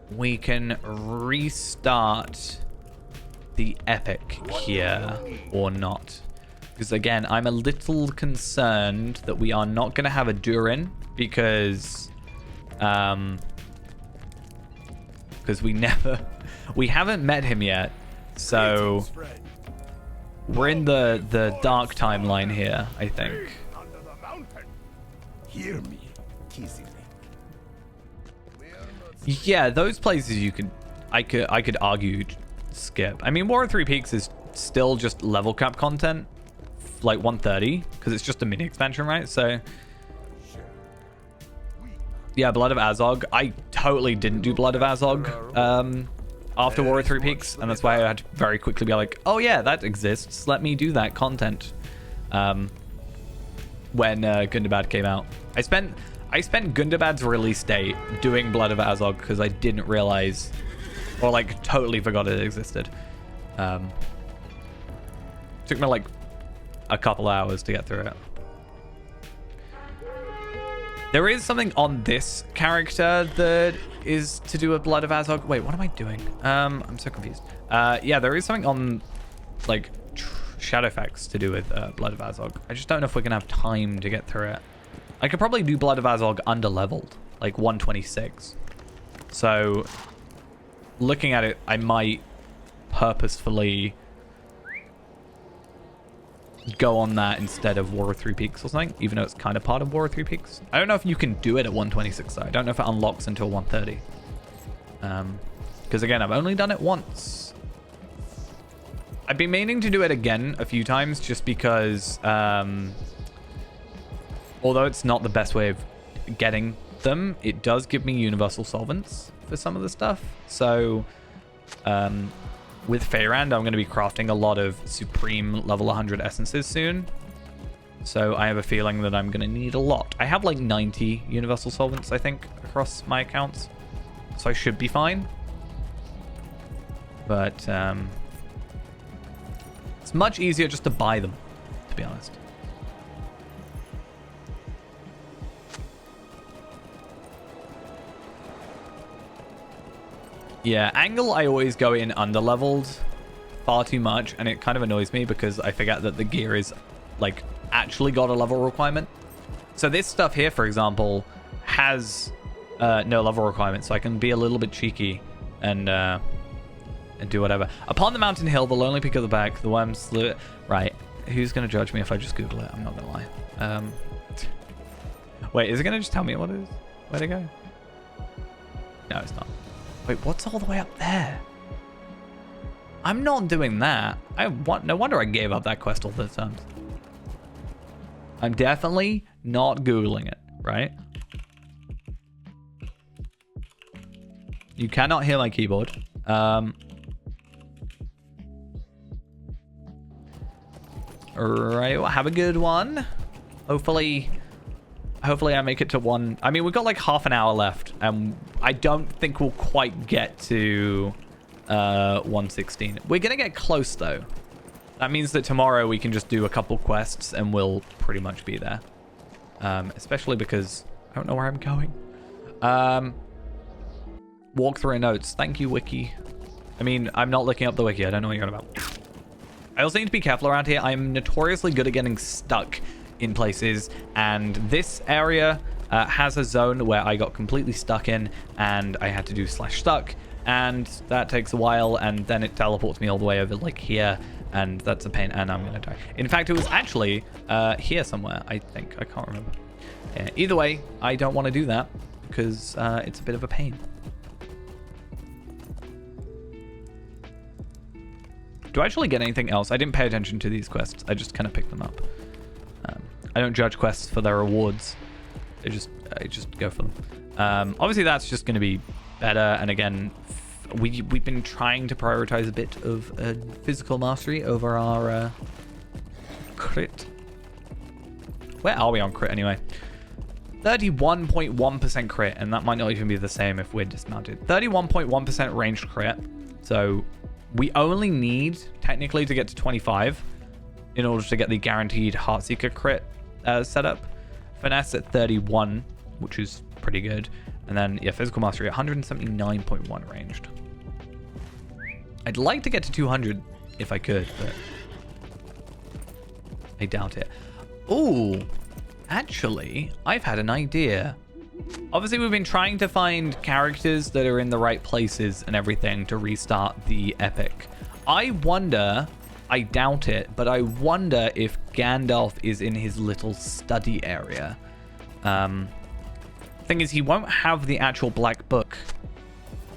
we can restart the epic here or not. Because again, I'm a little concerned that we are not going to have a Durin because we haven't met him yet. So we're in the dark timeline here, I think. Hear me, teasing me. Yeah, those places you could, I could argue skip. I mean, War of Three Peaks is still just level cap content, like 130, because it's just a mini expansion, right? So yeah, Blood of Azog. I totally didn't do Blood of Azog after War of Three Peaks, and that's why I had to very quickly be like, oh yeah, that exists. Let me do that content. When Gundabad came out. I spent Gundabad's release date doing Blood of Azog because I didn't realize, or like totally forgot it existed. Took me like a couple hours to get through it. There is something on this character that is to do with Blood of Azog. Wait, what am I doing? I'm so confused. Yeah, there is something on like Shadowfax to do with Blood of Azog. I just don't know if we're gonna have time to get through it. I could probably do Blood of Azog under leveled, like 126. So looking at it, I might purposefully go on that instead of War of Three Peaks or something, even though it's kind of part of War of Three Peaks. I don't know if you can do it at 126 though. I don't know if it unlocks until 130. Because again, I've only done it once. I've been meaning to do it again a few times just because, although it's not the best way of getting them, it does give me universal solvents for some of the stuff. So with Feyrand, I'm going to be crafting a lot of Supreme level 100 essences soon. So I have a feeling that I'm going to need a lot. I have like 90 universal solvents, I think, across my accounts. So I should be fine. But it's much easier just to buy them, to be honest. Yeah, angle I always go in under-leveled far too much, and it kind of annoys me because I forget that the gear is, like, actually got a level requirement. So this stuff here, for example, has no level requirement, so I can be a little bit cheeky and do whatever. Upon the mountain hill, the lonely peak of the back, the worms slew it. Right, who's going to judge me if I just Google it? I'm not going to lie. Wait, is it going to just tell me what it is? Where'd it go? No, it's not. Wait, what's all the way up there? I'm not doing that. No wonder I gave up that quest all the times. I'm definitely not Googling it, right? You cannot hear my keyboard. Alright, well, have a good one. Hopefully I make it to one. I mean, we've got like half an hour left, and I don't think we'll quite get to 116. We're gonna get close though. That means that tomorrow we can just do a couple quests and we'll pretty much be there. Especially because I don't know where I'm going. Walkthrough notes. Thank you, Wiki. I mean, I'm not looking up the Wiki. I don't know what you're on about. I also need to be careful around here. I'm notoriously good at getting stuck in places, and this area has a zone where I got completely stuck in, and I had to do /stuck, and that takes a while, and then it teleports me all the way over like here, and that's a pain, and I'm gonna die. In fact, it was actually here somewhere, I think. I can't remember. Yeah, either way, I don't want to do that because it's a bit of a pain. Do I actually get anything else? I didn't pay attention to these quests. I just kind of picked them up. I don't judge quests for their rewards. I just go for them. Obviously, that's just going to be better. And again, we've been trying to prioritize a bit of physical mastery over our crit. Where are we on crit anyway? 31.1% crit, and that might not even be the same if we're dismounted. 31.1% ranged crit. So we only need technically to get to 25 in order to get the guaranteed Heartseeker crit setup. Finesse at 31, which is pretty good. And then, yeah, physical mastery 179.1 ranged. I'd like to get to 200 if I could, but I doubt it. Ooh, actually, I've had an idea. Obviously, we've been trying to find characters that are in the right places and everything to restart the epic. I wonder, I doubt it, but I wonder if Gandalf is in his little study area. Thing is, he won't have the actual black book,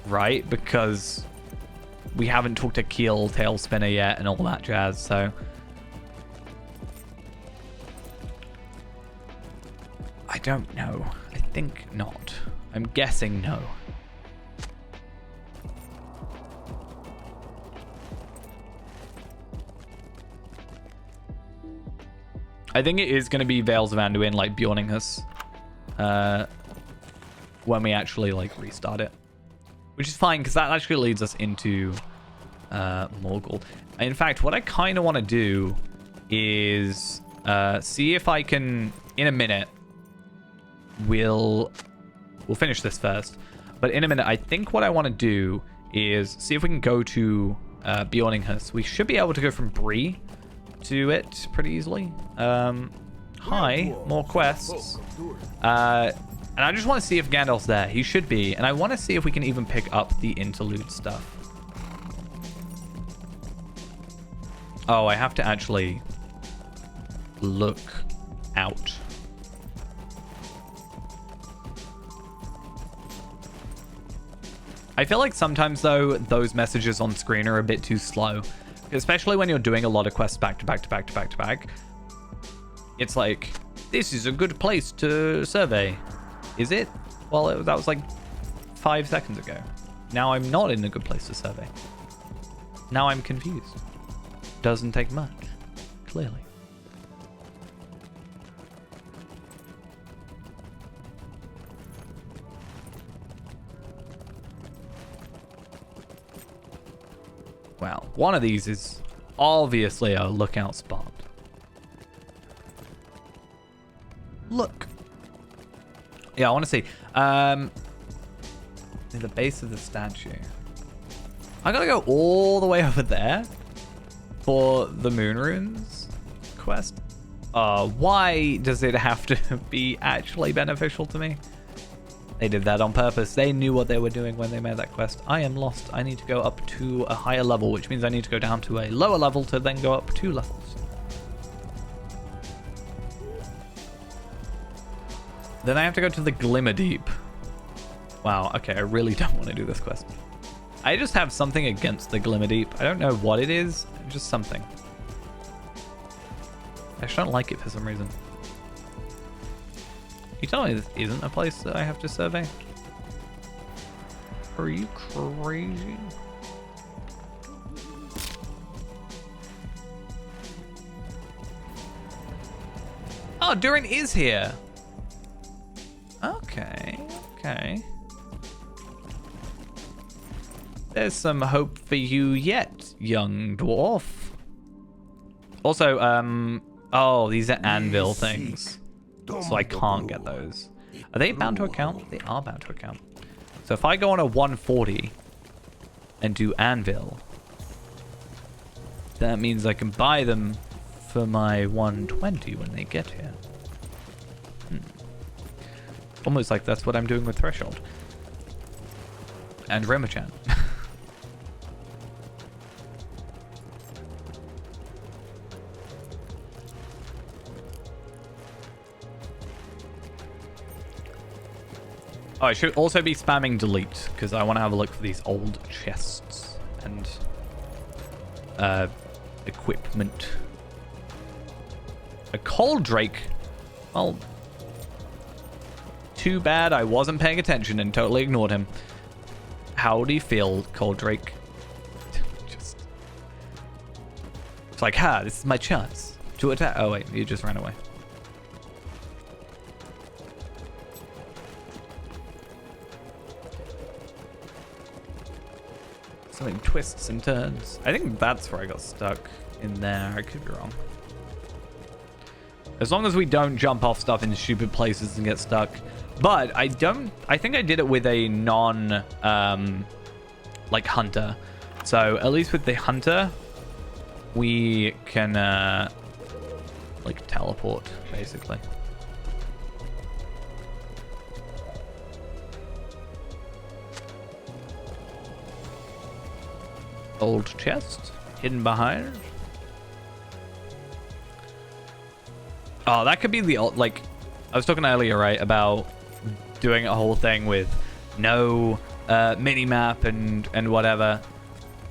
right? Because we haven't talked to Keel, Tailspinner yet and all that jazz, so I don't know. I think not. I'm guessing no. I think it is going to be Veils of Anduin, like Bjorninghus, when we actually like restart it, which is fine because that actually leads us into Morgul. In fact, what I kind of want to do is see if I can, in a minute, we'll finish this first, but in a minute, I think what I want to do is see if we can go to Bjorninghus. We should be able to go from Bree to it pretty easily. Hi, more quests. And I just want to see if Gandalf's there. He should be. And I want to see if we can even pick up the interlude stuff. Oh, I have to actually look out. I feel like sometimes, though, those messages on screen are a bit too slow. Especially when you're doing a lot of quests back to back to back to back to back. It's like, this is a good place to survey. Is it? Well, that was like 5 seconds ago. Now I'm not in a good place to survey. Now I'm confused. Doesn't take much, clearly. Well, one of these is obviously a lookout spot. Look. Yeah, I want to see. Near the base of the statue. I gotta go all the way over there for the moon runes quest. Why does it have to be actually beneficial to me? They did that on purpose. They knew what they were doing when they made that quest. I am lost. I need to go up to a higher level, which means I need to go down to a lower level to then go up 2 levels. Then I have to go to the Glimmer Deep. Wow, okay, I really don't want to do this quest. I just have something against the Glimmer Deep. I don't know what it is, just something. I just don't like it for some reason. You tell me this isn't a place that I have to survey? Are you crazy? Oh, Durin is here. Okay, okay. There's some hope for you yet, young dwarf. Also, oh, these are anvil things. So I can't get those. Are they bound to account? They are bound to account. So if I go on a 140 and do anvil, that means I can buy them for my 120 when they get here. Almost like that's what I'm doing with Threshold. And Remachan. Oh, I should also be spamming delete, because I want to have a look for these old chests and equipment. A Cold Drake? Well, too bad I wasn't paying attention and totally ignored him. How do you feel, Cold Drake? Just... It's like, ha, this is my chance to attack. Oh, wait, you just ran away. Something twists and turns. I think that's where I got stuck in there. I could be wrong. As long as we don't jump off stuff in stupid places and get stuck. But I think I did it with a non, like hunter. So at least with the hunter, we can, like teleport, basically. Old chest, hidden behind. Oh, that could be the, like, I was talking earlier, right, about doing a whole thing with no mini-map and whatever.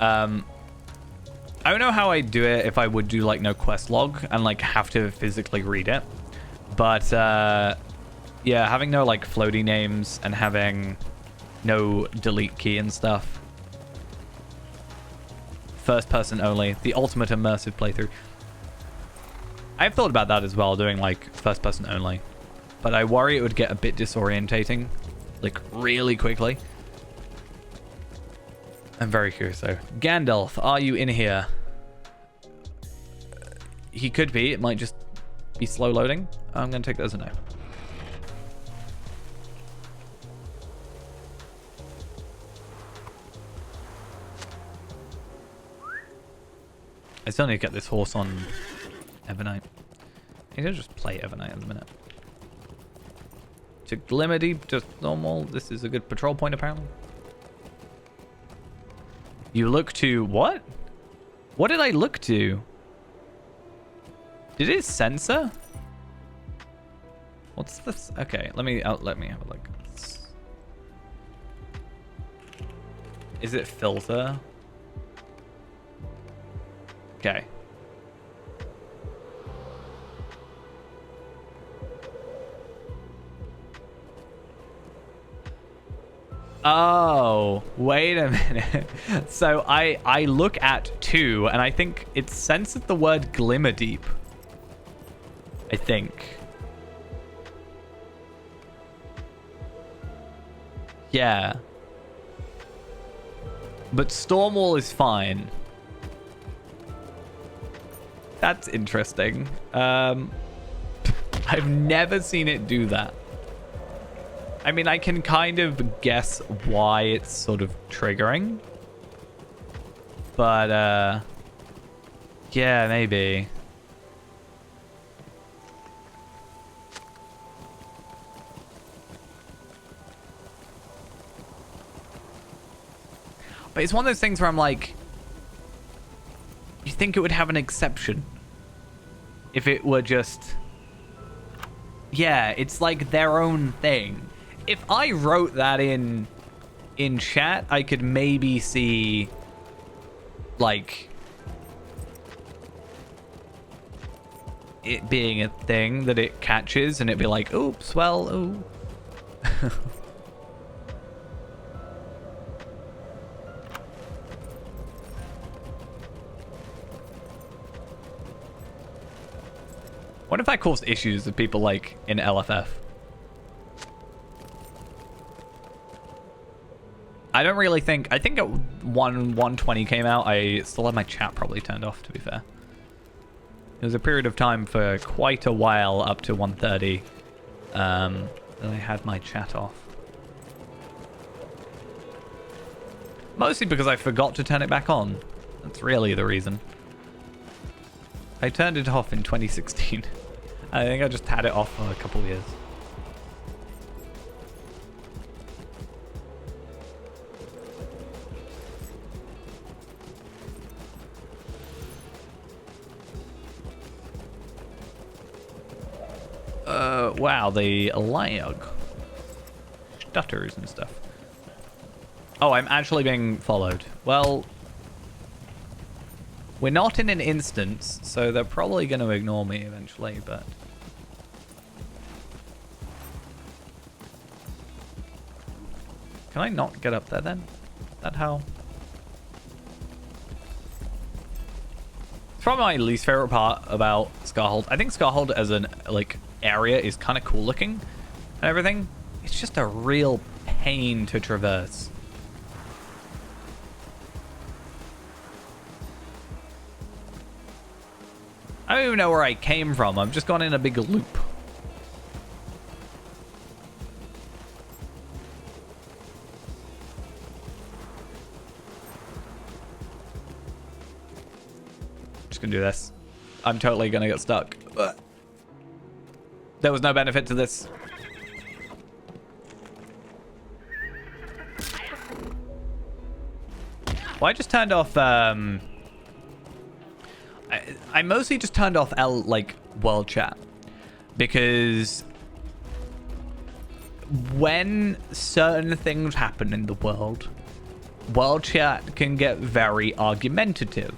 I don't know how I'd do it if I would do, like, no quest log and, like, have to physically read it. But, yeah, having no, like, floaty names and having no delete key and stuff. First person only. The ultimate immersive playthrough. I've thought about that as well, doing, like, first person only. But I worry it would get a bit disorientating, like, really quickly. I'm very curious, though. Gandalf, are you in here? He could be. It might just be slow loading. I'm going to take that as a no. I still need to get this horse on Evernight. I need to just play Evernight at the minute. To Glimmer Deep, just normal. This is a good patrol point, apparently. You look to... What? What did I look to? Did it censor? What's this? Okay, let me have a look. Is it filter? Okay. Oh, wait a minute. So I look at 2 and I think it censored the word Glimmer Deep. I think. Yeah. But Stormwall is fine. That's interesting. I've never seen it do that. I mean, I can kind of guess why it's sort of triggering. But, yeah, maybe. But it's one of those things where I'm like, you think it would have an exception if it were just, yeah, it's like their own thing. If I wrote that in chat, I could maybe see, like, it being a thing that it catches and it'd be like, oops, well, ooh. What if that caused issues with people like in LFF? I don't really think... I think at 120 came out, I still had my chat probably turned off, to be fair. It was a period of time for quite a while, up to 130, that I had my chat off. Mostly because I forgot to turn it back on. That's really the reason. I turned it off in 2016. I think I just had it off for a couple of years. Wow, the lag stutters and stuff. Oh, I'm actually being followed. Well, we're not in an instance, so they're probably going to ignore me eventually, but... Can I not get up there then? Is that how? It's probably my least favorite part about Scarhold. I think Scarhold as an, like, area is kind of cool looking and everything. It's just a real pain to traverse. I don't even know where I came from. I've just gone in a big loop. Just gonna do this. I'm totally gonna get stuck. Ugh. There was no benefit to this. Well, I just turned off, I mostly just turned off world chat, because when certain things happen in the world chat can get very argumentative.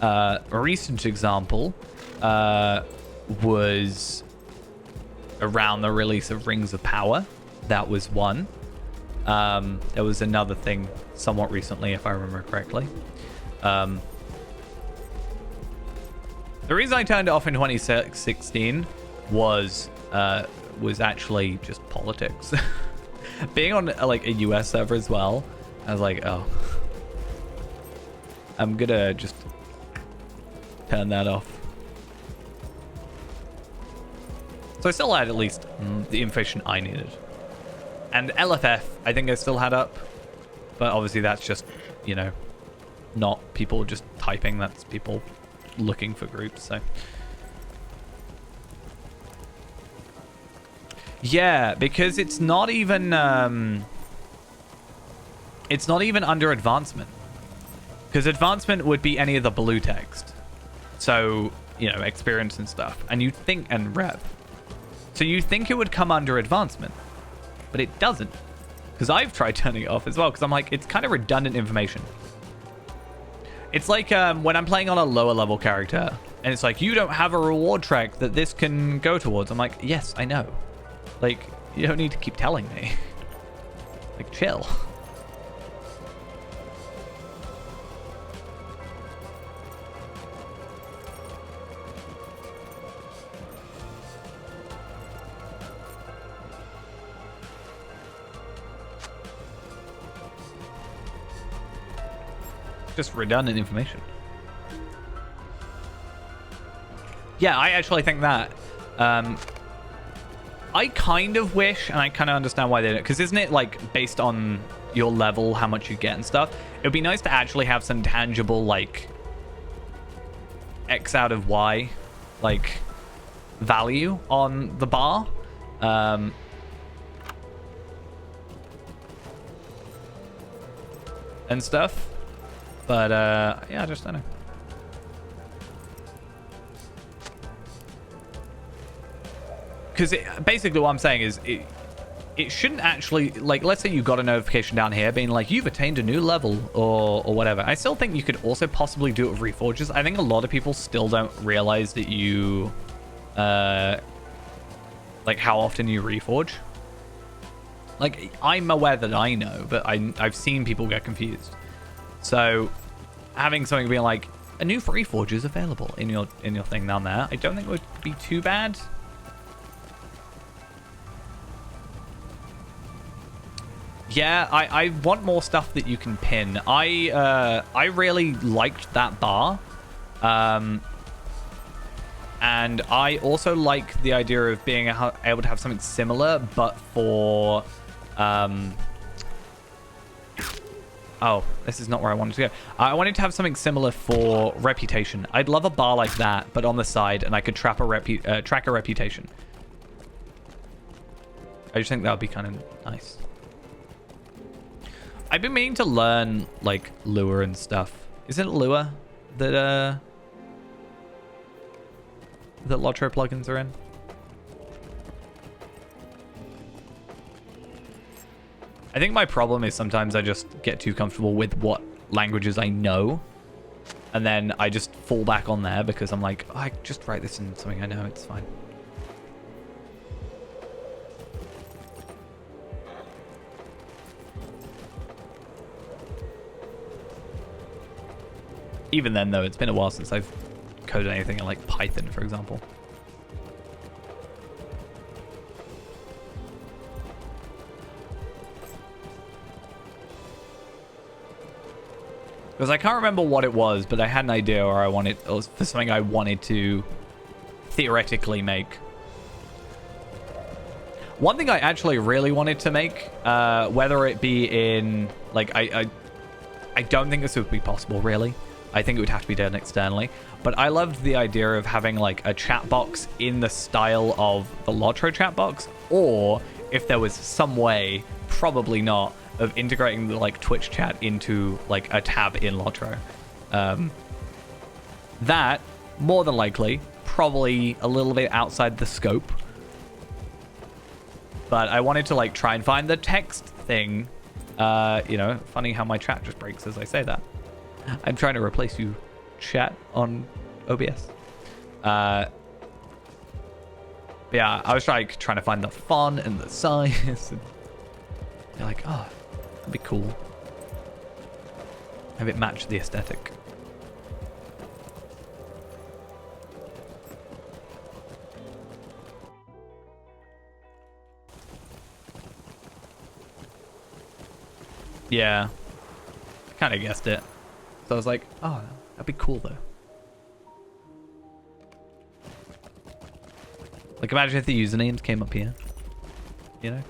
A recent example was around the release of Rings of Power. That was one. There was another thing somewhat recently, if I remember correctly. The reason I turned it off in 2016 was actually just politics. Being on like a US server as well, I was like, oh, I'm gonna just turn that off. So I still had at least the information I needed. And LFF, I think I still had up. But obviously that's just, you know, not people just typing. That's people looking for groups, so. Yeah, because it's not even under advancement. Because advancement would be any of the blue text. So, you know, experience and stuff. And you think, and rep. So you think it would come under advancement, but it doesn't. Because I've tried turning it off as well, because I'm like, it's kind of redundant information. It's like when I'm playing on a lower level character, and it's like, you don't have a reward track that this can go towards. I'm like, yes, I know. Like, you don't need to keep telling me. Like, chill. Just redundant information. Yeah, I actually think that. I kind of wish, and I kind of understand why they don't, because isn't it like based on your level, how much you get and stuff? It would be nice to actually have some tangible like X out of Y like value on the bar. And stuff. But yeah, I just don't know. Because basically what I'm saying is it shouldn't actually, like, let's say you got a notification down here being like, you've attained a new level or whatever. I still think you could also possibly do it with reforges. I think a lot of people still don't realize that you, like, how often you reforge. Like, I'm aware that I know, but I've seen people get confused. So having something being like, a new reforge is available in your thing down there, I don't think it would be too bad. Yeah, I want more stuff that you can pin. I really liked that bar. And I also like the idea of being able to have something similar, but for... Oh, this is not where I wanted to go. I wanted to have something similar for reputation. I'd love a bar like that, but on the side, and I could track a reputation. I just think that would be kind of nice. I've been meaning to learn, like, lure and stuff. Isn't it lure that Lotro plugins are in? I think my problem is sometimes I just get too comfortable with what languages I know. And then I just fall back on there because I'm like, oh, I just write this in something I know, it's fine. Even then, though, it's been a while since I've coded anything in, like, Python, for example. Because I can't remember what it was, but I had an idea, or it was for something I wanted to theoretically make. One thing I actually really wanted to make, whether it be in, like, I don't think this would be possible, really. I think it would have to be done externally. But I loved the idea of having, like, a chat box in the style of the Lotro chat box. Or, if there was some way, probably not, of integrating the, like, Twitch chat into, like, a tab in Lotro. That, more than likely, probably a little bit outside the scope. But I wanted to, like, try and find the text thing. You know, funny how my chat just breaks as I say that. I'm trying to replace you, chat, on OBS. But yeah, I was trying to find the font and the size. And you're like, oh, that'd be cool. Have it match the aesthetic. Yeah, I kind of guessed it. So I was like, oh, that'd be cool though. Like, imagine if the usernames came up here. You know?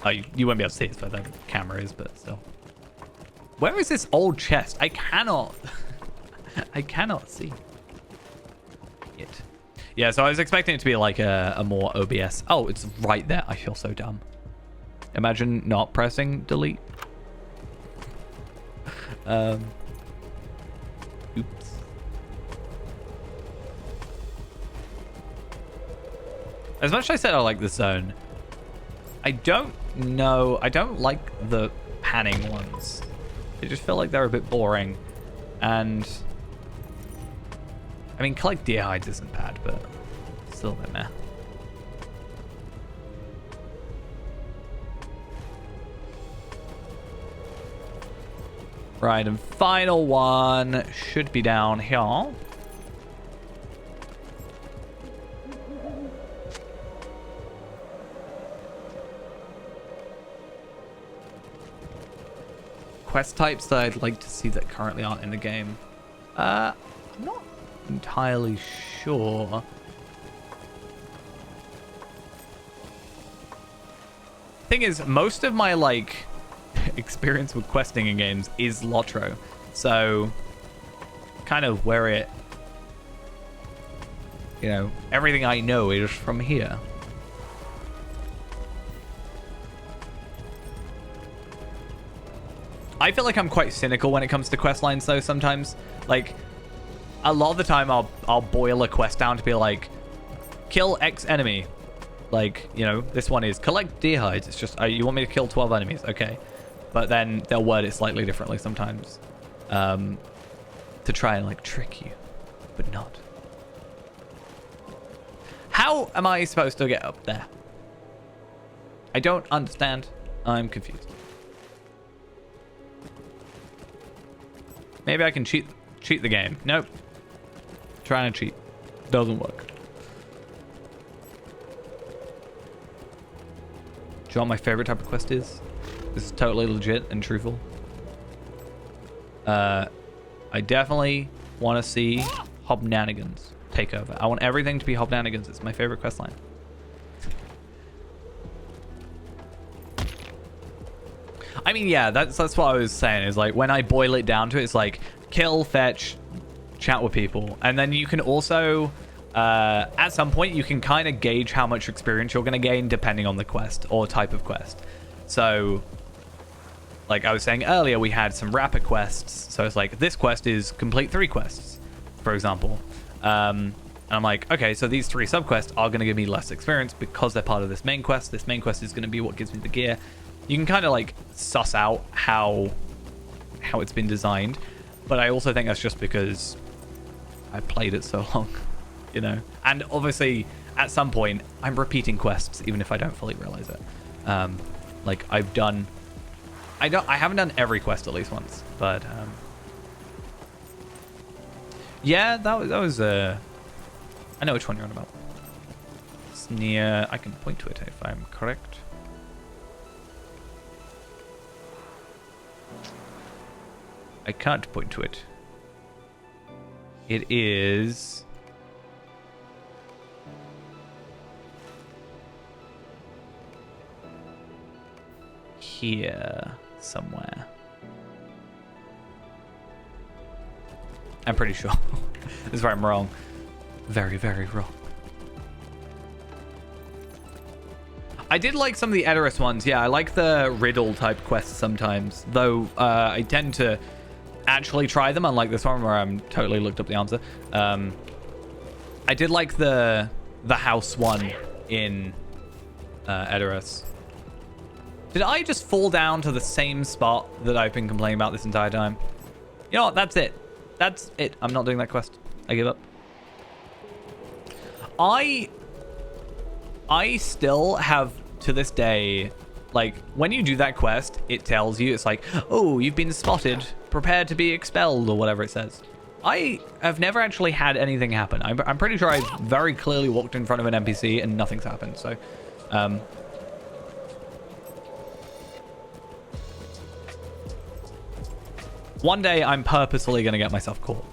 Oh, you won't be able to see it, but the camera is, but still. Where is this old chest? I cannot... I cannot see it. Yeah, so I was expecting it to be like a more OBS. Oh, it's right there. I feel so dumb. Imagine not pressing delete. Oops. As much as I said I like this zone, I don't know. I don't like the panning ones. They just feel like they're a bit boring. And I mean, collect deer hides isn't bad, but still a bit meh. Right, and final one should be down here. Quest types that I'd like to see that currently aren't in the game. I'm not entirely sure. Thing is, most of my like experience with questing in games is Lotro, so kind of where it, you know, everything I know is from here. I feel like I'm quite cynical when it comes to quest lines though sometimes. Like, a lot of the time I'll boil a quest down to be like, kill X enemy. Like, you know, this one is collect deer hides. It's just, you want me to kill 12 enemies? Okay. But then they'll word it slightly differently sometimes. To try and, like, trick you. But not. How am I supposed to get up there? I don't understand. I'm confused. Maybe I can cheat the game. Nope. Trying to cheat. Doesn't work. Do you know what my favorite type of quest is? This is totally legit and truthful. I definitely want to see Hobnanigans take over. I want everything to be Hobnanigans. It's my favorite quest line. I mean, yeah, that's what I was saying. Is like when I boil it down to it, it's like kill, fetch, chat with people, and then you can also, at some point, you can kind of gauge how much experience you're going to gain depending on the quest or type of quest. So, like I was saying earlier, we had some rapid quests. So it's like this quest is complete 3 quests, for example. And I'm like, okay, so these 3 subquests are going to give me less experience because they're part of this main quest. This main quest is going to be what gives me the gear. You can kind of like suss out how it's been designed, but I also think that's just because I played it so long, you know. And obviously, at some point, I'm repeating quests even if I don't fully realize it. Like I haven't done every quest at least once, but yeah, that was I know which one you're on about. It's near. I can point to it if I'm correct. I can't point to it. It is... here somewhere. I'm pretty sure. This is where I'm wrong. Very, very wrong. I did like some of the Edoras ones. Yeah, I like the riddle type quests sometimes. Though I tend to actually try them, unlike this one where I'm totally looked up the answer. I did like the house one in Edoras. Did I just fall down to the same spot that I've been complaining about this entire time? You know what? That's it. That's it. I'm not doing that quest. I give up. I still have, to this day, like, when you do that quest, it tells you, it's like, oh, you've been spotted, prepare to be expelled, or whatever it says. I have never actually had anything happen. I'm pretty sure I very clearly walked in front of an NPC and nothing's happened, so... one day, I'm purposefully going to get myself caught.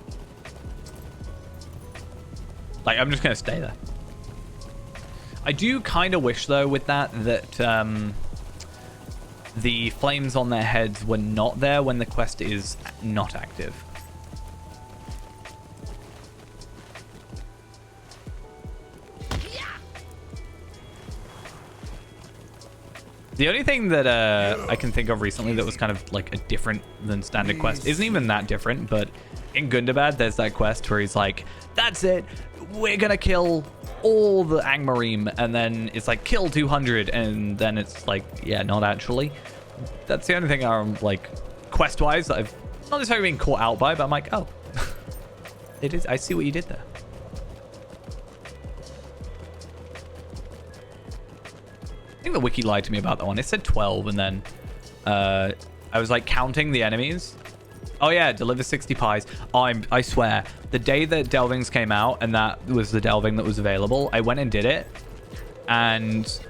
Like, I'm just going to stay there. I do kind of wish, though, with that the flames on their heads were not there when the quest is not active. The only thing that I can think of recently that was kind of like a different than standard quest isn't even that different, but in Gundabad, there's that quest where he's like, that's it, we're gonna kill all the Angmarim, and then it's like kill 200, and then it's like, yeah, not actually. That's the only thing I'm like, quest-wise, that I've not necessarily been caught out by, but I'm like, oh, it is. I see what you did there. I think the wiki lied to me about that one. It said 12, and then I was like counting the enemies. Oh yeah, deliver 60 pies. I swear, the day that delvings came out and that was the delving that was available, I went and did it, and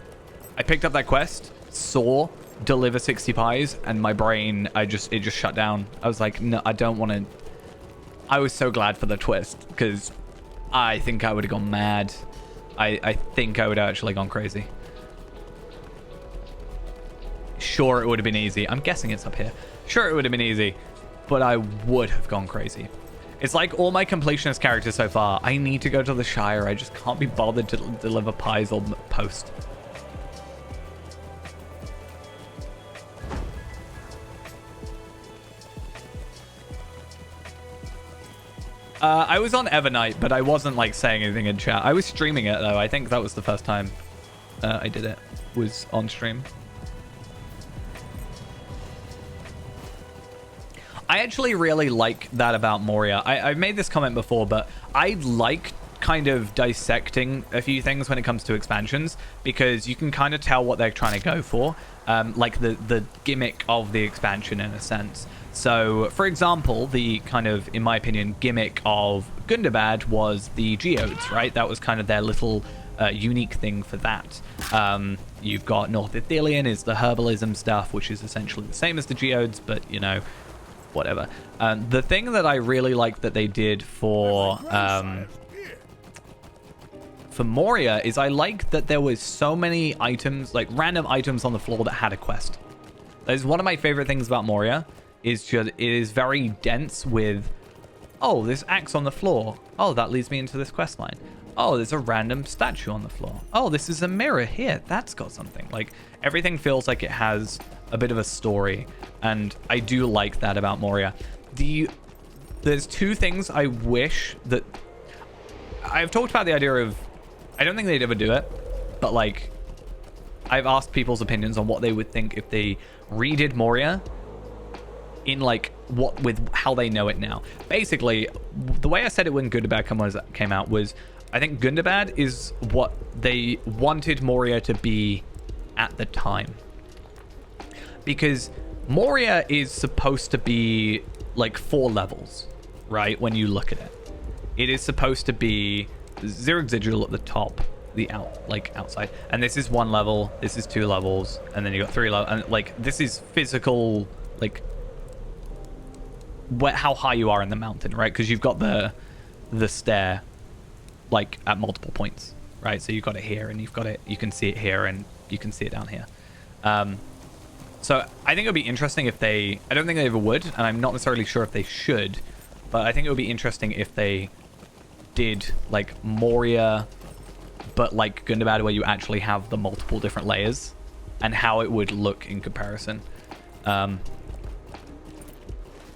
I picked up that quest, saw deliver 60 pies, and my brain, it just shut down. I was like, no, I don't want to. I was so glad for the twist because I think I would have gone mad. I think I would have actually gone crazy. Sure, it would have been easy. I'm guessing it's up here. Sure, it would have been easy, but I would have gone crazy. It's like all my completionist characters so far. I need to go to the Shire. I just can't be bothered to deliver pies or post. I was on Evernight, but I wasn't like saying anything in chat. I was streaming it though. I think that was the first time I did it. Was on stream. I actually really like that about Moria. I've made this comment before, but I like kind of dissecting a few things when it comes to expansions because you can kind of tell what they're trying to go for, like the gimmick of the expansion in a sense. So, for example, the kind of, in my opinion, gimmick of Gundabad was the geodes, right? That was kind of their little unique thing for that. You've got North Ithilien is the herbalism stuff, which is essentially the same as the geodes, but, you know, whatever. The thing that I really like that they did for Moria is I like that there was so many items, like random items on the floor that had a quest. That is one of my favorite things about Moria. Is just it is very dense with, oh, this axe on the floor. Oh, that leads me into this quest line. Oh, there's a random statue on the floor. Oh, this is a mirror here. That's got something. Like everything feels like it has a bit of a story, and I do like that about Moria. There's two things I wish that I've talked about the idea of. I don't think they'd ever do it, but like I've asked people's opinions on what they would think if they redid Moria in like with how they know it now. Basically, the way I said it when Gundabad came out was I think Gundabad is what they wanted Moria to be at the time. Because Moria is supposed to be like 4 levels, right? When you look at it. It is supposed to be Zerg Sigil at the top, the outside. And this is 1 level, this is 2 levels, and then you got 3 levels. And like this is physical, like how high you are in the mountain, right? Because you've got the stair like at multiple points, right? So you've got it here and you've got it, you can see it here and you can see it down here. So I think it would be interesting if I don't think they ever would, and I'm not necessarily sure if they should, but I think it would be interesting if they did like Moria, but like Gundabad, where you actually have the multiple different layers and how it would look in comparison.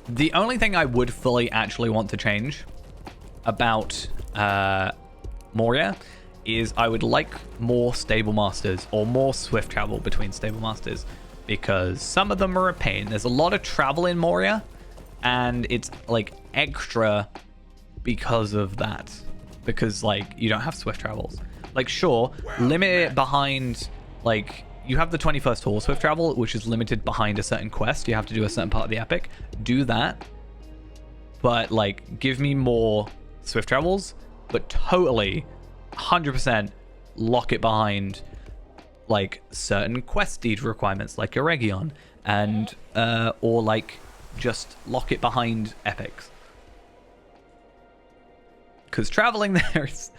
The only thing I would fully actually want to change about Moria is I would like more stable masters or more swift travel between stable masters, because some of them are a pain. There's a lot of travel in Moria, and it's like extra because of that, because like you don't have swift travels. Like sure, limit it behind, like you have the 21st Hall swift travel, which is limited behind a certain quest. You have to do a certain part of the epic. Do that. But like, give me more swift travels, but totally 100% lock it behind like certain quest deed requirements like Eregion, and or like just lock it behind epics. Because traveling there is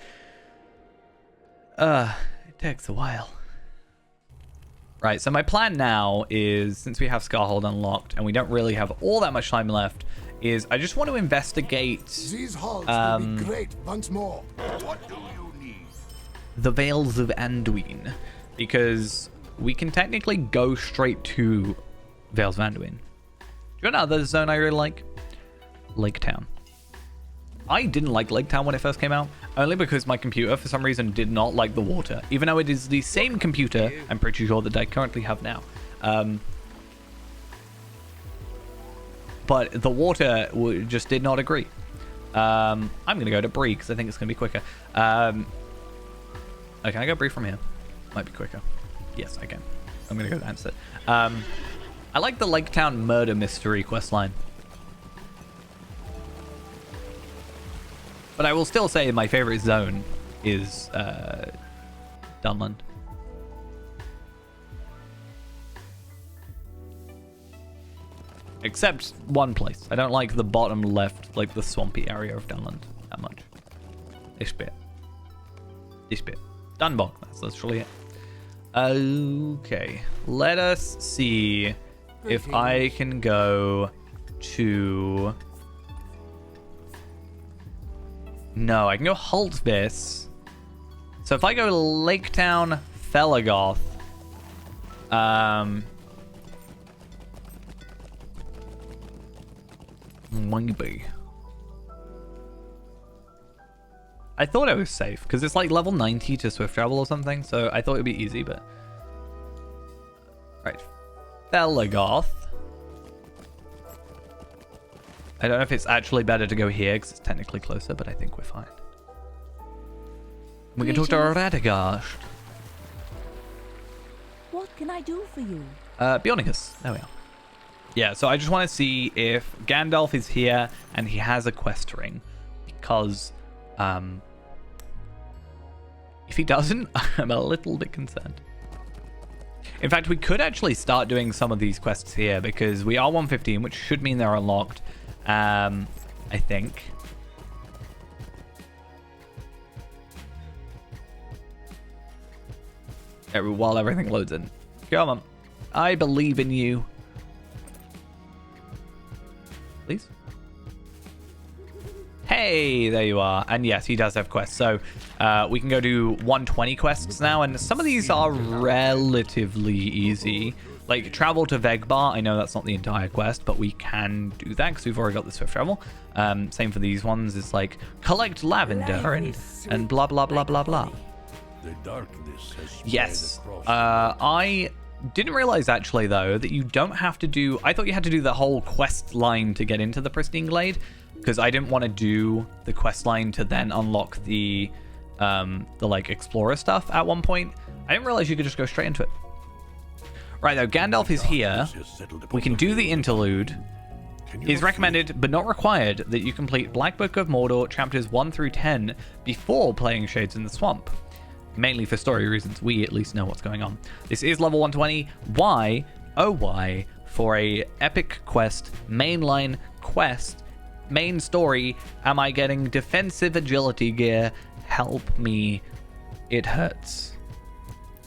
it takes a while. Right, so my plan now is, since we have Scarhold unlocked and we don't really have all that much time left, is I just want to investigate These halls will be great once more. What do you need? the Vales of Anduin, because we can technically go straight to Vales of Anduin. Do you know another zone I really like? Lake Town. I didn't like Lake Town when it first came out, only because my computer for some reason did not like the water, even though it is the same computer I'm pretty sure that I currently have now. But the water just did not agree. I'm going to go to Bree because I think it's going to be quicker. Oh, can I go Bree from here? Might be quicker. Yes, I can. I'm going to go to Ansett. I like the Lake Town murder mystery questline. But I will still say my favorite zone is Dunland. Except one place. I don't like the bottom left, like the swampy area of Dunland that much. This bit. This bit. Dunbog. That's literally it. Okay. Let us see if I can go to... No, I can go Haltvis. So if I go Lake Town, Felagoth, maybe. I thought it was safe because it's like level 90 to swift travel or something, so I thought it'd be easy, but right. Felagoth. I don't know if it's actually better to go here because it's technically closer, but I think we're fine. We can talk to Radagast. What can I do for you? Bionicus. There we are. Yeah, so I just want to see if Gandalf is here and he has a quest ring. Because, if he doesn't, I'm a little bit concerned. In fact, we could actually start doing some of these quests here because we are 115, which should mean they're unlocked. I think. While everything loads in. Come on. I believe in you. Please. Hey, there you are. And yes, he does have quests. So we can go do 120 quests now. And some of these are relatively easy. Like travel to Vegbar. I know that's not the entire quest, but we can do that because we've already got the swift travel. Same for these ones. It's like collect lavender and blah, blah, blah, blah, blah. The darkness has spread Yes. across I didn't realize actually though that you don't have to do. I thought you had to do the whole quest line to get into the Pristine Glade, because I didn't want to do the quest line to then unlock the like explorer stuff at one point. I didn't realize you could just go straight into it. Right though, Gandalf is here. We can do the interlude. It is recommended but not required that you complete Black Book of Mordor chapters 1 through 10 before playing Shades in the Swamp. Mainly for story reasons, we at least know what's going on. This is level 120. Why, oh why, for a epic quest, mainline quest, main story, am I getting defensive agility gear? Help me. It hurts.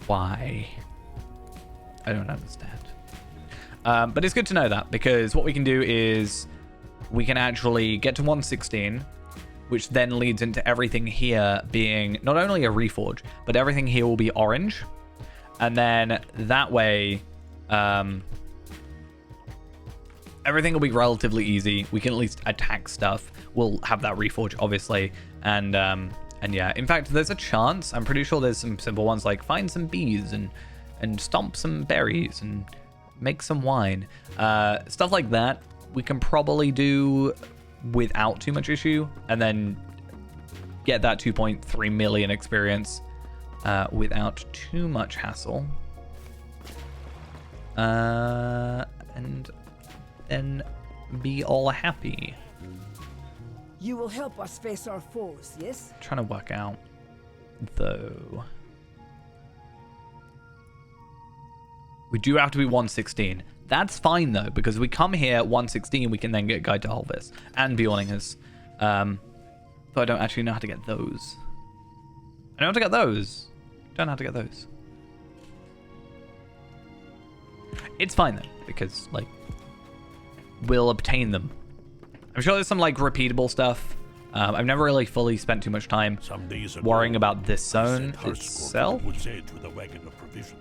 Why? I don't understand. But it's good to know that, because what we can do is we can actually get to 116, which then leads into everything here being not only a reforge, but everything here will be orange. And then that way, everything will be relatively easy. We can at least attack stuff. We'll have that reforge, obviously. And yeah, in fact, there's a chance. I'm pretty sure there's some simple ones like find some bees and stomp some berries and make some wine. Stuff like that we can probably do without too much issue, and then get that 2.3 million experience without too much hassle. And then be all happy. You will help us face our foes, yes? Trying to work out, though. We do have to be 116. That's fine, though, because we come here 116, we can then get Guide to Halvis and Bjorningers. But I don't actually know how to get those. I know how to get those. Don't know how to get those. It's fine, though, because, like, we'll obtain them. I'm sure there's some, like, repeatable stuff. I've never really fully spent too much time worrying about this zone itself.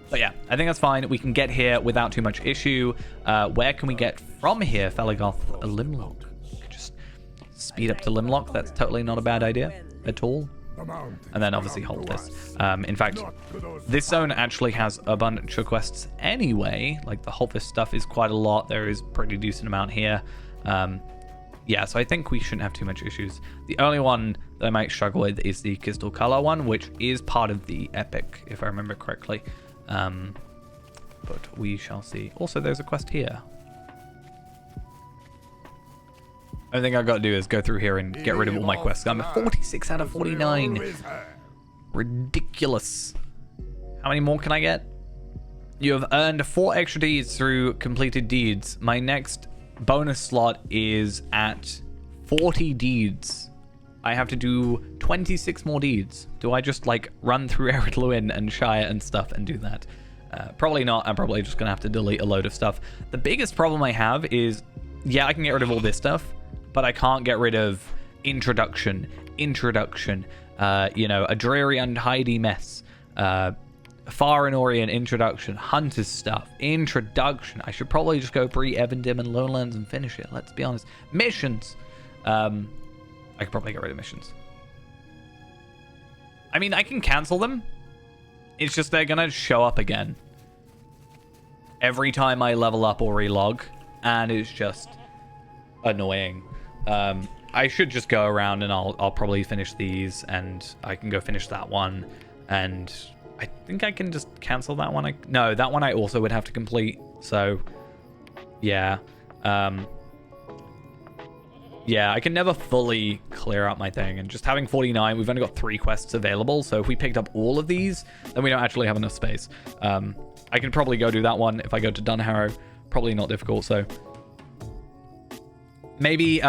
But yeah, I think that's fine. We can get here without too much issue. Where can we get from here? Felagoth, a Limlock. We could just speed up to Limlock. That's totally not a bad idea at all. And then obviously hold this. In fact, this zone actually has a bunch of quests anyway. Like the Holfist stuff is quite a lot. There is a pretty decent amount here. Yeah, so I think we shouldn't have too much issues. The only one that I might struggle with is the Crystal Color one, which is part of the epic, if I remember correctly. But we shall see. Also, there's a quest here. Only thing I've got to do is go through here and get rid of all my quests. I'm at 46 out of 49. Ridiculous. How many more can I get? You have earned 4 extra deeds through completed deeds. My next bonus slot is at 40 deeds. I have to do 26 more deeds. Do I just like run through Ered Luin and Shire and stuff and do that? Probably not. I'm probably just gonna have to delete a load of stuff. The biggest problem I have is, yeah, I can get rid of all this stuff, but I can't get rid of introduction, you know, a dreary untidy mess, Far and Orient introduction, Hunter's stuff, introduction. I should probably just go Bree, Evendim, and Lowlands and finish it. Let's be honest. Missions. I could probably get rid of missions. I mean, I can cancel them. It's just they're gonna show up again every time I level up or relog, and it's just annoying. I should just go around and I'll probably finish these, and I can go finish that one, and I think I can just cancel that one. No, that one I also would have to complete. So, yeah. Yeah, I can never fully clear out my thing. And just having 49, we've only got 3 quests available. So if we picked up all of these, then we don't actually have enough space. I can probably go do that one if I go to Dunharrow. Probably not difficult, so... Maybe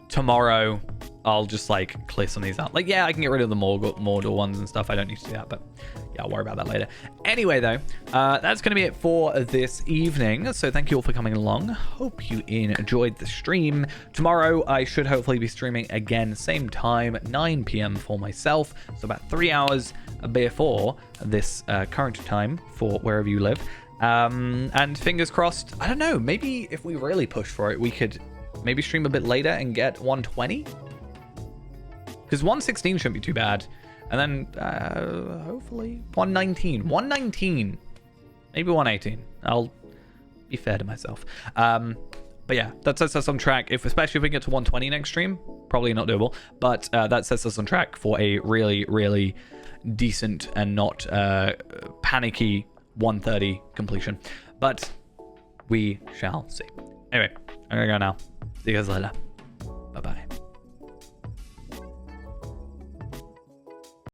tomorrow I'll just like clear some of these out. Like, yeah, I can get rid of the Mordor ones and stuff. I don't need to do that, but yeah, I'll worry about that later. Anyway, though, that's going to be it for this evening. So thank you all for coming along. Hope you enjoyed the stream. Tomorrow, I should hopefully be streaming again, same time, 9 p.m. for myself. So about 3 hours before this current time for wherever you live. And fingers crossed, I don't know, maybe if we really push for it, we could maybe stream a bit later and get 120? Because 116 shouldn't be too bad. And then, hopefully, 119. 119. Maybe 118. I'll be fair to myself. But yeah, that sets us on track. Especially if we get to 120 next stream. Probably not doable. But that sets us on track for a really, really decent and not panicky 130 completion. But we shall see. Anyway, I'm going to go now. See you guys later.